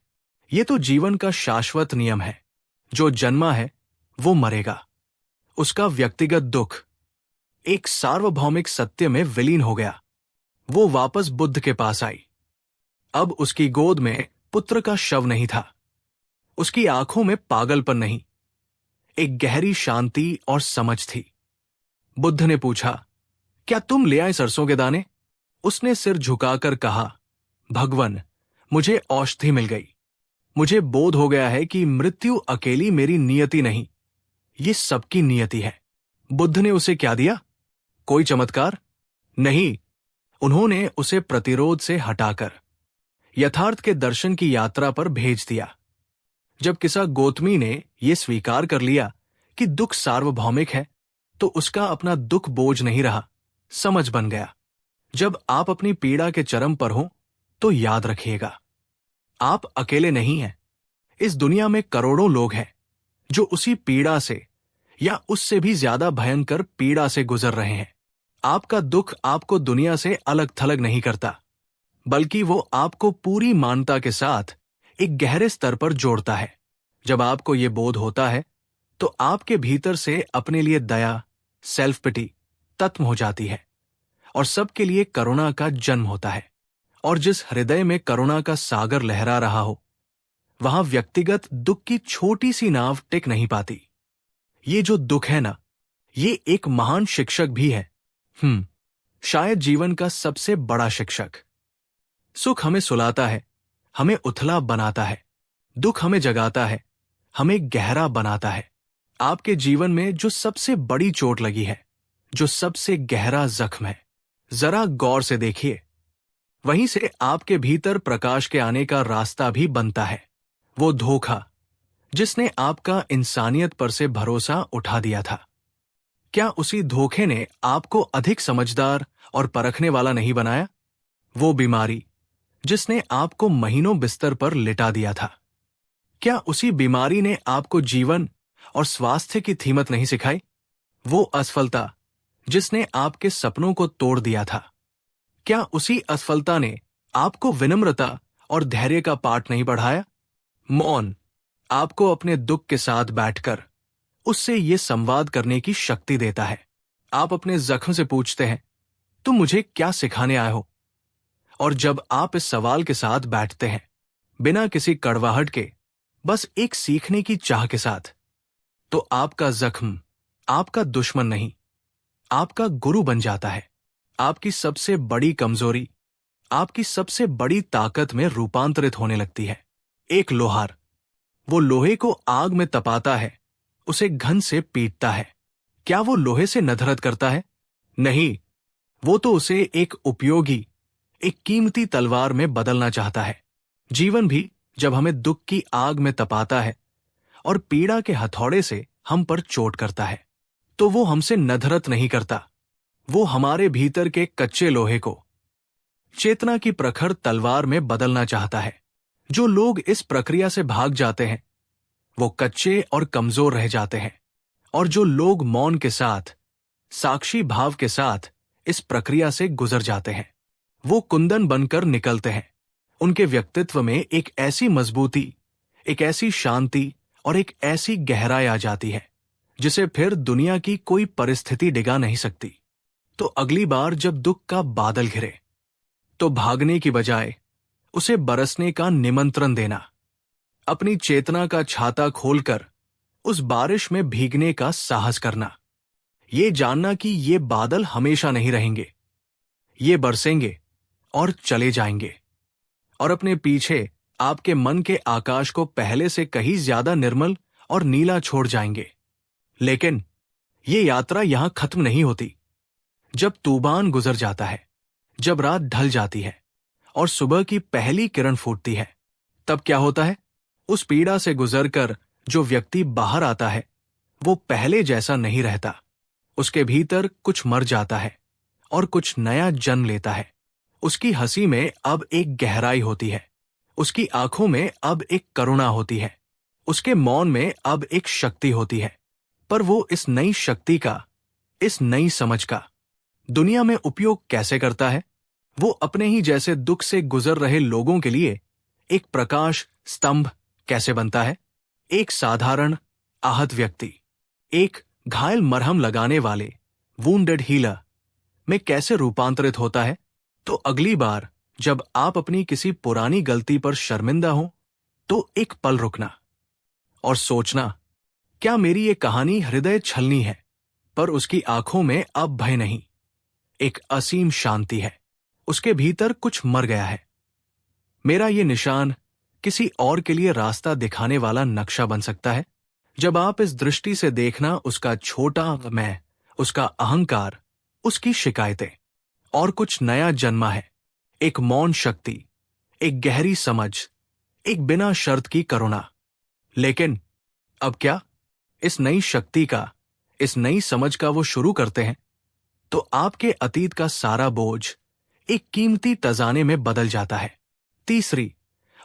ये तो जीवन का शाश्वत नियम है। जो जन्मा है वो मरेगा। उसका व्यक्तिगत दुख एक सार्वभौमिक सत्य में विलीन हो गया। वो वापस बुद्ध के पास आई। अब उसकी गोद में पुत्र का शव नहीं था। उसकी आंखों में पागलपन नहीं, एक गहरी शांति और समझ थी। बुद्ध ने पूछा, क्या तुम ले आए सरसों के दाने? उसने सिर झुकाकर कहा, भगवन, मुझे औषधि मिल गई। मुझे बोध हो गया है कि मृत्यु अकेली मेरी नियति नहीं, ये सबकी नियति है। बुद्ध ने उसे क्या दिया? कोई चमत्कार नहीं। उन्होंने उसे प्रतिरोध से हटाकर यथार्थ के दर्शन की यात्रा पर भेज दिया। जब किसा गोतमी ने यह स्वीकार कर लिया कि दुख सार्वभौमिक है, तो उसका अपना दुख बोझ नहीं रहा, समझ बन गया। जब आप अपनी पीड़ा के चरम पर हो तो याद रखिएगा, आप अकेले नहीं हैं। इस दुनिया में करोड़ों लोग हैं जो उसी पीड़ा से या उससे भी ज्यादा भयंकर पीड़ा से गुजर रहे हैं। आपका दुख आपको दुनिया से अलग थलग नहीं करता, बल्कि वो आपको पूरी मानवता के साथ एक गहरे स्तर पर जोड़ता है। जब आपको ये बोध होता है तो आपके भीतर से अपने लिए दया, सेल्फ पिटी खत्म हो जाती है और सबके लिए करुणा का जन्म होता है। और जिस हृदय में करुणा का सागर लहरा रहा हो, वहां व्यक्तिगत दुख की छोटी सी नाव टिक नहीं पाती। ये जो दुख है ना, ये एक महान शिक्षक भी है। शायद जीवन का सबसे बड़ा शिक्षक। सुख हमें सुलाता है, हमें उथला बनाता है। दुख हमें जगाता है, हमें गहरा बनाता है। आपके जीवन में जो सबसे बड़ी चोट लगी है, जो सबसे गहरा जख्म है, जरा गौर से देखिए। वहीं से आपके भीतर प्रकाश के आने का रास्ता भी बनता है। वो धोखा जिसने आपका इंसानियत पर से भरोसा उठा दिया था, क्या उसी धोखे ने आपको अधिक समझदार और परखने वाला नहीं बनाया? वो बीमारी जिसने आपको महीनों बिस्तर पर लिटा दिया था, क्या उसी बीमारी ने आपको जीवन और स्वास्थ्य की कीमत नहीं सिखाई? वो असफलता जिसने आपके सपनों को तोड़ दिया था, क्या उसी असफलता ने आपको विनम्रता और धैर्य का पाठ नहीं पढ़ाया? मौन आपको अपने दुख के साथ बैठकर उससे ये संवाद करने की शक्ति देता है। आप अपने जख्म से पूछते हैं, तुम मुझे क्या सिखाने आए हो? और जब आप इस सवाल के साथ बैठते हैं, बिना किसी कड़वाहट के, बस एक सीखने की चाह के साथ, तो आपका जख्म आपका दुश्मन नहीं, आपका गुरु बन जाता है। आपकी सबसे बड़ी कमजोरी आपकी सबसे बड़ी ताकत में रूपांतरित होने लगती है। एक लोहार वो लोहे को आग में तपाता है, उसे घन से पीटता है, क्या वो लोहे से नधरत करता है? नहीं, वो तो उसे एक उपयोगी, एक कीमती तलवार में बदलना चाहता है। जीवन भी जब हमें दुख की आग में तपाता है और पीड़ा के हथौड़े से हम पर चोट करता है, तो वो हमसे नधरत नहीं करता। वो हमारे भीतर के कच्चे लोहे को चेतना की प्रखर तलवार में बदलना चाहता है। जो लोग इस प्रक्रिया से भाग जाते हैं वो कच्चे और कमजोर रह जाते हैं, और जो लोग मौन के साथ, साक्षी भाव के साथ इस प्रक्रिया से गुजर जाते हैं वो कुंदन बनकर निकलते हैं। उनके व्यक्तित्व में एक ऐसी मजबूती, एक ऐसी शांति और एक ऐसी गहराई आ जाती है जिसे फिर दुनिया की कोई परिस्थिति डिगा नहीं सकती। तो अगली बार जब दुख का बादल घिरे तो भागने की बजाय उसे बरसने का निमंत्रण देना, अपनी चेतना का छाता खोलकर उस बारिश में भीगने का साहस करना, ये जानना कि ये बादल हमेशा नहीं रहेंगे, ये बरसेंगे और चले जाएंगे और अपने पीछे आपके मन के आकाश को पहले से कहीं ज्यादा निर्मल और नीला छोड़ जाएंगे। लेकिन ये यात्रा यहां खत्म नहीं होती। जब तूफान गुजर जाता है, जब रात ढल जाती है और सुबह की पहली किरण फूटती है, तब क्या होता है? उस पीड़ा से गुजरकर जो व्यक्ति बाहर आता है वो पहले जैसा नहीं रहता। उसके भीतर कुछ मर जाता है और कुछ नया जन्म लेता है। उसकी हंसी में अब एक गहराई होती है, उसकी आंखों में अब एक करुणा होती है, उसके मौन में अब एक शक्ति होती है। पर वो इस नई शक्ति का, इस नई समझ का दुनिया में उपयोग कैसे करता है? वो अपने ही जैसे दुख से गुजर रहे लोगों के लिए एक प्रकाश स्तंभ कैसे बनता है? एक साधारण आहत व्यक्ति, एक घायल मरहम लगाने वाले वुंडेड हीलर में कैसे रूपांतरित होता है? तो अगली बार जब आप अपनी किसी पुरानी गलती पर शर्मिंदा हो तो एक पल रुकना और सोचना, क्या मेरी ये कहानी हृदय छलनी है, पर उसकी आंखों में अब भय नहीं, एक असीम शांति है। उसके भीतर कुछ मर गया है। मेरा ये निशान किसी और के लिए रास्ता दिखाने वाला नक्शा बन सकता है। जब आप इस दृष्टि से देखना, उसका छोटा मैं, उसका अहंकार, उसकी शिकायतें, और कुछ नया जन्मा है। एक मौन शक्ति, एक गहरी समझ, एक बिना शर्त की करुणा। लेकिन अब क्या? इस नई शक्ति का, इस नई समझ का वो शुरू करते हैं तो आपके अतीत का सारा बोझ एक कीमती तजाने में बदल जाता है। तीसरी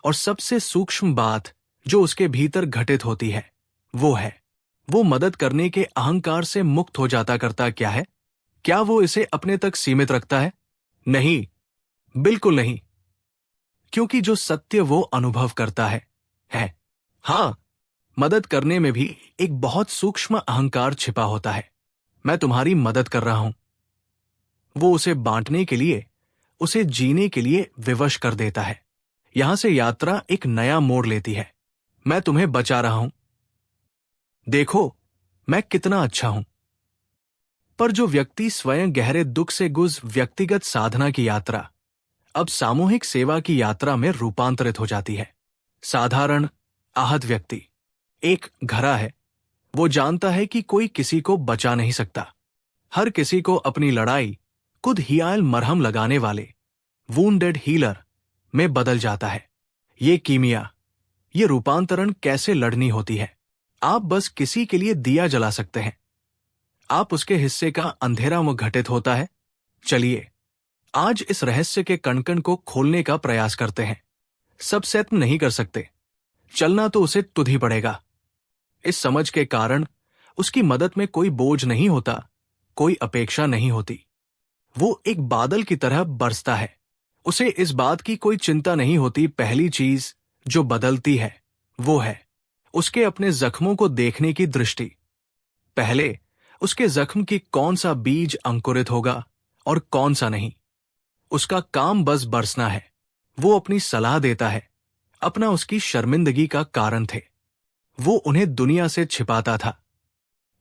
और सबसे सूक्ष्म बात जो उसके भीतर घटित होती है वो है, वो मदद करने के अहंकार से मुक्त हो जाता। करता क्या है? क्या वो इसे अपने तक सीमित रखता है? नहीं, बिल्कुल नहीं। क्योंकि जो सत्य वो अनुभव करता है हां, मदद करने में भी एक बहुत सूक्ष्म अहंकार छिपा होता है। मैं तुम्हारी मदद कर रहा हूं। वो उसे बांटने के लिए, उसे जीने के लिए विवश कर देता है। यहां से यात्रा एक नया मोड़ लेती है। मैं तुम्हें बचा रहा हूं, देखो मैं कितना अच्छा हूं। पर जो व्यक्ति स्वयं गहरे दुख से व्यक्तिगत साधना की यात्रा अब सामूहिक सेवा की यात्रा में रूपांतरित हो जाती है। साधारण आहत व्यक्ति एक घड़ा है। वो जानता है कि कोई किसी को बचा नहीं सकता। हर किसी को अपनी लड़ाई खुद हियाल मरहम लगाने वाले वुंडेड हीलर में बदल जाता है। ये कीमिया, ये रूपांतरण कैसे लड़नी होती है? आप बस किसी के लिए दिया जला सकते हैं। आप उसके हिस्से का अंधेरा में घटित होता है। चलिए आज इस रहस्य के कणकण को खोलने का प्रयास करते हैं। सब सेट नहीं कर सकते, चलना तो उसे तुद ही पड़ेगा। इस समझ के कारण उसकी मदद में कोई बोझ नहीं होता, कोई अपेक्षा नहीं होती। वो एक बादल की तरह बरसता है। उसे इस बात की कोई चिंता नहीं होती। पहली चीज जो बदलती है वो है उसके अपने जख्मों को देखने की दृष्टि। पहले उसके जख्म की कौन सा बीज अंकुरित होगा और कौन सा नहीं। उसका काम बस बरसना है। वो अपनी सलाह देता है, अपना उसकी शर्मिंदगी का कारण थे। वो उन्हें दुनिया से छिपाता था।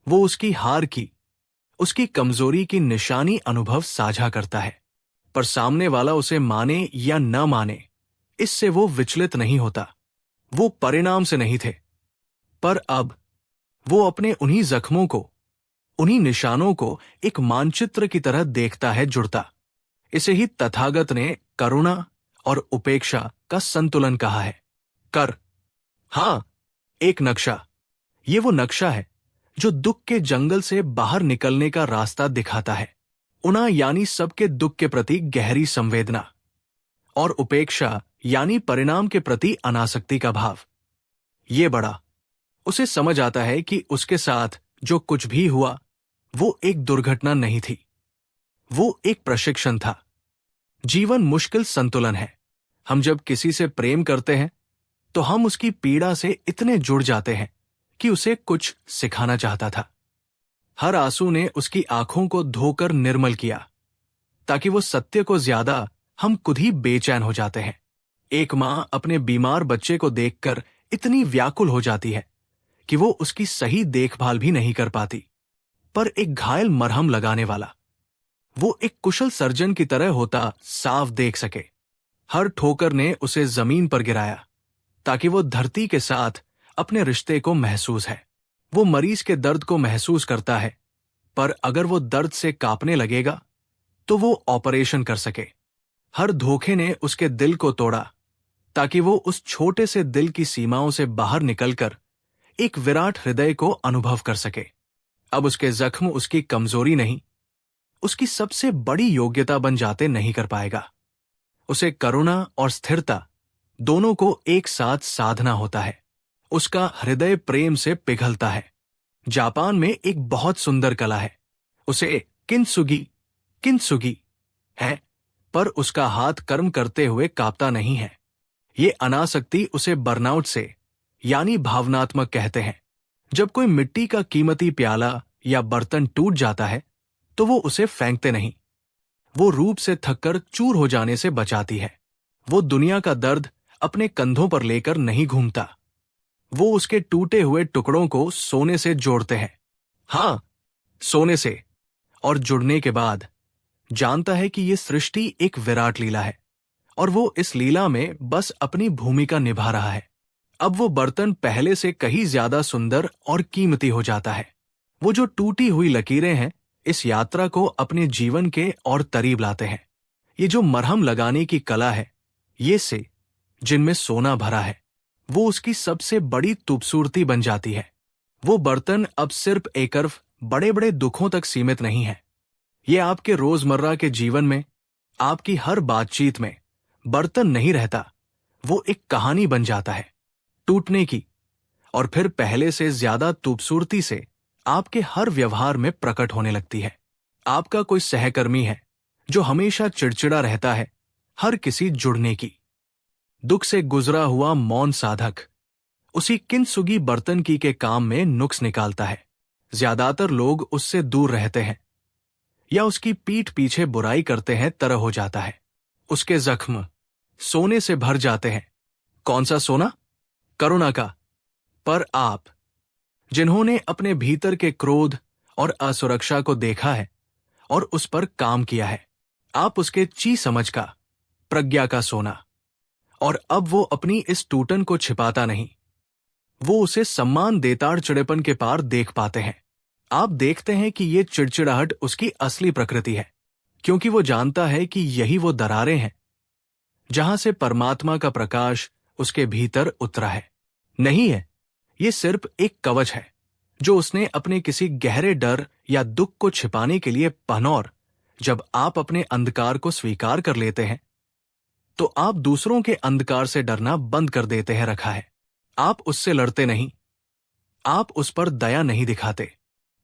वो उसकी हार की, उसकी कमजोरी की निशानी अनुभव साझा करता है। पर सामने वाला उसे माने या न माने, इससे वो विचलित नहीं होता। वो परिणाम से नहीं थे, पर अब वो अपने उन्हीं जख्मों को, उन्हीं निशानों को एक मानचित्र की तरह देखता है जुड़ता। इसे ही तथागत ने करुणा और उपेक्षा का संतुलन कहा है। कर, हाँ, एक नक्शा। ये वो नक्शा है जो दुख के जंगल से बाहर निकलने का रास्ता दिखाता है। उना यानी सबके दुख के प्रति गहरी संवेदना, और उपेक्षा यानी परिणाम के प्रति अनासक्ति का भाव। ये बड़ा उसे समझ आता है कि उसके साथ जो कुछ भी हुआ वो एक दुर्घटना नहीं थी, वो एक प्रशिक्षण था। जीवन मुश्किल संतुलन है। हम जब किसी से प्रेम करते हैं तो हम उसकी पीड़ा से इतने जुड़ जाते हैं कि उसे कुछ सिखाना चाहता था। हर आंसू ने उसकी आंखों को धोकर निर्मल किया, ताकि वो सत्य को ज्यादा हम खुद ही बेचैन हो जाते हैं। एक मां अपने बीमार बच्चे को देखकर इतनी व्याकुल हो जाती है कि वो उसकी सही देखभाल भी नहीं कर पाती। पर एक घायल मरहम लगाने वाला, वो एक कुशल सर्जन की तरह होता, साफ देख सके। हर ठोकर ने उसे जमीन पर गिराया ताकि वो धरती के साथ अपने रिश्ते को महसूस है। वो मरीज के दर्द को महसूस करता है, पर अगर वो दर्द से कांपने लगेगा तो वो ऑपरेशन कर सके। हर धोखे ने उसके दिल को तोड़ा ताकि वो उस छोटे से दिल की सीमाओं से बाहर निकलकर एक विराट हृदय को अनुभव कर सके। अब उसके जख्म उसकी कमजोरी नहीं, उसकी सबसे बड़ी योग्यता बन जाते नहीं कर पाएगा। उसे करुणा और स्थिरता दोनों को एक साथ साधना होता है। उसका हृदय प्रेम से पिघलता है। जापान में एक बहुत सुंदर कला है, उसे किंत्सुगी है, पर उसका हाथ कर्म करते हुए कांपता नहीं है। ये अनासक्ति उसे बर्नआउट से यानी भावनात्मक कहते हैं। जब कोई मिट्टी का कीमती प्याला या बर्तन टूट जाता है तो वो उसे फेंकते नहीं, वो रूप से थककर चूर हो जाने से बचाती है। वो दुनिया का दर्द अपने कंधों पर लेकर नहीं घूमता, वो उसके टूटे हुए टुकड़ों को सोने से जोड़ते हैं। हाँ, सोने से। और जुड़ने के बाद जानता है कि ये सृष्टि एक विराट लीला है और वो इस लीला में बस अपनी भूमिका निभा रहा है। अब वो बर्तन पहले से कहीं ज्यादा सुंदर और कीमती हो जाता है। वो जो टूटी हुई लकीरें हैं इस यात्रा को अपने जीवन के और करीब लाते हैं। ये जो मरहम लगाने की कला है, ये से जिनमें सोना भरा है, वो उसकी सबसे बड़ी खूबसूरती बन जाती है। वो बर्तन अब सिर्फ एकर्फ बड़े बड़े दुखों तक सीमित नहीं है। ये आपके रोजमर्रा के जीवन में, आपकी हर बातचीत में बर्तन नहीं रहता, वो एक कहानी बन जाता है टूटने की, और फिर पहले से ज्यादा खूबसूरती से आपके हर व्यवहार में प्रकट होने लगती है। आपका कोई सहकर्मी है जो हमेशा चिड़चिड़ा रहता है, हर किसी जुड़ने की दुख से गुजरा हुआ मौन साधक उसी किंत्सुगी बर्तन की के काम में नुक्स निकालता है। ज्यादातर लोग उससे दूर रहते हैं या उसकी पीठ पीछे बुराई करते हैं तरह हो जाता है। उसके जख्म सोने से भर जाते हैं। कौन सा सोना? करुणा का। पर आप, जिन्होंने अपने भीतर के क्रोध और असुरक्षा को देखा है और उस पर काम किया है, आप उसके ची समझ का, प्रज्ञा का सोना। और अब वो अपनी इस टूटन को छिपाता नहीं, वो उसे सम्मान देताड़ चिड़ेपन के पार देख पाते हैं। आप देखते हैं कि ये चिड़चिड़ाहट उसकी असली प्रकृति है, क्योंकि वो जानता है कि यही वो दरारें हैं जहां से परमात्मा का प्रकाश उसके भीतर उतरा है। नहीं है, ये सिर्फ एक कवच है जो उसने अपने किसी गहरे डर या दुख को छिपाने के लिए पहना। और जब आप अपने अंधकार को स्वीकार कर लेते हैं तो आप दूसरों के अंधकार से डरना बंद कर देते हैं रखा है। आप उससे लड़ते नहीं, आप उस पर दया नहीं दिखाते,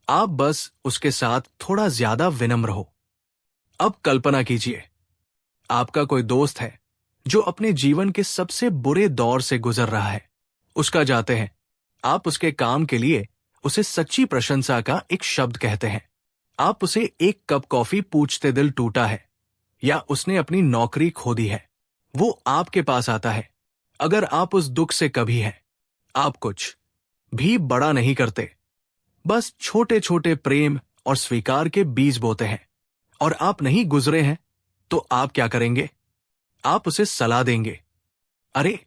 आप बस उसके साथ थोड़ा ज्यादा विनम्र हो। अब कल्पना कीजिए, आपका कोई दोस्त है जो अपने जीवन के सबसे बुरे दौर से गुजर रहा है। उसका जाते हैं, आप उसके काम के लिए उसे सच्ची प्रशंसा का एक शब्द कहते हैं। आप उसे एक कप कॉफी पूछते दिल टूटा है या उसने अपनी नौकरी खो दी है, वो आपके पास आता है। अगर आप उस दुख से कभी हैं, आप कुछ भी बड़ा नहीं करते, बस छोटे छोटे प्रेम और स्वीकार के बीज बोते हैं। और आप नहीं गुजरे हैं तो आप क्या करेंगे? आप उसे सलाह देंगे, अरे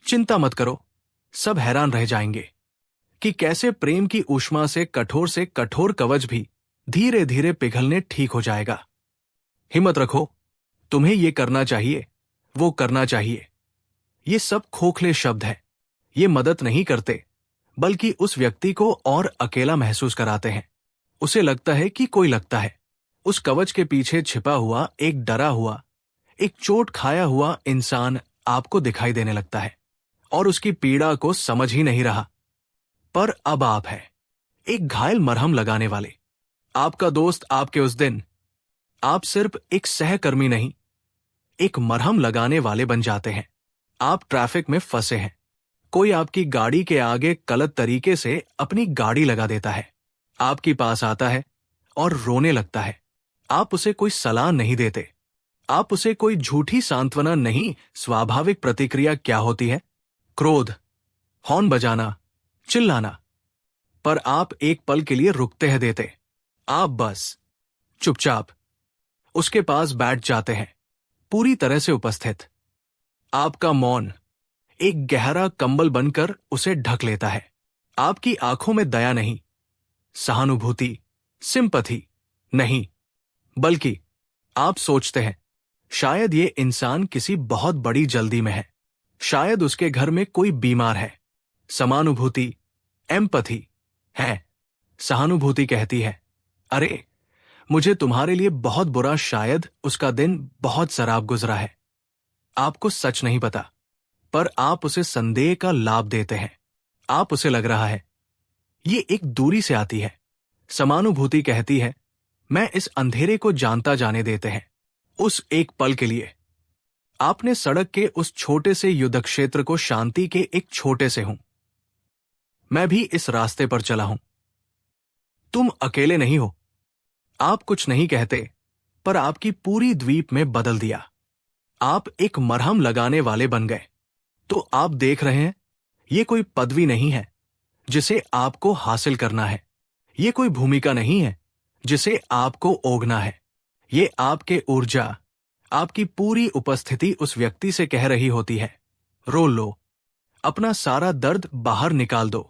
चिंता मत करो, सब हैरान रह जाएंगे कि कैसे प्रेम की ऊष्मा से कठोर कवच भी धीरे धीरे पिघलने ठीक हो जाएगा। हिम्मत रखो, तुम्हें ये करना चाहिए, वो करना चाहिए। ये सब खोखले शब्द हैं। ये मदद नहीं करते, बल्कि उस व्यक्ति को और अकेला महसूस कराते हैं। उसे लगता है कि कोई लगता है। उस कवच के पीछे छिपा हुआ एक डरा हुआ, एक चोट खाया हुआ इंसान आपको दिखाई देने लगता है और उसकी पीड़ा को समझ ही नहीं रहा। पर अब आप हैं, एक घायल मरहम लगाने वाले। आपका दोस्त आपके उस दिन, आप सिर्फ एक सहकर्मी नहीं, एक मरहम लगाने वाले बन जाते हैं। आप ट्रैफिक में फंसे हैं। कोई आपकी गाड़ी के आगे गलत तरीके से अपनी गाड़ी लगा देता है। आपके पास आता है और रोने लगता है। आप उसे कोई सलाह नहीं देते। आप उसे कोई झूठी सांत्वना नहीं। स्वाभाविक प्रतिक्रिया क्या होती है? क्रोध, हॉर्न बजाना, चिल्लाना। पर आप एक पल के लिए रुकते हैं देते। आप बस चुपचाप उसके पास बैठ जाते हैं, पूरी तरह से उपस्थित। आपका मौन एक गहरा कंबल बनकर उसे ढक लेता है। आपकी आंखों में दया नहीं, सहानुभूति, सिंपैथी नहीं, बल्कि आप सोचते हैं शायद ये इंसान किसी बहुत बड़ी जल्दी में है। शायद उसके घर में कोई बीमार है। समानुभूति, एम्पैथी है। सहानुभूति कहती है, अरे मुझे तुम्हारे लिए बहुत बुरा, शायद उसका दिन बहुत शराब गुजरा है। आपको सच नहीं पता, पर आप उसे संदेह का लाभ देते हैं। आप उसे लग रहा है। ये एक दूरी से आती है। समानुभूति कहती है, मैं इस अंधेरे को जानता जाने देते हैं। उस एक पल के लिए आपने सड़क के उस छोटे से युद्ध क्षेत्र को शांति के एक छोटे से हूं। मैं भी इस रास्ते पर चला हूं। तुम अकेले नहीं हो। आप कुछ नहीं कहते, पर आपकी पूरी द्वीप में बदल दिया। आप एक मरहम लगाने वाले बन गए। तो आप देख रहे हैं, ये कोई पदवी नहीं है जिसे आपको हासिल करना है। ये कोई भूमिका नहीं है जिसे आपको ओगना है। ये आपके ऊर्जा, आपकी पूरी उपस्थिति उस व्यक्ति से कह रही होती है, रो लो, अपना सारा दर्द बाहर निकाल दो।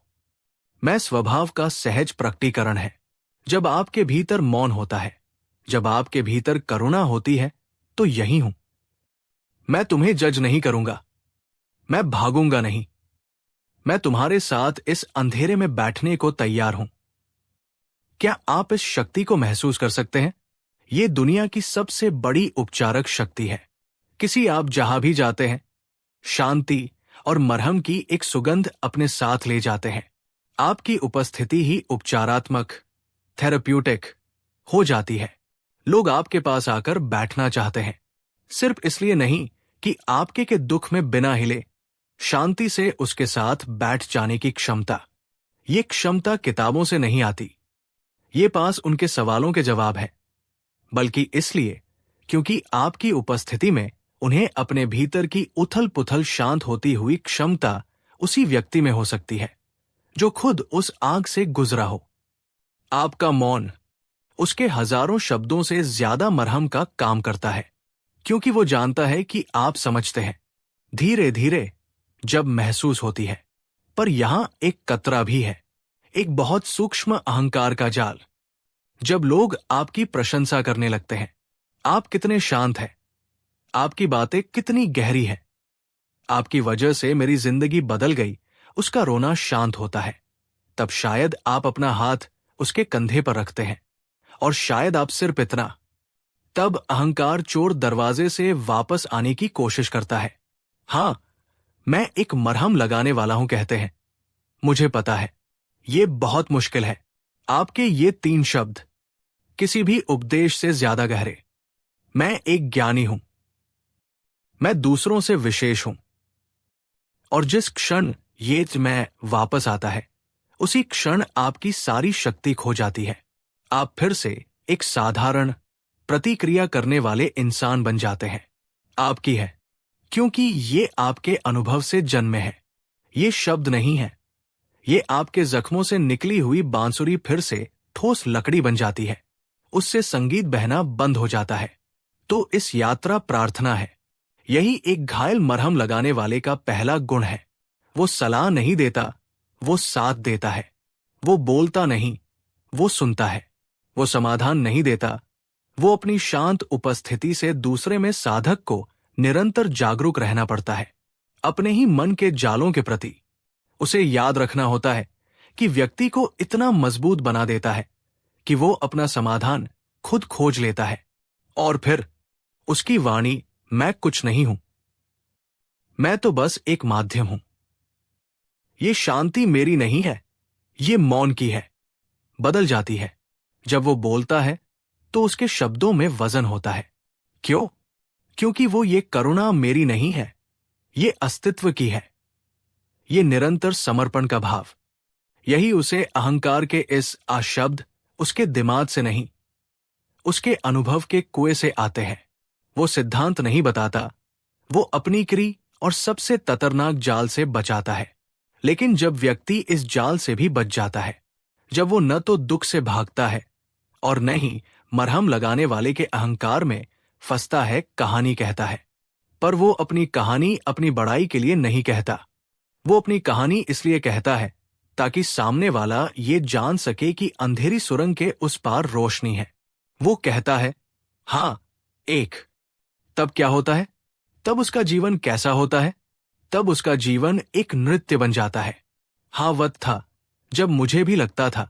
मैं स्वभाव का सहज प्रकटीकरण है। जब आपके भीतर मौन होता है, जब आपके भीतर करुणा होती है, तो यही हूं। मैं तुम्हें जज नहीं करूंगा। मैं भागूंगा नहीं। मैं तुम्हारे साथ इस अंधेरे में बैठने को तैयार हूं। क्या आप इस शक्ति को महसूस कर सकते हैं? ये दुनिया की सबसे बड़ी उपचारक शक्ति है। किसी आप जहां भी जाते हैं, शांति और मरहम की एक सुगंध अपने साथ ले जाते हैं। आपकी उपस्थिति ही उपचारात्मक, थेरेप्यूटिक हो जाती है। लोग आपके पास आकर बैठना चाहते हैं, सिर्फ इसलिए नहीं कि आपके के दुख में बिना हिले शांति से उसके साथ बैठ जाने की क्षमता। ये क्षमता किताबों से नहीं आती। ये पास उनके सवालों के जवाब है, बल्कि इसलिए क्योंकि आपकी उपस्थिति में उन्हें अपने भीतर की उथल पुथल शांत होती हुई क्षमता उसी व्यक्ति में हो सकती है जो खुद उस आग से गुजरा हो। आपका मौन उसके हजारों शब्दों से ज्यादा मरहम का काम करता है, क्योंकि वो जानता है कि आप समझते हैं। धीरे धीरे जब महसूस होती है, पर यहां एक कतरा भी है, एक बहुत सूक्ष्म अहंकार का जाल। जब लोग आपकी प्रशंसा करने लगते हैं, आप कितने शांत हैं, आपकी बातें कितनी गहरी हैं, आपकी वजह से मेरी जिंदगी बदल गई, उसका रोना शांत होता है, तब शायद आप अपना हाथ उसके कंधे पर रखते हैं। और शायद आप सिर्फ इतना। तब अहंकार चोर दरवाजे से वापस आने की कोशिश करता है। हां, मैं एक मरहम लगाने वाला हूं कहते हैं। मुझे पता है, ये बहुत मुश्किल है। आपके ये 3 शब्द किसी भी उपदेश से ज्यादा गहरे। मैं एक ज्ञानी हूं। मैं दूसरों से विशेष हूं। और जिस क्षण ये मैं वापस आता है, उसी क्षण आपकी सारी शक्ति खो जाती है। आप फिर से एक साधारण प्रतिक्रिया करने वाले इंसान बन जाते हैं। आपकी है, क्योंकि ये आपके अनुभव से जन्मे हैं। ये शब्द नहीं है। ये आपके जख्मों से निकली हुई बांसुरी फिर से ठोस लकड़ी बन जाती है। उससे संगीत बहना बंद हो जाता है। तो इस यात्रा प्रार्थना है। यही एक घायल मरहम लगाने वाले का पहला गुण है। वो सलाह नहीं देता, वो साथ देता है। वो बोलता नहीं, वो सुनता है। वो समाधान नहीं देता, वो अपनी शांत उपस्थिति से दूसरे में साधक को निरंतर जागरूक रहना पड़ता है। अपने ही मन के जालों के प्रति उसे याद रखना होता है कि व्यक्ति को इतना मजबूत बना देता है कि वो अपना समाधान खुद खोज लेता है। और फिर उसकी वाणी, मैं कुछ नहीं हूं, मैं तो बस एक माध्यम हूं। ये शांति मेरी नहीं है, ये मौन की है। बदल जाती है। जब वो बोलता है तो उसके शब्दों में वजन होता है। क्यों? क्योंकि वो ये करुणा मेरी नहीं है, ये अस्तित्व की है। ये निरंतर समर्पण का भाव, यही उसे अहंकार के इस आशब्द उसके दिमाग से नहीं, उसके अनुभव के कुएं से आते हैं। वो सिद्धांत नहीं बताता, वो अपनी क्री और सबसे खतरनाक जाल से बचाता है। लेकिन जब व्यक्ति इस जाल से भी बच जाता है, जब वो न तो दुख से भागता है और न ही मरहम लगाने वाले के अहंकार में फंसता है, कहानी कहता है। पर वो अपनी कहानी अपनी बड़ाई के लिए नहीं कहता। वो अपनी कहानी इसलिए कहता है ताकि सामने वाला ये जान सके कि अंधेरी सुरंग के उस पार रोशनी है। वो कहता है, हाँ, एक। तब क्या होता है? तब उसका जीवन कैसा होता है? तब उसका जीवन एक नृत्य बन जाता है। हाँ, वक्त था जब मुझे भी लगता था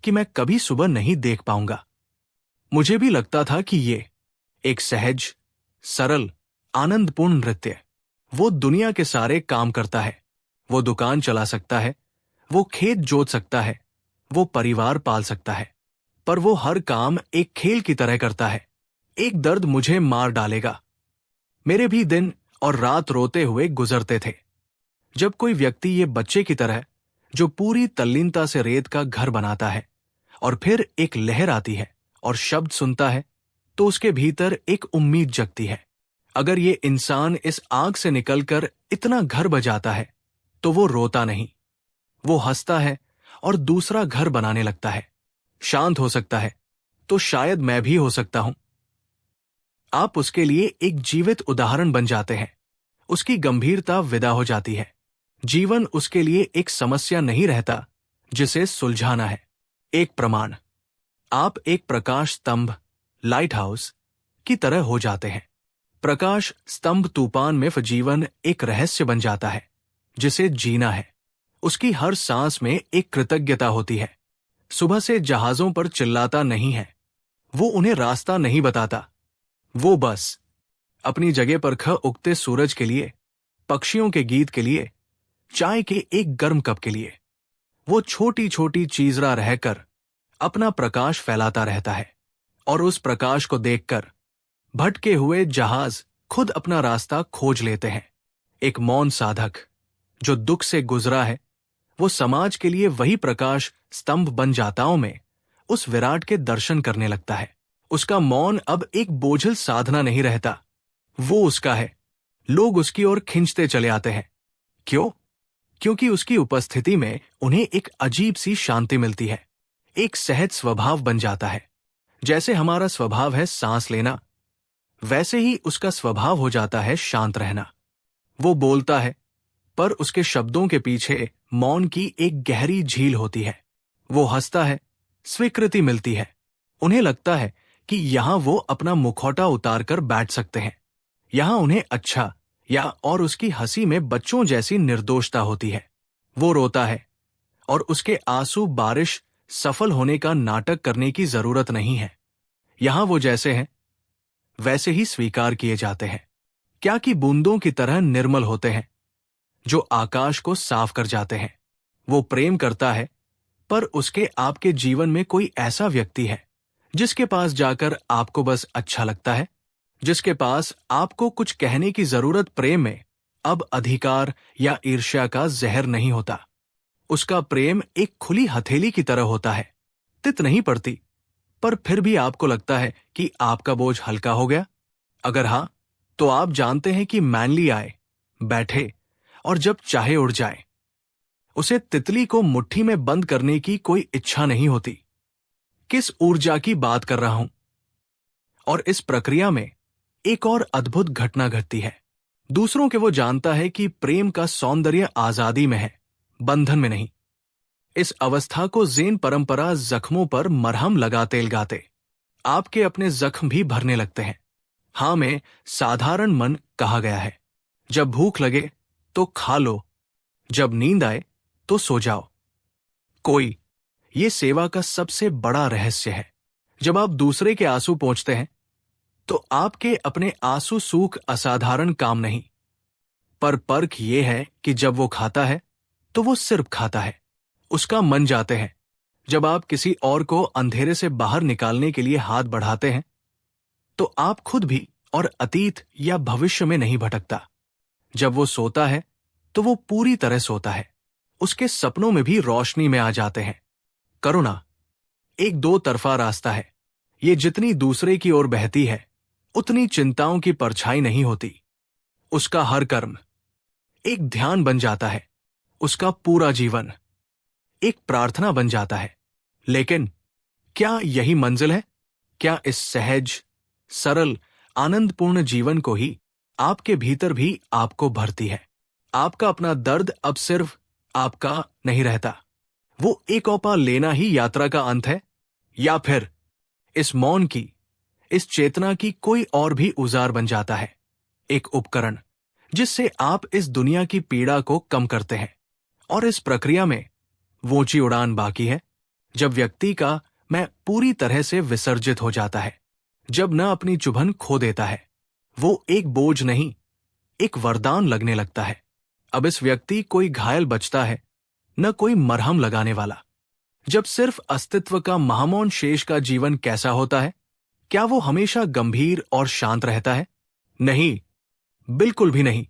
कि मैं कभी सुबह नहीं देख पाऊंगा। मुझे भी लगता था कि ये एक सहज, सरल, आनंदपूर्ण नृत्य। वो दुनिया के सारे काम करता है, वो दुकान चला सकता है, वो खेत जोत सकता है, वो परिवार पाल सकता है, पर वो हर काम एक खेल की तरह करता है। एक दर्द मुझे मार डालेगा। मेरे भी दिन और रात रोते हुए गुजरते थे। जब कोई व्यक्ति ये बच्चे की तरह जो पूरी तल्लीनता से रेत का घर बनाता है और फिर एक लहर आती है और शब्द सुनता है, तो उसके भीतर एक उम्मीद जगती है। अगर ये इंसान इस आग से निकलकर इतना घर बजाता है तो वो रोता नहीं, वो हंसता है और दूसरा घर बनाने लगता है। शांत हो सकता है तो शायद मैं भी हो सकता हूं। आप उसके लिए एक जीवित उदाहरण बन जाते हैं। उसकी गंभीरता विदा हो जाती है। जीवन उसके लिए एक समस्या नहीं रहता जिसे सुलझाना है। एक प्रमाण, आप एक प्रकाश स्तंभ, लाइट हाउस की तरह हो जाते हैं। प्रकाश स्तंभ तूफान में जीवन एक रहस्य बन जाता है जिसे जीना है। उसकी हर सांस में एक कृतज्ञता होती है। सुबह से जहाजों पर चिल्लाता नहीं है, वो उन्हें रास्ता नहीं बताता। वो बस अपनी जगह पर उगते सूरज के लिए, पक्षियों के गीत के लिए, चाय के एक गर्म कप के लिए, वो छोटी छोटी चीजरा रहकर अपना प्रकाश फैलाता रहता है। और उस प्रकाश को देखकर भटके हुए जहाज खुद अपना रास्ता खोज लेते हैं। एक मौन साधक जो दुख से गुजरा है, वो समाज के लिए वही प्रकाश स्तंभ बन जाताओं में उस विराट के दर्शन करने लगता है। उसका मौन अब एक बोझिल साधना नहीं रहता, वो उसका है। लोग उसकी ओर खिंचते चले आते हैं। क्यों? क्योंकि उसकी उपस्थिति में उन्हें एक अजीब सी शांति मिलती है। एक सहज स्वभाव बन जाता है। जैसे हमारा स्वभाव है सांस लेना, वैसे ही उसका स्वभाव हो जाता है शांत रहना। वो बोलता है, पर उसके शब्दों के पीछे मौन की एक गहरी झील होती है। वो हंसता है, स्वीकृति मिलती है। उन्हें लगता है कि यहां वो अपना मुखौटा उतार कर बैठ सकते हैं। यहां उन्हें अच्छा या और उसकी हंसी में बच्चों जैसी निर्दोषता होती है। वो रोता है और उसके आंसू बारिश सफल होने का नाटक करने की जरूरत नहीं है। यहां वो जैसे हैं वैसे ही स्वीकार किए जाते हैं। क्या कि बूंदों की तरह निर्मल होते हैं जो आकाश को साफ कर जाते हैं। वो प्रेम करता है, पर उसके आपके जीवन में कोई ऐसा व्यक्ति है जिसके पास जाकर आपको बस अच्छा लगता है, जिसके पास आपको कुछ कहने की जरूरत प्रेम में अब अधिकार या ईर्ष्या का जहर नहीं होता। उसका प्रेम एक खुली हथेली की तरह होता है, तित नहीं पड़ती, पर फिर भी आपको लगता है कि आपका बोझ हल्का हो गया। अगर हाँ, तो आप जानते हैं कि मैनली आए, बैठे और जब चाहे उड़ जाए। उसे तितली को मुट्ठी में बंद करने की कोई इच्छा नहीं होती। किस ऊर्जा की बात कर रहा हूं? और इस प्रक्रिया में एक और अद्भुत घटना घटती है। दूसरों के वो जानता है कि प्रेम का सौंदर्य आजादी में है, बंधन में नहीं। इस अवस्था को ज़ेन परंपरा जख्मों पर मरहम लगाते लगाते आपके अपने जख्म भी भरने लगते हैं। हाँ में साधारण मन कहा गया है। जब भूख लगे तो खा लो, जब नींद आए तो सो जाओ। कोई ये सेवा का सबसे बड़ा रहस्य है। जब आप दूसरे के आंसू पोंछते हैं तो आपके अपने आंसू सूख असाधारण काम नहीं, पर पर्क ये है कि जब वो खाता है तो वो सिर्फ खाता है, उसका मन जाते हैं। जब आप किसी और को अंधेरे से बाहर निकालने के लिए हाथ बढ़ाते हैं तो आप खुद भी और अतीत या भविष्य में नहीं भटकता। जब वो सोता है तो वो पूरी तरह सोता है, उसके सपनों में भी रोशनी में आ जाते हैं। करुणा एक दो तरफा रास्ता है। ये जितनी दूसरे की ओर बहती है उतनी चिंताओं की परछाई नहीं होती। उसका हर कर्म एक ध्यान बन जाता है, उसका पूरा जीवन एक प्रार्थना बन जाता है। लेकिन क्या यही मंजिल है? क्या इस सहज, सरल, आनंदपूर्ण जीवन को ही आपके भीतर भी आपको भरती है? आपका अपना दर्द अब सिर्फ आपका नहीं रहता, वो एक औपा लेना ही यात्रा का अंत है? या फिर इस मौन की, इस चेतना की कोई और भी औजार बन जाता है, एक उपकरण जिससे आप इस दुनिया की पीड़ा को कम करते हैं? और इस प्रक्रिया में वो ऊंची उड़ान बाकी है जब व्यक्ति का मैं पूरी तरह से विसर्जित हो जाता है, जब न अपनी चुभन खो देता है। वो एक बोझ नहीं, एक वरदान लगने लगता है। अब इस व्यक्ति कोई घायल बचता है, न कोई मरहम लगाने वाला। जब सिर्फ अस्तित्व का महामौन शेष का जीवन कैसा होता है? क्या वो हमेशा गंभीर और शांत रहता है? नहीं, बिल्कुल भी नहीं।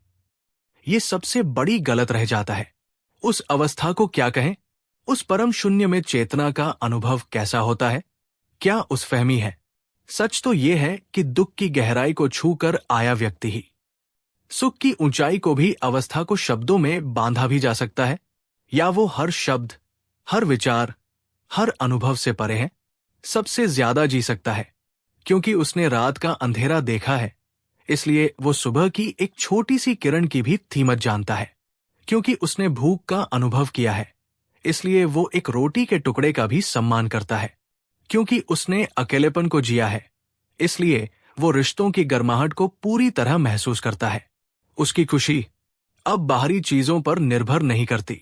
ये सबसे बड़ी गलत रह जाता है। उस अवस्था को क्या कहें? उस परम शून्य में चेतना का अनुभव कैसा होता है? क्या उस फहमी है? सच तो यह है कि दुख की गहराई को छूकर आया व्यक्ति ही सुख की ऊंचाई को भी अवस्था को शब्दों में बांधा भी जा सकता है, या वो हर शब्द, हर विचार, हर अनुभव से परे है, सबसे ज्यादा जी सकता है। क्योंकि उसने रात का अंधेरा देखा है, इसलिए वो सुबह की एक छोटी सी किरण की भी कीमत जानता है। क्योंकि उसने भूख का अनुभव किया है, इसलिए वो एक रोटी के टुकड़े का भी सम्मान करता है। क्योंकि उसने अकेलेपन को जिया है, इसलिए वो रिश्तों की गर्माहट को पूरी तरह महसूस करता है। उसकी खुशी अब बाहरी चीजों पर निर्भर नहीं करती।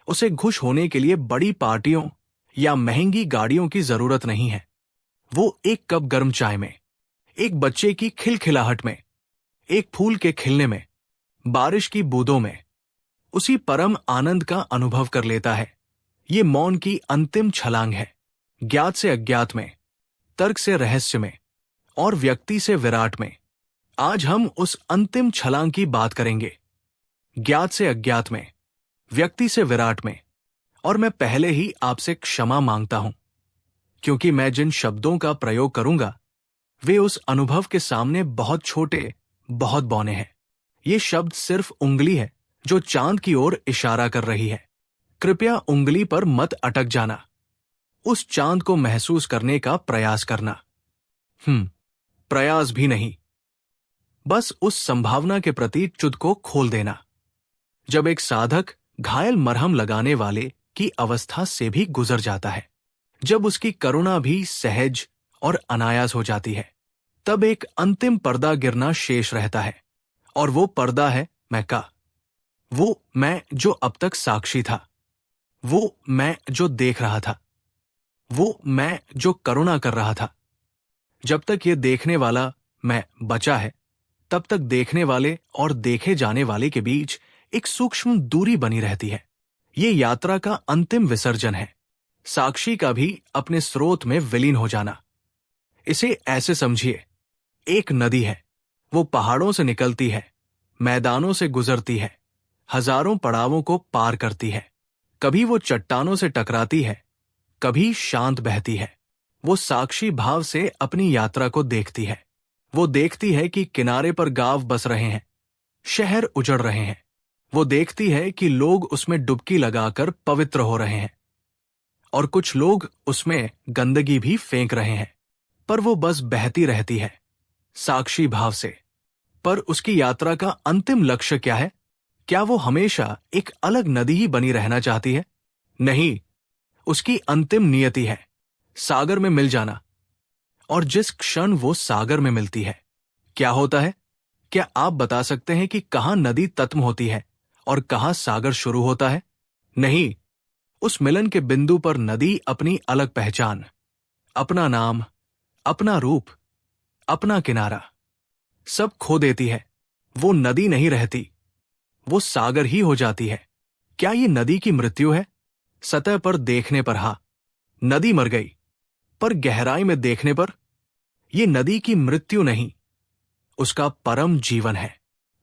उसे खुश होने के लिए बड़ी पार्टियों या महंगी गाड़ियों की जरूरत नहीं है। वो एक कप गर्म चाय में, एक बच्चे की खिलखिलाहट में, एक फूल के खिलने में, बारिश की बूंदों में उसी परम आनंद का अनुभव कर लेता है। ये मौन की अंतिम छलांग है, ज्ञात से अज्ञात में, तर्क से रहस्य में और व्यक्ति से विराट में। आज हम उस अंतिम छलांग की बात करेंगे, ज्ञात से अज्ञात में, व्यक्ति से विराट में। और मैं पहले ही आपसे क्षमा मांगता हूं, क्योंकि मैं जिन शब्दों का प्रयोग करूंगा वे उस अनुभव के सामने बहुत छोटे, बहुत बौने हैं। ये शब्द सिर्फ उंगली है जो चांद की ओर इशारा कर रही है। कृपया उंगली पर मत अटक जाना, उस चांद को महसूस करने का प्रयास करना। प्रयास भी नहीं, बस उस संभावना के प्रति चुद को खोल देना। जब एक साधक घायल मरहम लगाने वाले की अवस्था से भी गुजर जाता है, जब उसकी करुणा भी सहज और अनायास हो जाती है, तब एक अंतिम पर्दा गिरना शेष रहता है। और वो पर्दा है मैं का। वो मैं जो अब तक साक्षी था, वो मैं जो देख रहा था, वो मैं जो करुणा कर रहा था। जब तक ये देखने वाला मैं बचा है, तब तक देखने वाले और देखे जाने वाले के बीच एक सूक्ष्म दूरी बनी रहती है। ये यात्रा का अंतिम विसर्जन है, साक्षी का भी अपने स्रोत में विलीन हो जाना। इसे ऐसे समझिए, एक नदी है, वो पहाड़ों से निकलती है, मैदानों से गुजरती है, हजारों पड़ावों को पार करती है। कभी वो चट्टानों से टकराती है, कभी शांत बहती है। वो साक्षी भाव से अपनी यात्रा को देखती है। वो देखती है कि किनारे पर गांव बस रहे हैं, शहर उजड़ रहे हैं। वो देखती है कि लोग उसमें डुबकी लगाकर पवित्र हो रहे हैं और कुछ लोग उसमें गंदगी भी फेंक रहे हैं, पर वो बस बहती रहती है साक्षी भाव से। पर उसकी यात्रा का अंतिम लक्ष्य क्या है? क्या वो हमेशा एक अलग नदी ही बनी रहना चाहती है? नहीं, उसकी अंतिम नियति है सागर में मिल जाना। और जिस क्षण वो सागर में मिलती है, क्या होता है? क्या आप बता सकते हैं कि कहां नदी तत्म होती है और कहां सागर शुरू होता है? नहीं, उस मिलन के बिंदु पर नदी अपनी अलग पहचान, अपना नाम, अपना रूप, अपना किनारा सब खो देती है। वो नदी नहीं रहती, वो सागर ही हो जाती है। क्या ये नदी की मृत्यु है? सतह पर देखने पर हाँ, नदी मर गई, पर गहराई में देखने पर ये नदी की मृत्यु नहीं, उसका परम जीवन है।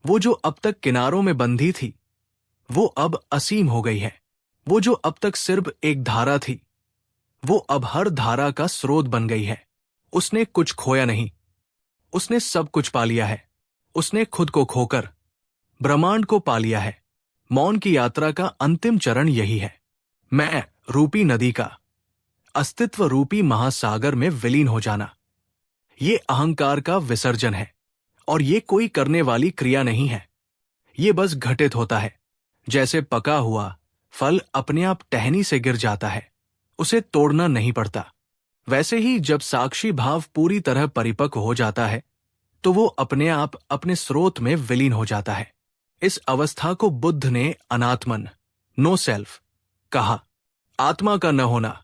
वो जो अब तक किनारों में बंधी थी, वो अब असीम हो गई है। वो जो अब तक सिर्फ एक धारा थी, वो अब हर धारा का स्रोत बन गई है। उसने कुछ खोया नहीं, उसने सब कुछ पा लिया है। उसने खुद को खोकर ब्रह्मांड को पा लिया है। मौन की यात्रा का अंतिम चरण यही है। मैं रूपी नदी का अस्तित्व रूपी महासागर में विलीन हो जाना। ये अहंकार का विसर्जन है, और ये कोई करने वाली क्रिया नहीं है। ये बस घटित होता है, जैसे पका हुआ फल अपने आप टहनी से गिर जाता है, उसे तोड़ना नहीं पड़ता। वैसे ही जब साक्षी भाव पूरी तरह परिपक्व हो जाता है, तो वो अपने आप अपने स्रोत में विलीन हो जाता है। इस अवस्था को बुद्ध ने अनात्मन, नो सेल्फ कहा, आत्मा का न होना।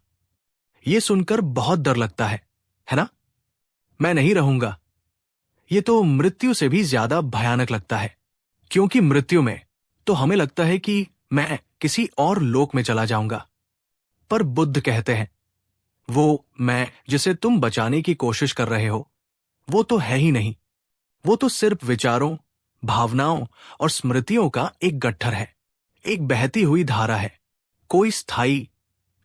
ये सुनकर बहुत डर लगता है ना? मैं नहीं रहूंगा, ये तो मृत्यु से भी ज्यादा भयानक लगता है, क्योंकि मृत्यु में तो हमें लगता है कि मैं किसी और लोक में चला जाऊंगा। पर बुद्ध कहते हैं, वो मैं जिसे तुम बचाने की कोशिश कर रहे हो, वो तो है ही नहीं। वो तो सिर्फ विचारों, भावनाओं और स्मृतियों का एक गट्ठर है, एक बहती हुई धारा है। कोई स्थायी,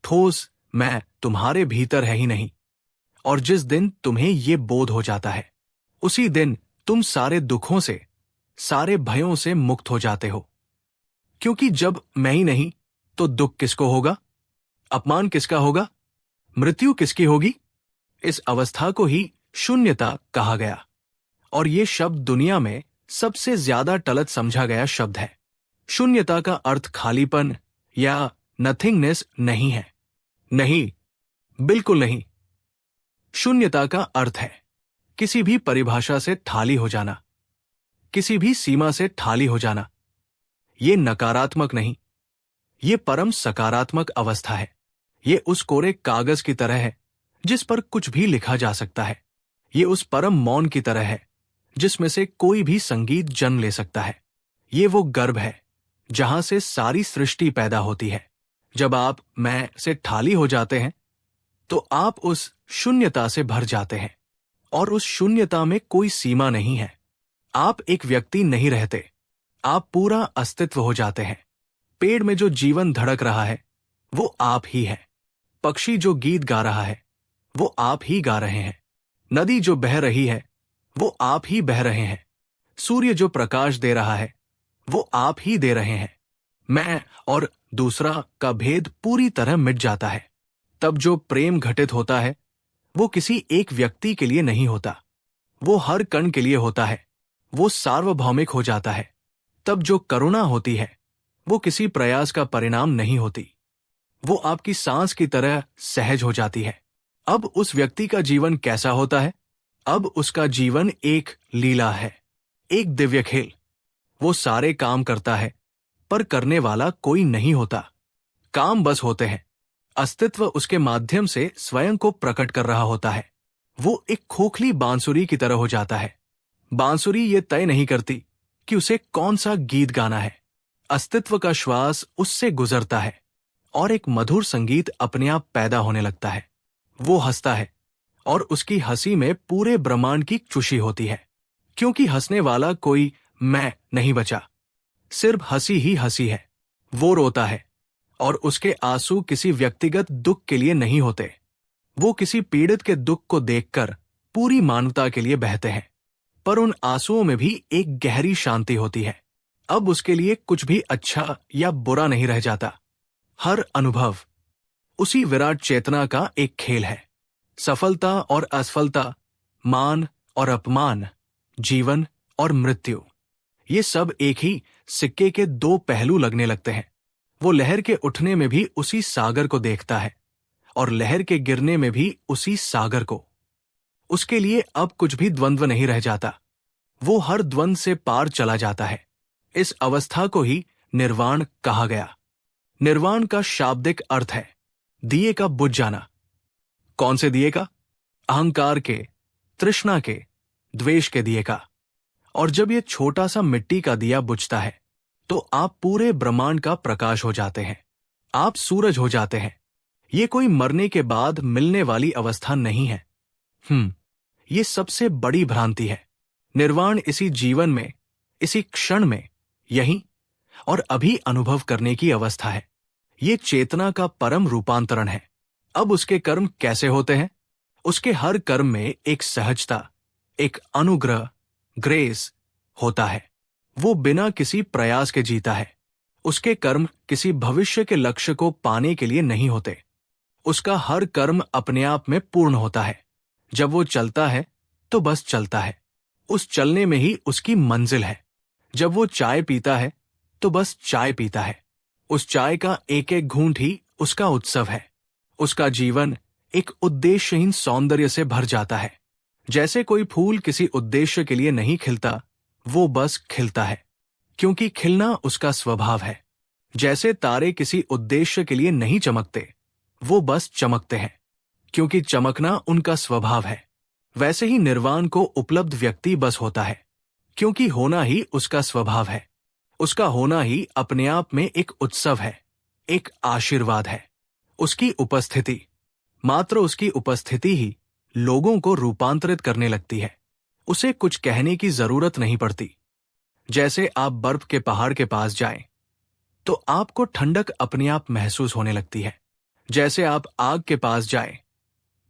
ठोस मैं तुम्हारे भीतर है ही नहीं। और जिस दिन तुम्हें ये बोध हो जाता है, उसी दिन तुम सारे दुखों से, सारे भयों से मुक्त हो जाते हो। क्योंकि जब मैं ही नहीं, तो दुख किसको होगा? अपमान किसका होगा? मृत्यु किसकी होगी? इस अवस्था को ही शून्यता कहा गया, और ये शब्द दुनिया में सबसे ज्यादा टलत समझा गया शब्द है। शून्यता का अर्थ खालीपन या नथिंगनेस नहीं है। नहीं, बिल्कुल नहीं। शून्यता का अर्थ है किसी भी परिभाषा से खाली हो जाना, किसी भी सीमा से खाली हो जाना। ये नकारात्मक नहीं, ये परम सकारात्मक अवस्था है। ये उस कोरे कागज की तरह है जिस पर कुछ भी लिखा जा सकता है। ये उस परम मौन की तरह है जिसमें से कोई भी संगीत जन्म ले सकता है। ये वो गर्भ है जहां से सारी सृष्टि पैदा होती है। जब आप मैं से खाली हो जाते हैं, तो आप उस शून्यता से भर जाते हैं, और उस शून्यता में कोई सीमा नहीं है। आप एक व्यक्ति नहीं रहते, आप पूरा अस्तित्व हो जाते हैं। पेड़ में जो जीवन धड़क रहा है, वो आप ही है। पक्षी जो गीत गा रहा है, वो आप ही गा रहे हैं। नदी जो बह रही है, वो आप ही बह रहे हैं। सूर्य जो प्रकाश दे रहा है, वो आप ही दे रहे हैं। मैं और दूसरा का भेद पूरी तरह मिट जाता है। तब जो प्रेम घटित होता है, वो किसी एक व्यक्ति के लिए नहीं होता, वो हर कण के लिए होता है। वो सार्वभौमिक हो जाता है। तब जो करुणा होती है, वो किसी प्रयास का परिणाम नहीं होती, वो आपकी सांस की तरह सहज हो जाती है। अब उस व्यक्ति का जीवन कैसा होता है? अब उसका जीवन एक लीला है, एक दिव्य खेल। वो सारे काम करता है, पर करने वाला कोई नहीं होता। काम बस होते हैं। अस्तित्व उसके माध्यम से स्वयं को प्रकट कर रहा होता है। वो एक खोखली बांसुरी की तरह हो जाता है। बांसुरी ये तय नहीं करती कि उसे कौन सा गीत गाना है। अस्तित्व का श्वास उससे गुजरता है, और एक मधुर संगीत अपने आप पैदा होने लगता है। वो हंसता है, और उसकी हंसी में पूरे ब्रह्मांड की खुशी होती है, क्योंकि हंसने वाला कोई मैं नहीं बचा, सिर्फ हंसी ही हंसी है। वो रोता है, और उसके आंसू किसी व्यक्तिगत दुख के लिए नहीं होते। वो किसी पीड़ित के दुख को देखकर पूरी मानवता के लिए बहते हैं। पर उन आंसुओं में भी एक गहरी शांति होती है। अब उसके लिए कुछ भी अच्छा या बुरा नहीं रह जाता। हर अनुभव उसी विराट चेतना का एक खेल है। सफलता और असफलता, मान और अपमान, जीवन और मृत्यु, ये सब एक ही सिक्के के दो पहलू लगने लगते हैं। वो लहर के उठने में भी उसी सागर को देखता है और लहर के गिरने में भी उसी सागर को। उसके लिए अब कुछ भी द्वंद्व नहीं रह जाता। वो हर द्वंद्व से पार चला जाता है। इस अवस्था को ही निर्वाण कहा गया। निर्वाण का शाब्दिक अर्थ है दिए का बुझ जाना। कौन से दिए का? अहंकार के, तृष्णा के, द्वेष के दिए का। और जब ये छोटा सा मिट्टी का दिया बुझता है तो आप पूरे ब्रह्मांड का प्रकाश हो जाते हैं। आप सूरज हो जाते हैं। ये कोई मरने के बाद मिलने वाली अवस्था नहीं है। ये सबसे बड़ी भ्रांति है। निर्वाण इसी जीवन में, इसी क्षण में, यहीं और अभी अनुभव करने की अवस्था है। ये चेतना का परम रूपांतरण है। अब उसके कर्म कैसे होते हैं? उसके हर कर्म में एक सहजता, एक अनुग्रह, ग्रेस होता है। वो बिना किसी प्रयास के जीता है। उसके कर्म किसी भविष्य के लक्ष्य को पाने के लिए नहीं होते। उसका हर कर्म अपने आप में पूर्ण होता है। जब वो चलता है तो बस चलता है। उस चलने में ही उसकी मंजिल है। जब वो चाय पीता है तो बस चाय पीता है। उस चाय का एक एक घूंट ही उसका उत्सव है। उसका जीवन एक उद्देश्यहीन सौंदर्य से भर जाता है। जैसे कोई फूल किसी उद्देश्य के लिए नहीं खिलता, वो बस खिलता है क्योंकि खिलना उसका स्वभाव है। जैसे तारे किसी उद्देश्य के लिए नहीं चमकते, वो बस चमकते हैं क्योंकि चमकना उनका स्वभाव है। वैसे ही निर्वाण को उपलब्ध व्यक्ति बस होता है क्योंकि होना ही उसका स्वभाव है। उसका होना ही अपने आप में एक उत्सव है, एक आशीर्वाद है। उसकी उपस्थिति, मात्र उसकी उपस्थिति ही लोगों को रूपांतरित करने लगती है। उसे कुछ कहने की जरूरत नहीं पड़ती। जैसे आप बर्फ के पहाड़ के पास जाएं, तो आपको ठंडक अपने आप महसूस होने लगती है। जैसे आप आग के पास जाएं,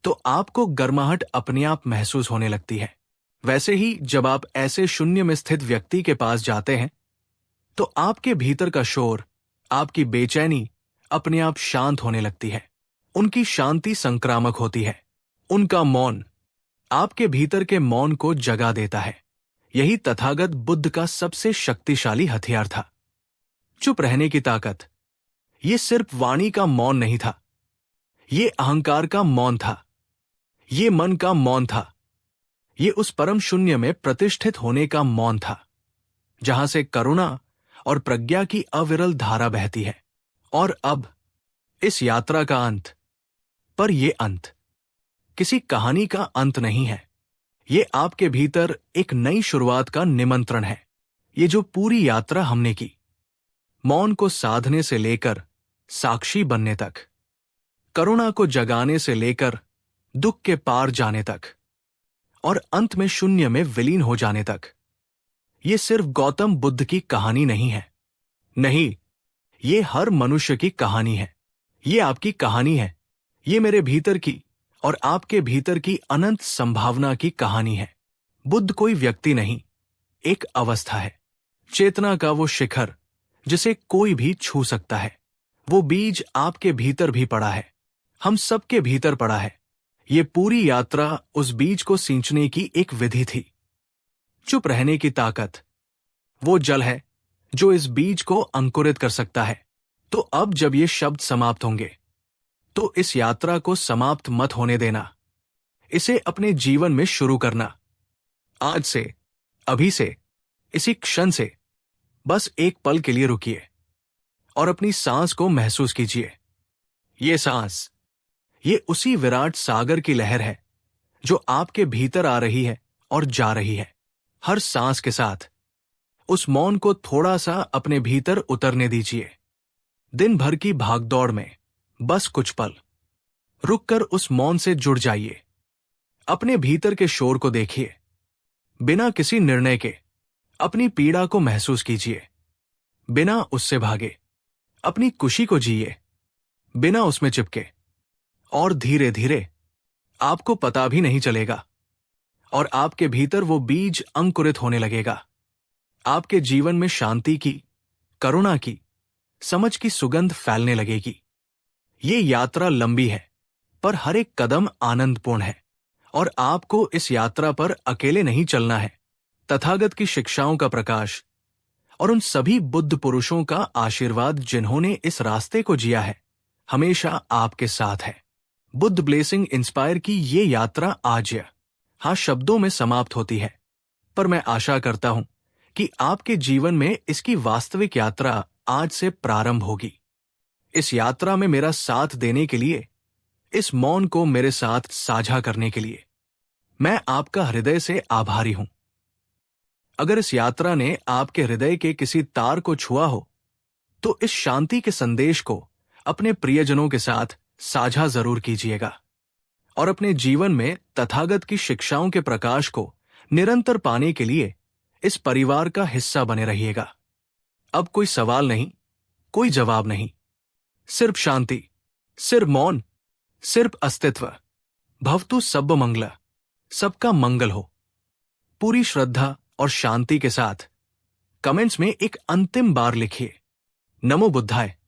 तो आपको गर्माहट अपने आप महसूस होने लगती है। वैसे ही जब आप ऐसे शून्य में स्थित व्यक्ति के पास जाते हैं, तो आपके भीतर का शोर, आपकी बेचैनी अपने आप शांत होने लगती है। उनकी शांति संक्रामक होती है। उनका मौन आपके भीतर के मौन को जगा देता है। यही तथागत बुद्ध का सबसे शक्तिशाली हथियार था। चुप रहने की ताकत। ये सिर्फ वाणी का मौन नहीं था। ये अहंकार का मौन था। ये मन का मौन था। ये उस परम शून्य में प्रतिष्ठित होने का मौन था, जहां से करुणा और प्रज्ञा की अविरल धारा बहती है। और अब इस यात्रा का अंत, पर यह अंत किसी कहानी का अंत नहीं है। ये आपके भीतर एक नई शुरुआत का निमंत्रण है। ये जो पूरी यात्रा हमने की, मौन को साधने से लेकर साक्षी बनने तक, करुणा को जगाने से लेकर दुख के पार जाने तक, और अंत में शून्य में विलीन हो जाने तक, ये सिर्फ गौतम बुद्ध की कहानी नहीं है। नहीं, ये हर मनुष्य की कहानी है। ये आपकी कहानी है। ये मेरे भीतर की और आपके भीतर की अनंत संभावना की कहानी है। बुद्ध कोई व्यक्ति नहीं, एक अवस्था है। चेतना का वो शिखर जिसे कोई भी छू सकता है। वो बीज आपके भीतर भी पड़ा है। हम सबके भीतर पड़ा है। ये पूरी यात्रा उस बीज को सींचने की एक विधि थी। चुप रहने की ताकत वो जल है जो इस बीज को अंकुरित कर सकता है। तो अब जब ये शब्द समाप्त होंगे, तो इस यात्रा को समाप्त मत होने देना। इसे अपने जीवन में शुरू करना। आज से, अभी से, इसी क्षण से बस एक पल के लिए रुकिए और अपनी सांस को महसूस कीजिए। ये सांस, ये उसी विराट सागर की लहर है जो आपके भीतर आ रही है और जा रही है। हर सांस के साथ उस मौन को थोड़ा सा अपने भीतर उतरने दीजिए। दिन भर की भागदौड़ में बस कुछ पल रुककर उस मौन से जुड़ जाइए। अपने भीतर के शोर को देखिए। बिना किसी निर्णय के अपनी पीड़ा को महसूस कीजिए। बिना उससे भागे अपनी खुशी को जिए, बिना उसमें चिपके। और धीरे धीरे आपको पता भी नहीं चलेगा और आपके भीतर वो बीज अंकुरित होने लगेगा। आपके जीवन में शांति की, करुणा की, समझ की सुगंध फैलने लगेगी। ये यात्रा लंबी है, पर हर एक कदम आनंदपूर्ण है। और आपको इस यात्रा पर अकेले नहीं चलना है। तथागत की शिक्षाओं का प्रकाश और उन सभी बुद्ध पुरुषों का आशीर्वाद जिन्होंने इस रास्ते को जिया है हमेशा आपके साथ है। बुद्ध ब्लेसिंग इंस्पायर की ये यात्रा आज हाँ शब्दों में समाप्त होती है, पर मैं आशा करता हूं कि आपके जीवन में इसकी वास्तविक यात्रा आज से प्रारंभ होगी। इस यात्रा में मेरा साथ देने के लिए, इस मौन को मेरे साथ साझा करने के लिए मैं आपका हृदय से आभारी हूं। अगर इस यात्रा ने आपके हृदय के किसी तार को छुआ हो तो इस शांति के संदेश को अपने प्रियजनों के साथ साझा जरूर कीजिएगा और अपने जीवन में तथागत की शिक्षाओं के प्रकाश को निरंतर पाने के लिए इस परिवार का हिस्सा बने रहिएगा। अब कोई सवाल नहीं, कोई जवाब नहीं, सिर्फ शांति, सिर्फ मौन, सिर्फ अस्तित्व। भवतु सब्ब मंगल, सबका मंगल हो। पूरी श्रद्धा और शांति के साथ कमेंट्स में एक अंतिम बार लिखिए, नमो बुद्धाय।